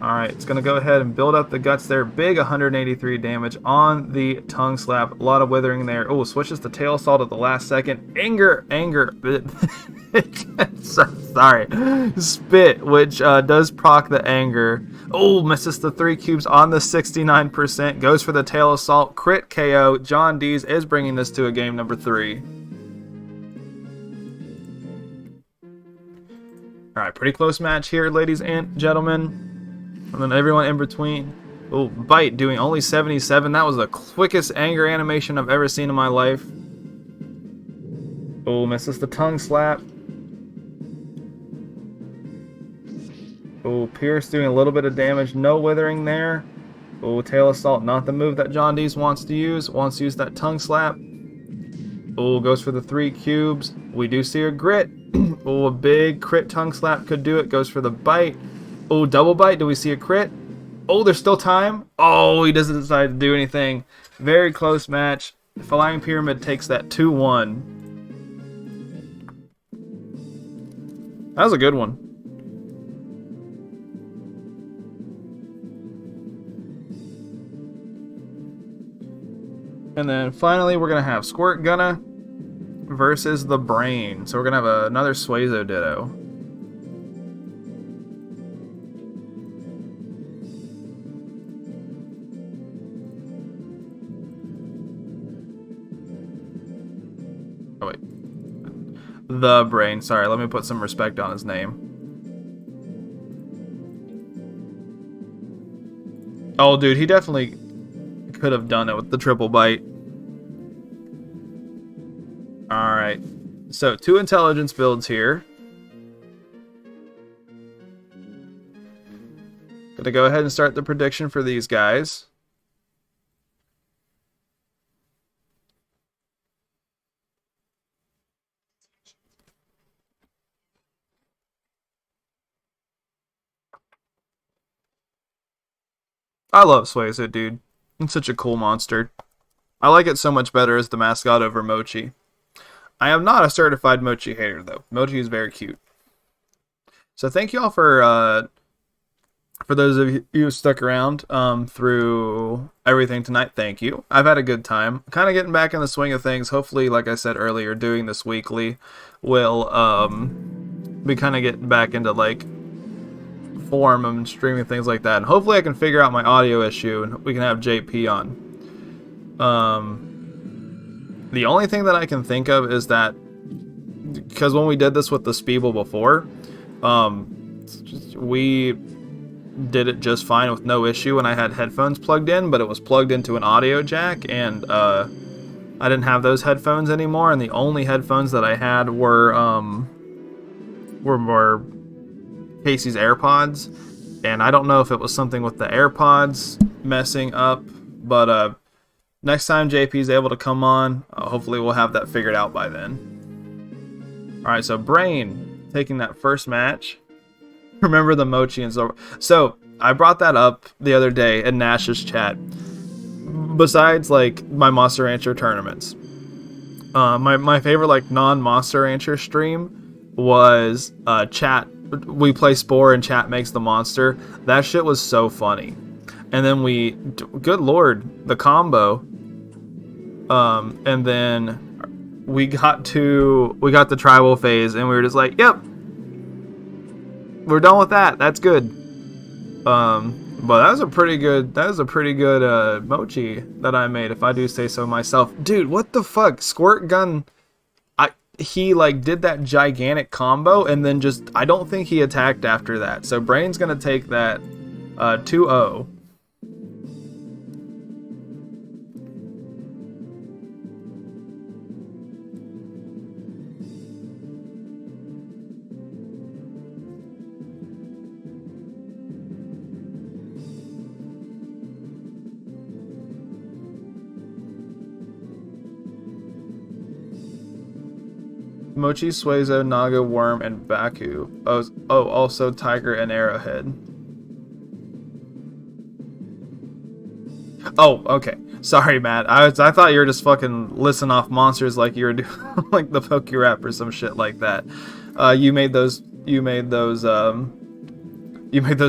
All right, it's going to go ahead and build up the guts there. Big 183 damage on the tongue slap. A lot of withering there. Oh, switches to tail assault at the last second. Anger. Sorry. Spit, which does proc the anger. Oh, misses the 3 cubes on the 69%. Goes for the tail assault. Crit KO. John Dees is bringing this to a game number 3. All right, pretty close match here, ladies and gentlemen. And then everyone in between. Oh, bite doing only 77. That was the quickest anger animation I've ever seen in my life. Oh, misses the tongue slap. Oh, Pierce doing a little bit of damage. No withering there. Oh, tail assault. Not the move that John Dees wants to use. Wants to use that tongue slap. Oh, goes for the 3 cubes. We do see a grit. Oh, a big crit tongue slap could do it. Goes for the bite. Oh, double bite. Do we see a crit? Oh, there's still time. Oh, he doesn't decide to do anything. Very close match. Flying Pyramid takes that 2-1. That was a good one. And then finally, we're going to have Squirt Gunna versus the Brain. So we're going to have another Suezo Ditto. Oh, wait. The Brain. Sorry, let me put some respect on his name. Oh, dude, he definitely could have done it with the triple bite. Alright. So, 2 intelligence builds here. Gonna go ahead and start the prediction for these guys. I love Suezo, dude. It's such a cool monster. I like it so much better as the mascot over Mochi. I am not a certified Mochi hater, though. Mochi is very cute. So thank you all for those of you who stuck around through everything tonight. Thank you. I've had a good time. Kind of getting back in the swing of things. Hopefully, like I said earlier, doing this weekly will be kind of getting back into like form and streaming things like that. And hopefully I can figure out my audio issue and we can have JP on. The only thing that I can think of is that because when we did this with the SPBL before, we did it just fine with no issue and I had headphones plugged in, but it was plugged into an audio jack and I didn't have those headphones anymore, and the only headphones that I had were more Casey's AirPods, and I don't know if it was something with the AirPods messing up, but next time JP's able to come on, hopefully we'll have that figured out by then. Alright, so Brain taking that first match. Remember the Mochi and so I brought that up the other day in Nash's chat. Besides like my Monster Rancher tournaments, my favorite like non-Monster Rancher stream was chat. We play Spore and chat makes the monster. That shit was so funny. And then good lord, the combo. And then we got the tribal phase and we were just like, yep, we're done with that. That's good. But that was a pretty good Mochi that I made, if I do say so myself. Dude, what the fuck? Squirt Gun. he like did that gigantic combo and then just I don't think he attacked after that. So Brain's gonna take that 2-0. Mochi, Suezo, Naga, Worm, and Baku. Oh, also Tiger and Arrowhead. Oh, okay. Sorry, Matt. I thought you were just fucking listing off monsters like you were doing like the PokeRap or some shit like that. You made those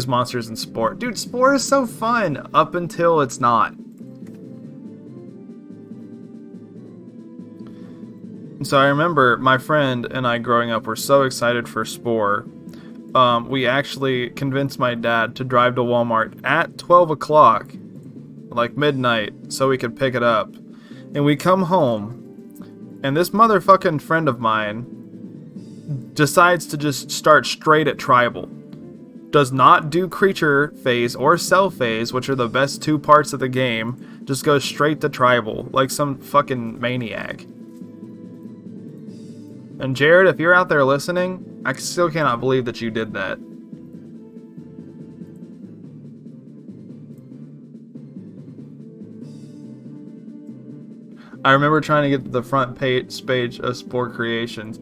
monsters in Spore. Dude, Spore is so fun up until it's not. So I remember my friend and I growing up were so excited for Spore. We actually convinced my dad to drive to Walmart at 12 o'clock, like midnight, so we could pick it up. And we come home, and this motherfucking friend of mine decides to just start straight at Tribal. Does not do Creature phase or Cell phase, which are the best two parts of the game. Just goes straight to Tribal, like some fucking maniac. And Jared, if you're out there listening, I still cannot believe that you did that. I remember trying to get to the front page of Spore Creations.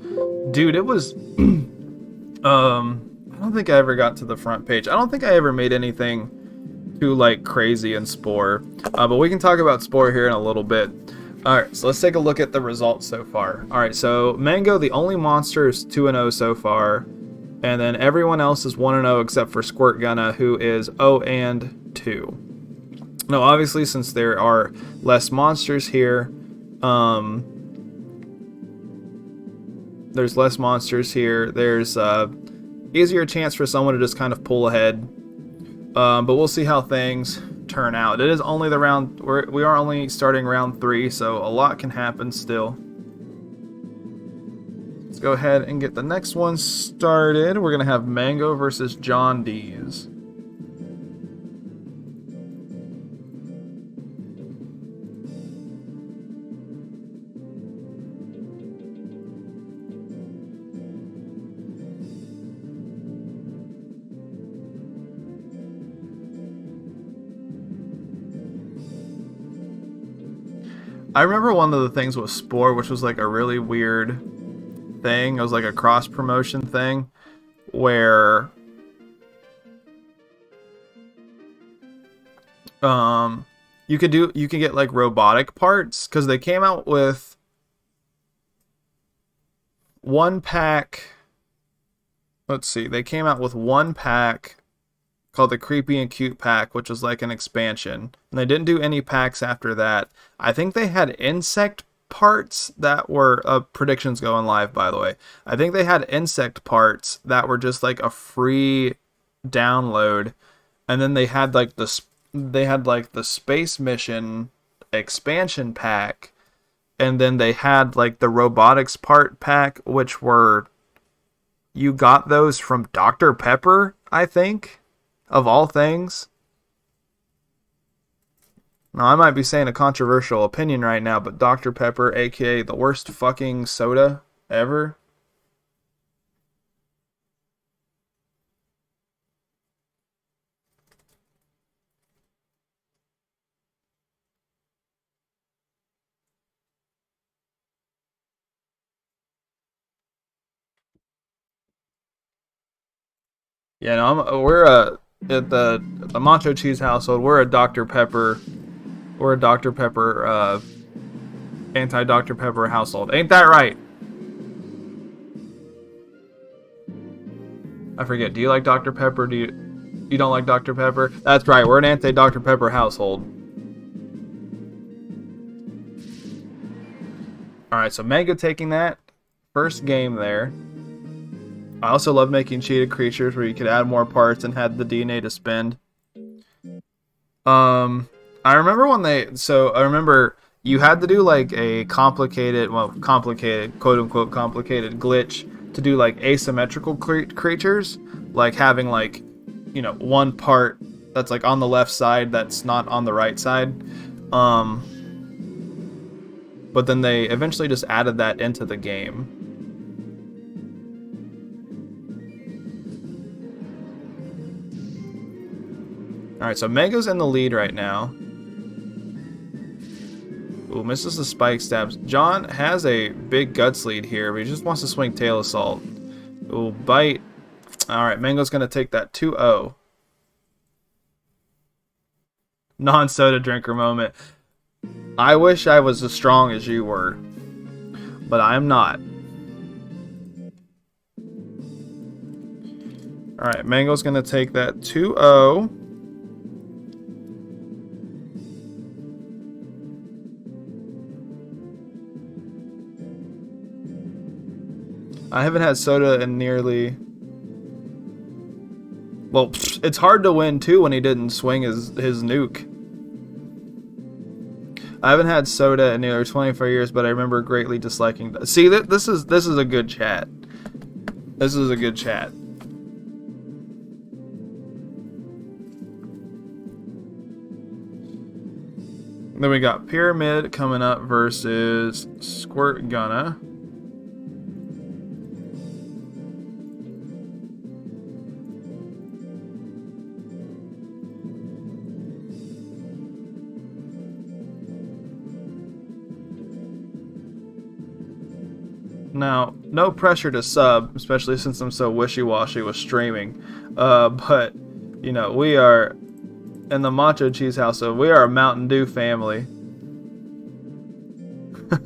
Dude, it was... I don't think I ever got to the front page. I don't think I ever made anything too, like, crazy in Spore. But we can talk about Spore here in a little bit. Alright, so let's take a look at the results so far. Alright, so Mango, the only monster, is 2-0 so far. And then everyone else is 1-0 except for Squirtgunna, who is 0-2. Now, obviously, since there are less monsters here, there's less monsters here. There's easier chance for someone to just kind of pull ahead. But we'll see how things turn out. It is only the round, we are only starting round 3, so a lot can happen still. Let's go ahead and get the next one started. We're gonna have Mango versus John Dees. I remember one of the things with Spore, which was like a really weird thing. It was like a cross promotion thing where you could get like robotic parts, because they came out with one pack. Let's see, they came out with one pack called the Creepy and Cute pack, which was like an expansion. And they didn't do any packs after that. I think they had insect parts that were predictions going live, by the way. I think they had insect parts that were just like a free download, and then they had like the space mission expansion pack, and then they had like the robotics part pack, which were, you got those from Dr. Pepper, I think. Of all things. Now, I might be saying a controversial opinion right now, but Dr. Pepper, aka the worst fucking soda ever. Yeah, no, we're at the MachoCheeze household. We're a Dr. Pepper. We're a Dr. Pepper anti-Dr. Pepper household. Ain't that right? I forget. Do you like Dr. Pepper? You don't like Dr. Pepper? That's right. We're an anti-Dr. Pepper household. All right, so Mango taking that first game there. I also love making cheated creatures where you could add more parts and had the DNA to spend. I remember you had to do like a complicated, quote unquote complicated glitch to do like asymmetrical creatures, like having like, you know, one part that's like on the left side that's not on the right side. But then they eventually just added that into the game. Alright, so Mega's in the lead right now. Ooh, misses the spike stabs. John has a big guts lead here, but he just wants to swing tail assault. Ooh, bite. Alright, Mango's going to take that 2-0. Non-soda drinker moment. I wish I was as strong as you were, but I'm not. Alright, Mango's going to take that 2-0. I haven't had soda in nearly... Well, it's hard to win too when he didn't swing his nuke. I haven't had soda in nearly 24 years, but I remember greatly disliking... See, this is a good chat. This is a good chat. Then we got Pyramid coming up versus Squirt Gunna. Now, no pressure to sub, especially since I'm so wishy-washy with streaming. But, you know, we are in the MachoCheeze household. We are a Mountain Dew family.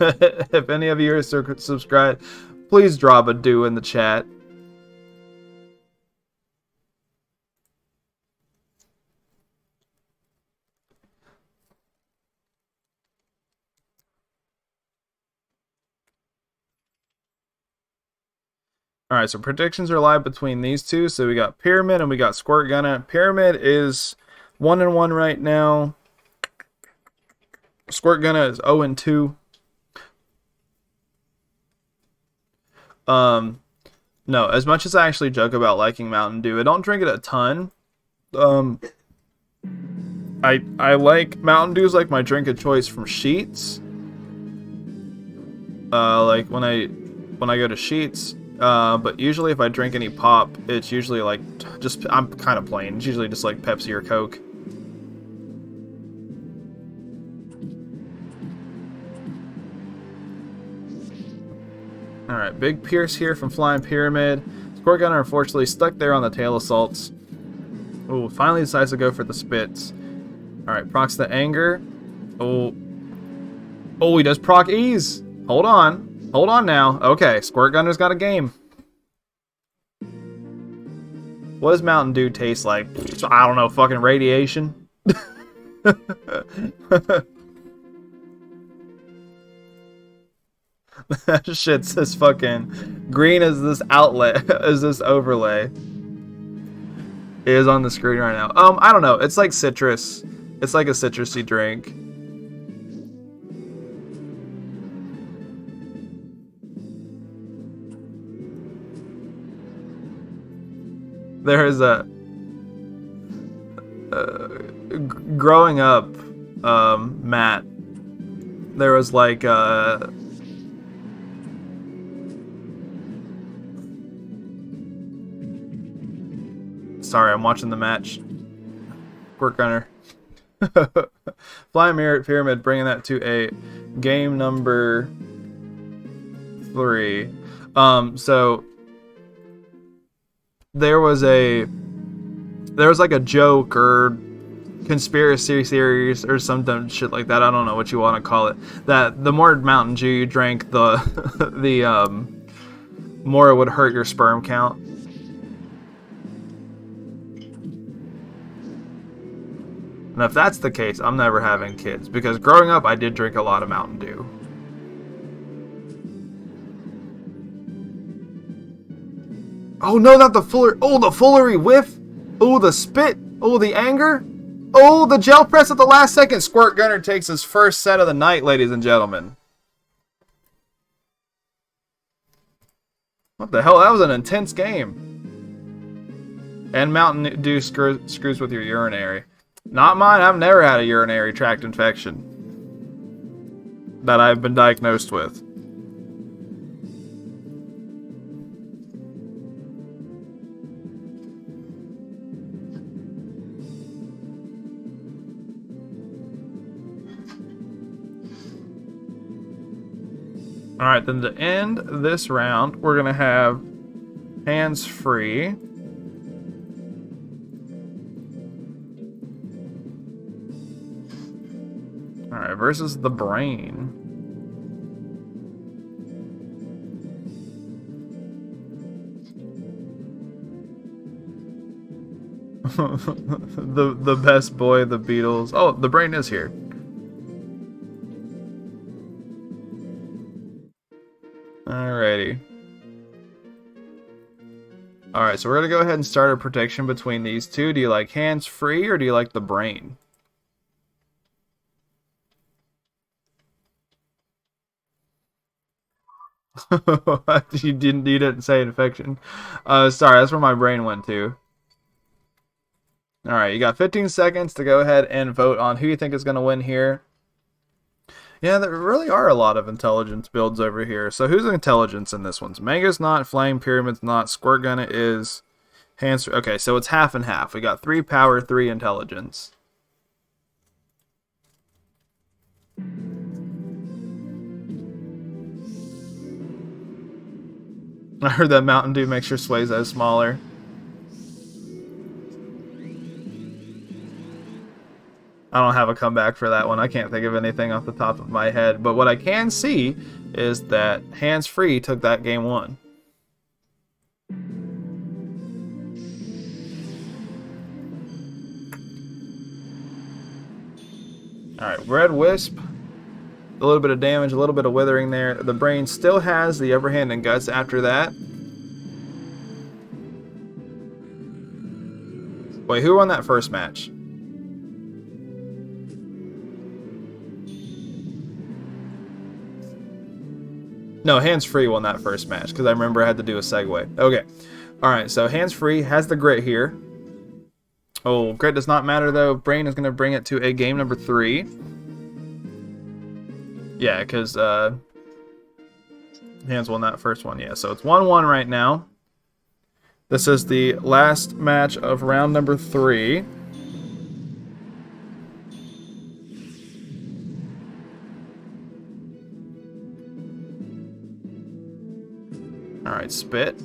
If any of you are subscribed, please drop a do in the chat. Alright, so predictions are live between these two. So we got Pyramid and we got Squirt Gunna. Pyramid is 1-1 right now. Squirt Gunna is 0-2. No, as much as I actually joke about liking Mountain Dew, I don't drink it a ton. I like Mountain Dew is like my drink of choice from Sheetz. Like when I go to Sheetz. But usually if I drink any pop, it's usually like just I'm kind of plain. It's usually just like Pepsi or Coke. Alright, Big Pierce here from Flying Pyramid. Squirt Gunner unfortunately stuck there on the tail assaults. Oh, finally decides to go for the spits. Alright, procs the anger. Oh, he does proc ease. Hold on. Hold on now. Okay, Squirt Gunner's got a game. What does Mountain Dew taste like? I don't know, fucking radiation? That shit's as fucking green as this outlet, as this overlay is on the screen right now. I don't know. It's like citrus. It's like a citrusy drink. There is a growing up, Matt. There was like sorry, I'm watching the match. Squirt Gunner. Flying Pyramid bringing that to a game number 3. So there was like a joke or conspiracy theories or some dumb shit like that. I don't know what you want to call it. That the more Mountain Dew you drank, the more it would hurt your sperm count. And if that's the case, I'm never having kids. Because growing up, I did drink a lot of Mountain Dew. Oh, no, not the Fuller. Oh, the Fullery whiff. Oh, the spit. Oh, the anger. Oh, the gel press at the last second. Squirt Gunner takes his first set of the night, ladies and gentlemen. What the hell? That was an intense game. And Mountain Dew screws with your urinary. Not mine. I've never had a urinary tract infection that I've been diagnosed with. Alright, then to end this round, we're going to have hands free. Alright, versus the brain. the best boy, the Beatles. Oh, the brain is here. Alrighty. Alright, so we're going to go ahead and start a prediction between these two. Do you like hands free or do you like the brain? You didn't say infection. Sorry, that's where my brain went to. Alright, you got 15 seconds to go ahead and vote on who you think is going to win here. Yeah, there really are a lot of intelligence builds over here. So who's intelligence in this one? Mango's not, Flame Pyramid's not, Squirt Gunna is, Hands. Okay, so it's half and half. We got 3 power, 3 intelligence. I heard that Mountain Dew makes your Suezo smaller. I don't have a comeback for that one. I can't think of anything off the top of my head. But what I can see is that Hands Free took that game 1. Alright, Red Wisp. A little bit of damage, a little bit of withering there. The brain still has the upper hand and guts after that. Wait, who won that first match? No, Hands Free won that first match, because I remember I had to do a segue. Okay. Alright, so Hands Free has the grit here. Oh, grit does not matter, though. Brain is going to bring it to a game number 3. Yeah, because Hands won that first one. Yeah, so it's 1-1 right now. This is the last match of round number 3. Alright, Spit.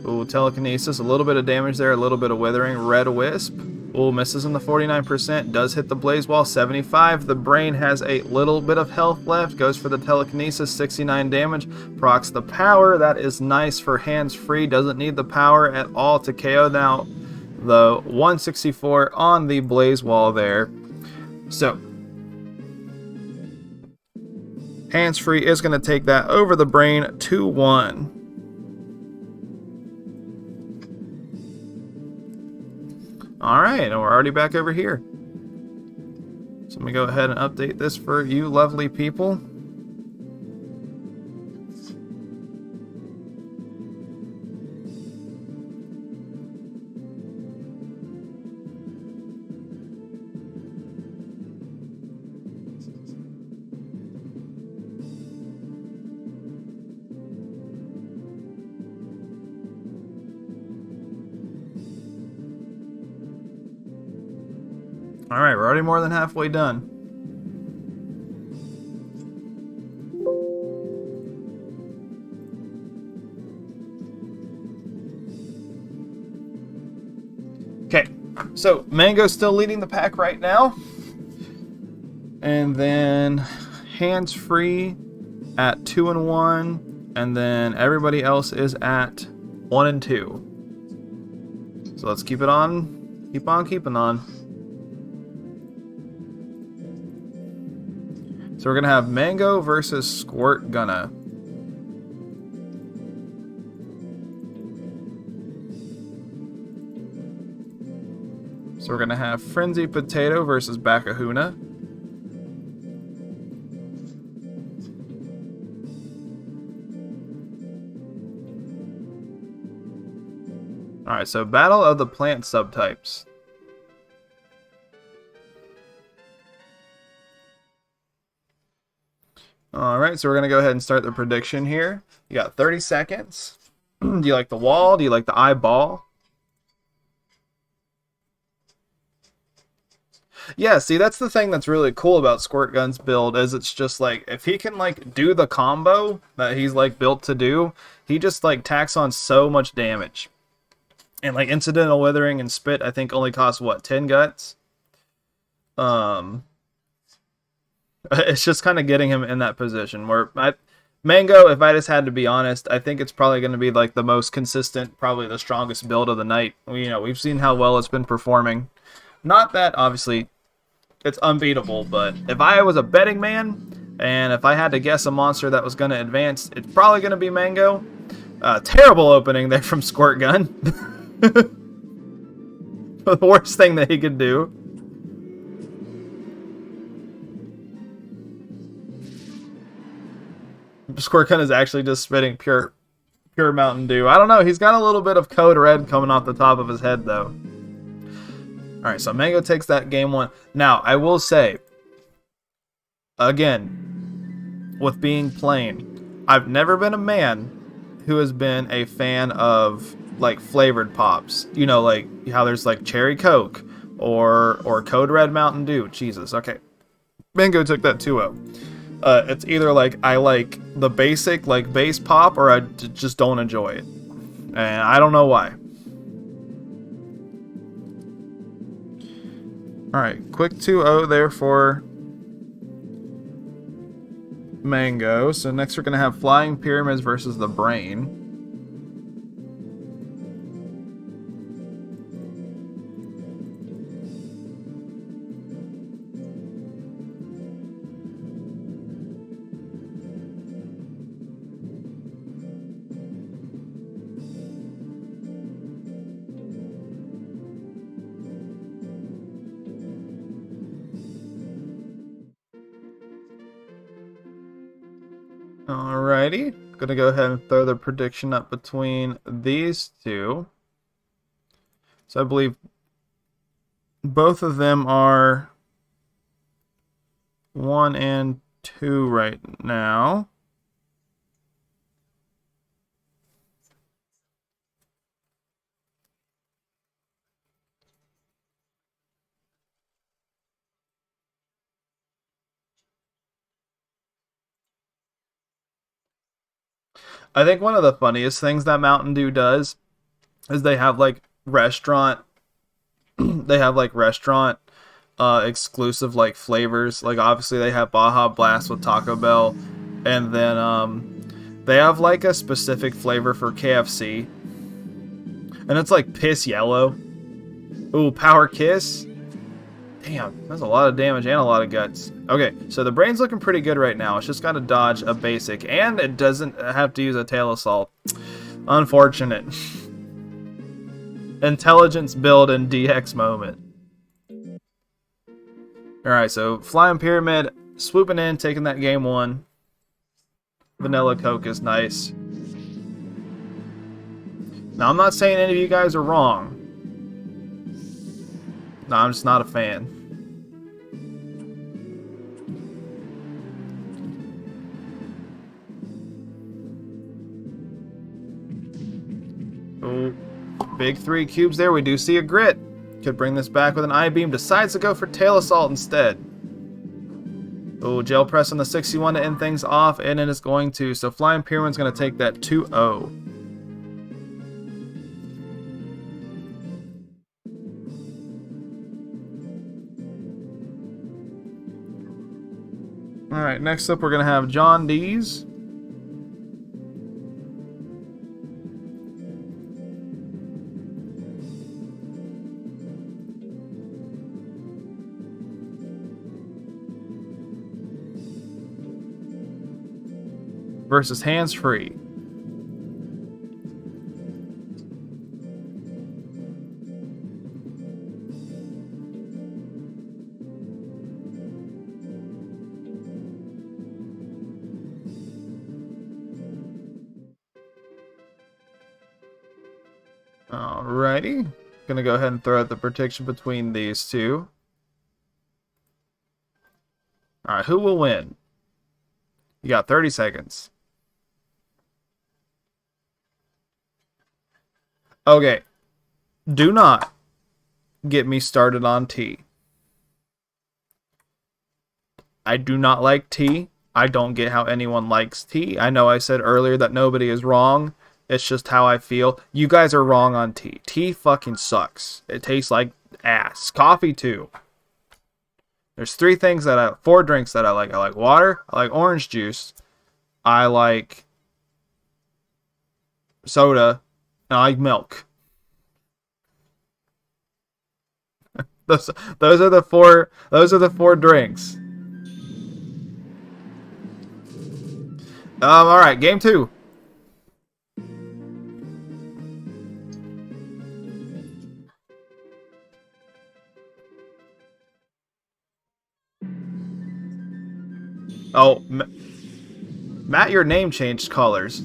Ooh, Telekinesis. A little bit of damage there, a little bit of withering. Red Wisp. Ooh, misses in the 49%. Does hit the Blaze Wall, 75. The Brain has a little bit of health left. Goes for the Telekinesis, 69 damage. Procs the power. That is nice for Hands Free. Doesn't need the power at all to KO now. The 164 on the Blaze Wall there. So, Hands Free is going to take that over the Brain 2-1. Alright, and we're already back over here. So let me go ahead and update this for you lovely people. Alright, we're already more than halfway done. Okay, so Mango's still leading the pack right now. And then Hands Free at 2-1. And then everybody else is at 1-2. So let's keep it on. Keep on keeping on. So we're going to have Mango versus Squirt Gunna. So we're going to have Frenzy Potato versus Bakahuna. Alright, so Battle of the Plant Subtypes. Alright, so we're going to go ahead and start the prediction here. You got 30 seconds. Do you like the wall? Do you like the eyeball? Yeah, see, that's the thing that's really cool about Squirt Gun's build, is it's just like, if he can like do the combo that he's like built to do, he just like tacks on so much damage. And like Incidental Withering and Spit, I think only cost what, 10 guts? It's just kind of getting him in that position where Mango, if I just had to be honest, I think it's probably going to be like the most consistent, probably the strongest build of the night. You know, we've seen how well it's been performing. Not that, obviously, it's unbeatable, but if I was a betting man, and if I had to guess a monster that was going to advance, it's probably going to be Mango. Terrible opening there from Squirt Gun. The worst thing that he could do. Squirt Gun is actually just spitting pure Mountain Dew. I don't know, he's got a little bit of Code Red coming off the top of his head, though. Alright, so Mango takes that game one. Now, I will say, again, with being plain, I've never been a man who has been a fan of, like, flavored pops. You know, like, how there's, like, Cherry Coke or Code Red Mountain Dew. Jesus, okay. Mango took that 2-0. It's either, like, I like the basic, like, base pop, or I just don't enjoy it. And I don't know why. Alright, quick 2-0 there for Mango. So next we're going to have Flying Pyramids versus the Brain. Alrighty, gonna go ahead and throw the prediction up between these two. So I believe both of them are 1 and 2 right now. I think one of the funniest things that Mountain Dew does is they have like restaurant exclusive like flavors. Like obviously they have Baja Blast with Taco Bell, and then they have like a specific flavor for KFC, and it's like piss yellow. Ooh, Power Kiss. Damn, that's a lot of damage and a lot of guts. Okay, so the Brain's looking pretty good right now. It's just got to dodge a basic, and it doesn't have to use a Tail Assault. Unfortunate. Intelligence build and DX moment. Alright, so Flying Pyramid, swooping in, taking that game one. Vanilla Coke is nice. Now, I'm not saying any of you guys are wrong. No, I'm just not a fan. Oh, big 3 cubes there. We do see a grit. Could bring this back with an I-beam. Decides to go for Tail Assault instead. Oh, Gel Press on the 61 to end things off, and it is going to. So Flying Pyramid's going to take that 2-0. Alright, next up we're going to have John D's. Versus Hands Free. Alrighty. Gonna go ahead and throw out the prediction between these two. Alright, who will win? You got 30 seconds. Okay. Do not get me started on tea. I do not like tea. I don't get how anyone likes tea. I know I said earlier that nobody is wrong. It's just how I feel. You guys are wrong on tea. Tea fucking sucks. It tastes like ass. Coffee too. There's 4 drinks that I like. I like water. I like orange juice. I like soda. And I like milk. Those are the 4. Those are the 4 drinks. All right, game 2. Oh, Matt, your name changed colors.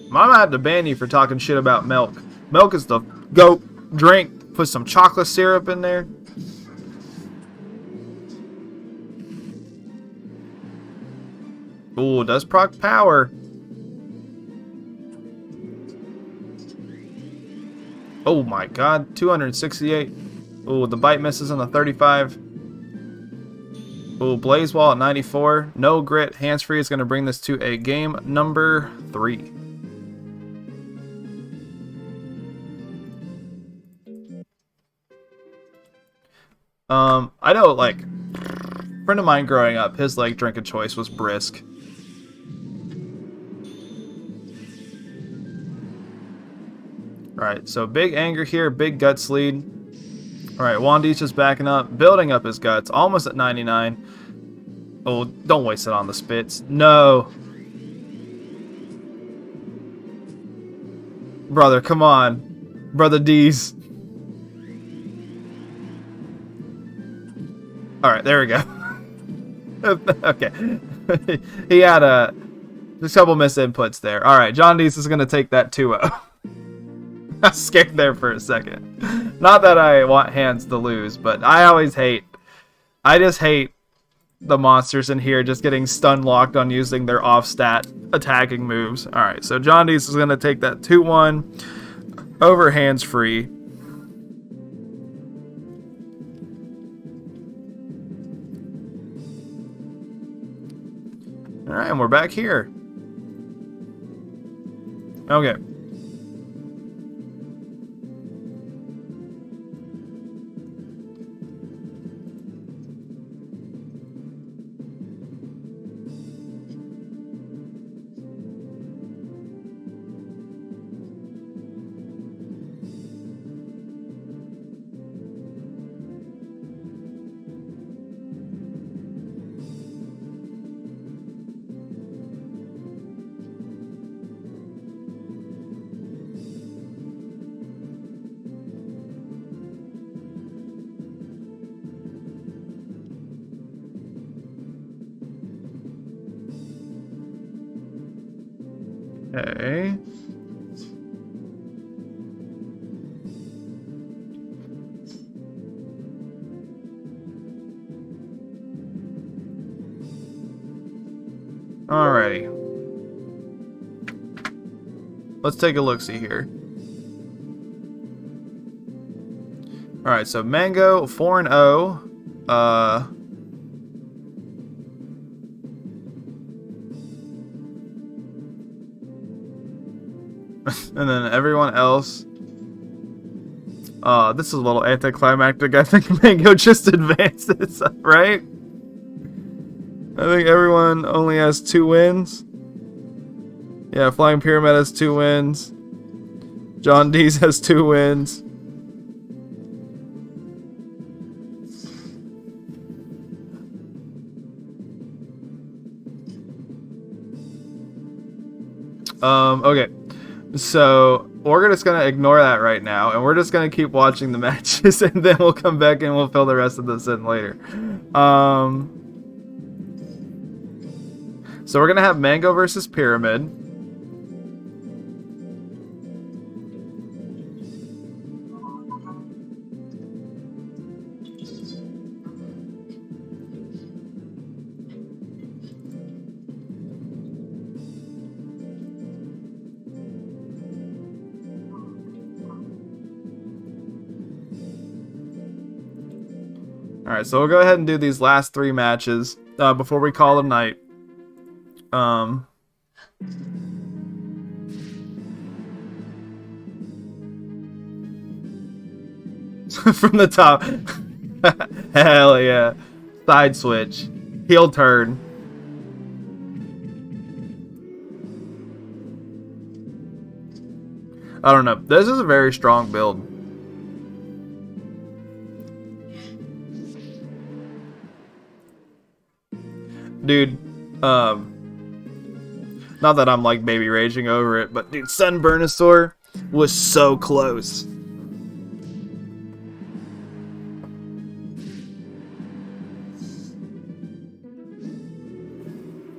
Mama had to ban you for talking shit about milk. Milk is the goat drink. Put some chocolate syrup in there. Ooh, does proc power. Oh my god, 268. Ooh, the bite misses on the 35. Ooh, Blaze Wall at 94. No grit. Hands free is going to bring this to a game number 3. I know, like, a friend of mine growing up, his like drink of choice was Brisk. Alright, so big anger here, big guts lead. Alright, Wandi's just backing up, building up his guts, almost at 99. Oh, don't waste it on the spits. No. Brother, come on. Brother D's. Alright, there we go. Okay. He had a couple missed inputs there. Alright, John Dees is going to take that 2-0. I was scared there for a second. Not that I want Hands to lose, but I just hate the monsters in here just getting stun locked on using their off-stat attacking moves. Alright, so John Dees is going to take that 2-1 over Hands Free. Alright, and we're back here. Okay. Okay. Alrighty. Let's take a look-see here. Alright, so Mango 4-0. And then everyone else. This is a little anticlimactic. I think Mango just advances, right? I think everyone only has 2 wins. Yeah, Flying Pyramid has 2 wins. John Dees has 2 wins. Okay. So, we're just going to ignore that right now, and we're just going to keep watching the matches, and then we'll come back and we'll fill the rest of this in later. So we're going to have Mango versus Pyramid. Alright, so we'll go ahead and do these last 3 matches before we call it a night. From the top. Hell yeah. Side switch. Heel turn. I don't know. This is a very strong build. Dude, not that I'm like baby raging over it, but dude, Sunburnosaur was so close.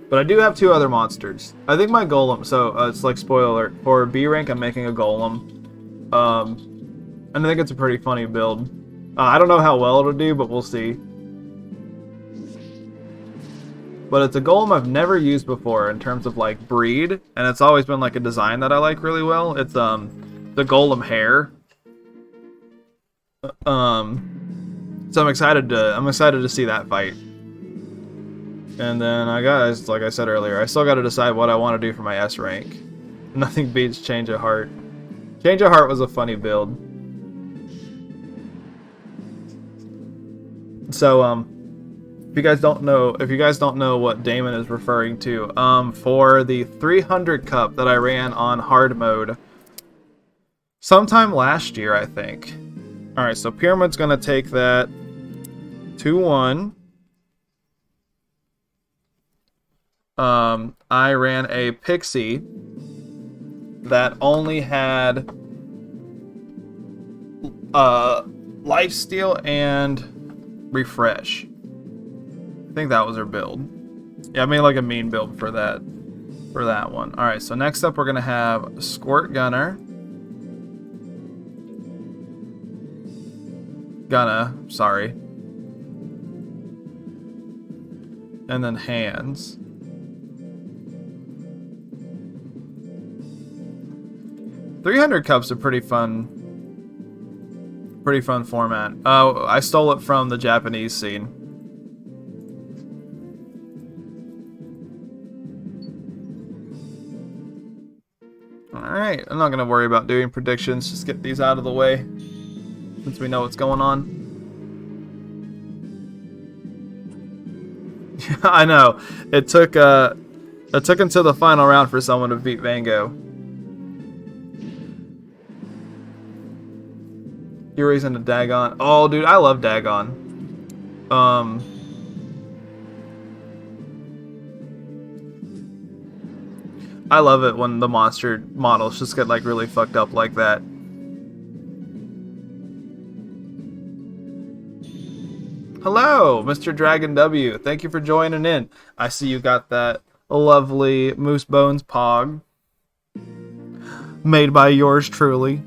But I do have 2 other monsters. I think my Golem, so it's like spoiler alert, for B rank I'm making a Golem. And I think it's a pretty funny build. I don't know how well it'll do, but we'll see. But it's a Golem I've never used before in terms of like breed, and it's always been like a design that I like really well. It's the Golem hair. So I'm excited to see that fight. And then like I said earlier, I still got to decide what I want to do for my S rank. Nothing beats Change of Heart. Change of Heart was a funny build. So if you guys don't know what Damon is referring to, for the 300 cup that I ran on hard mode sometime last year, I think. All right, so Pyramid's gonna take that 2-1. I ran a Pixie that only had Lifesteal and Refresh. I think that was her build. Yeah, I made like a mean build for that one. Alright, so next up we're gonna have Squirt Gunner. Sorry. And then Hands. $300 cups are pretty fun format. Oh, I stole it from the Japanese scene. Alright, I'm not going to worry about doing predictions. Just get these out of the way since we know what's going on. I know. It took until the final round for someone to beat Vango. Your reason to Dagon. Oh, dude, I love Dagon. I love it when the monster models just get like really fucked up like that. Hello, Mr. Dragon W. Thank you for joining in. I see you got that lovely Moose Bones Pog. Made by yours truly.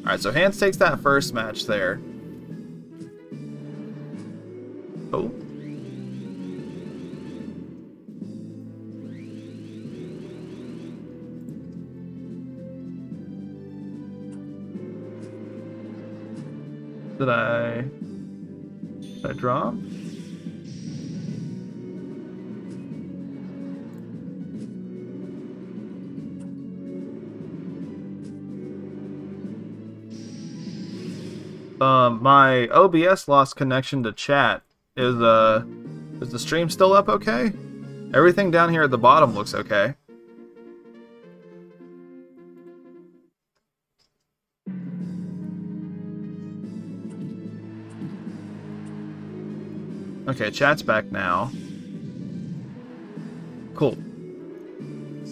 Alright, so Hands takes that first match there. Oh. Did I drop? My OBS lost connection to chat. Is the stream still up okay? Everything down here at the bottom looks okay. Okay, chat's back now. Cool.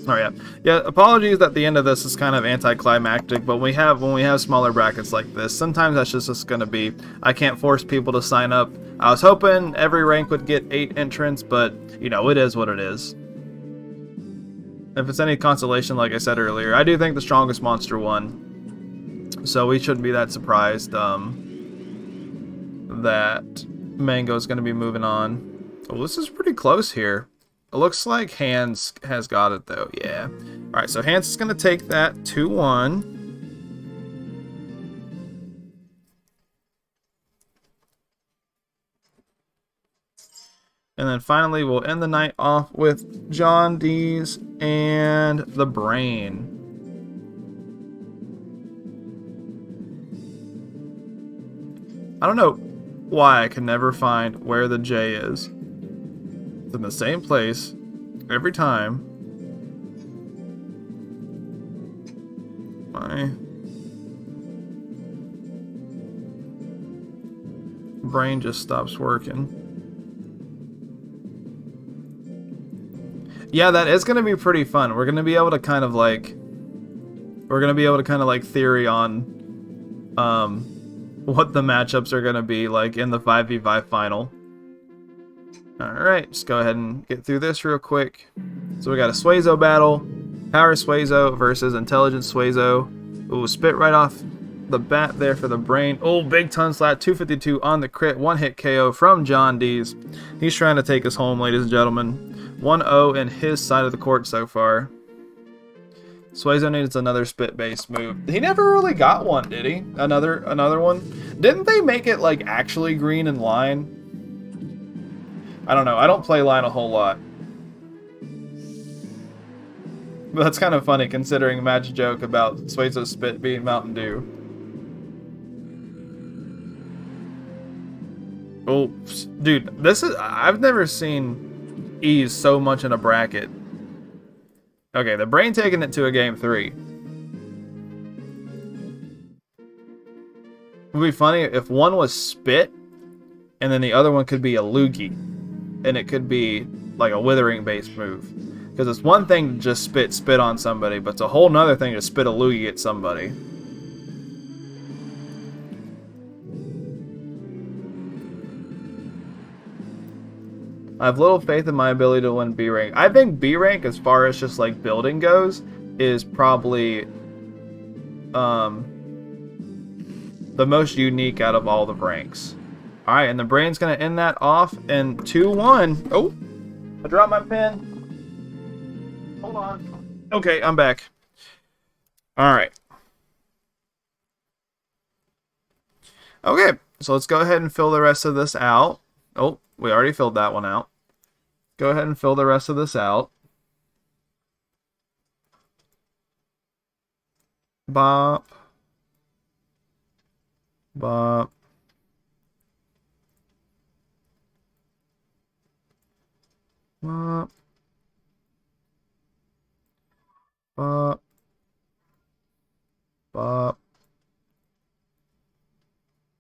Oh yeah. Yeah, apologies that the end of this is kind of anticlimactic, but when we have smaller brackets like this, sometimes that's just gonna be, I can't force people to sign up. I was hoping every rank would get 8 entrants, but you know, it is what it is. If it's any consolation, like I said earlier, I do think the strongest monster won. So we shouldn't be that surprised that Mango's gonna be moving on. Oh, this is pretty close here. It looks like Hans has got it, though. Yeah. All right, so Hans is going to take that 2-1. And then finally, we'll end the night off with John D's and the Brain. I don't know why I can never find where the J is. It's in the same place every time. My brain just stops working. Yeah, that is going to be pretty fun. We're going to be able to kind of like theory on what the matchups are going to be like in the 5v5 final. Alright, just go ahead and get through this real quick. So we got a Suezo battle. Power Suezo versus Intelligent Suezo. Ooh, spit right off the bat there for the Brain. Oh, big ton slat, 252 on the crit. One hit KO from John D's. He's trying to take us home, ladies and gentlemen. 1-0 in his side of the court so far. Suezo needs another spit-based move. He never really got one, did he? Another one? Didn't they make it like actually green in line? I don't know. I don't play line a whole lot. But that's kind of funny considering Matt's joke about Suezo's spit being Mountain Dew. Oh, dude, this is... I've never seen ease so much in a bracket. Okay, the Brain taking it to a game 3. It would be funny if one was spit, and then the other one could be a loogie. And it could be like a withering based move. Because it's one thing to just spit on somebody, but it's a whole nother thing to spit a loogie at somebody. I have little faith in my ability to win B rank. I think B rank, as far as just like building goes, is probably the most unique out of all the ranks. Alright, and the Brain's going to end that off in 2-1. Oh, I dropped my pen. Hold on. Okay, I'm back. Alright. Okay, so let's go ahead and fill the rest of this out. Oh, we already filled that one out. Go ahead and fill the rest of this out. Bop. Bop. Bop. Bop. Bop.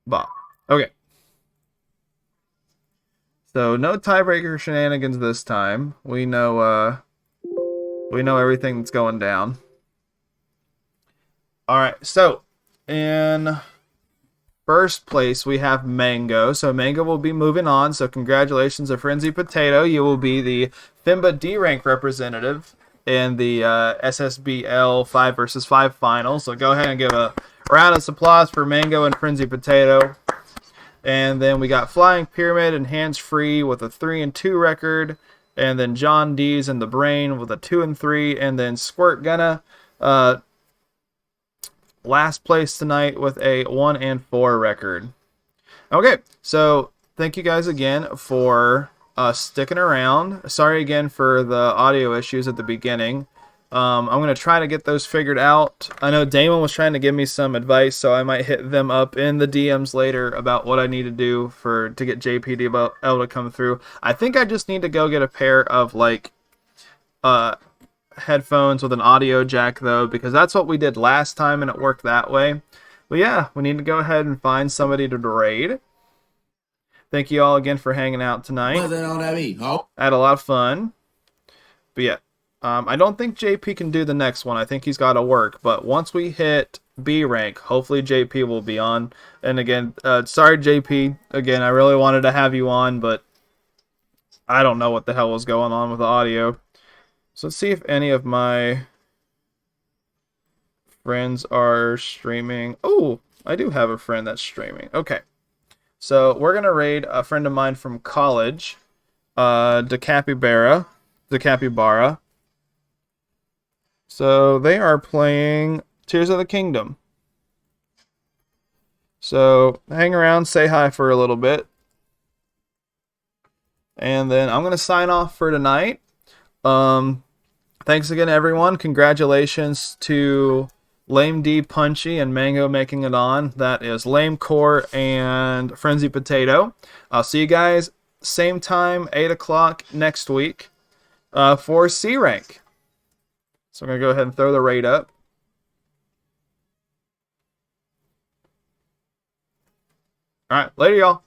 Bop. Okay. So no tiebreaker shenanigans this time. We know everything that's going down. Alright, so in first place we have Mango. So Mango will be moving on. So congratulations to Frenzy Potato. You will be the FIMBA D rank representative in the SSBL 5 vs 5 final. So go ahead and give a round of applause for Mango and Frenzy Potato. And then we got Flying Pyramid and Hands Free with a 3-2 record. And then John D's and the Brain with a 2-3. And then Squirt Gunna last place tonight with a 1-4 record. Okay, so thank you guys again for sticking around. Sorry again for the audio issues at the beginning. I'm going to try to get those figured out. I know Damon was trying to give me some advice, so I might hit them up in the DMs later about what I need to do to get JP to be able to come through. I think I just need to go get a pair of like headphones with an audio jack though, because that's what we did last time and it worked that way. But yeah, we need to go ahead and find somebody to raid. Thank you all again for hanging out tonight. I had a lot of fun. But yeah. I don't think JP can do the next one. I think he's got to work. But once we hit B rank, hopefully JP will be on. And again, sorry JP. Again, I really wanted to have you on, but I don't know what the hell was going on with the audio. So let's see if any of my friends are streaming. Oh, I do have a friend that's streaming. Okay. So we're going to raid a friend of mine from college. DeCapibara. So they are playing Tears of the Kingdom. So hang around, say hi for a little bit. And then I'm going to sign off for tonight. Thanks again, everyone. Congratulations to Lame D, Punchy, and Mango making it on. That is Lame Core and Frenzy Potato. I'll see you guys same time, 8 o'clock next week for C rank. So I'm going to go ahead and throw the raid up. All right, later, y'all.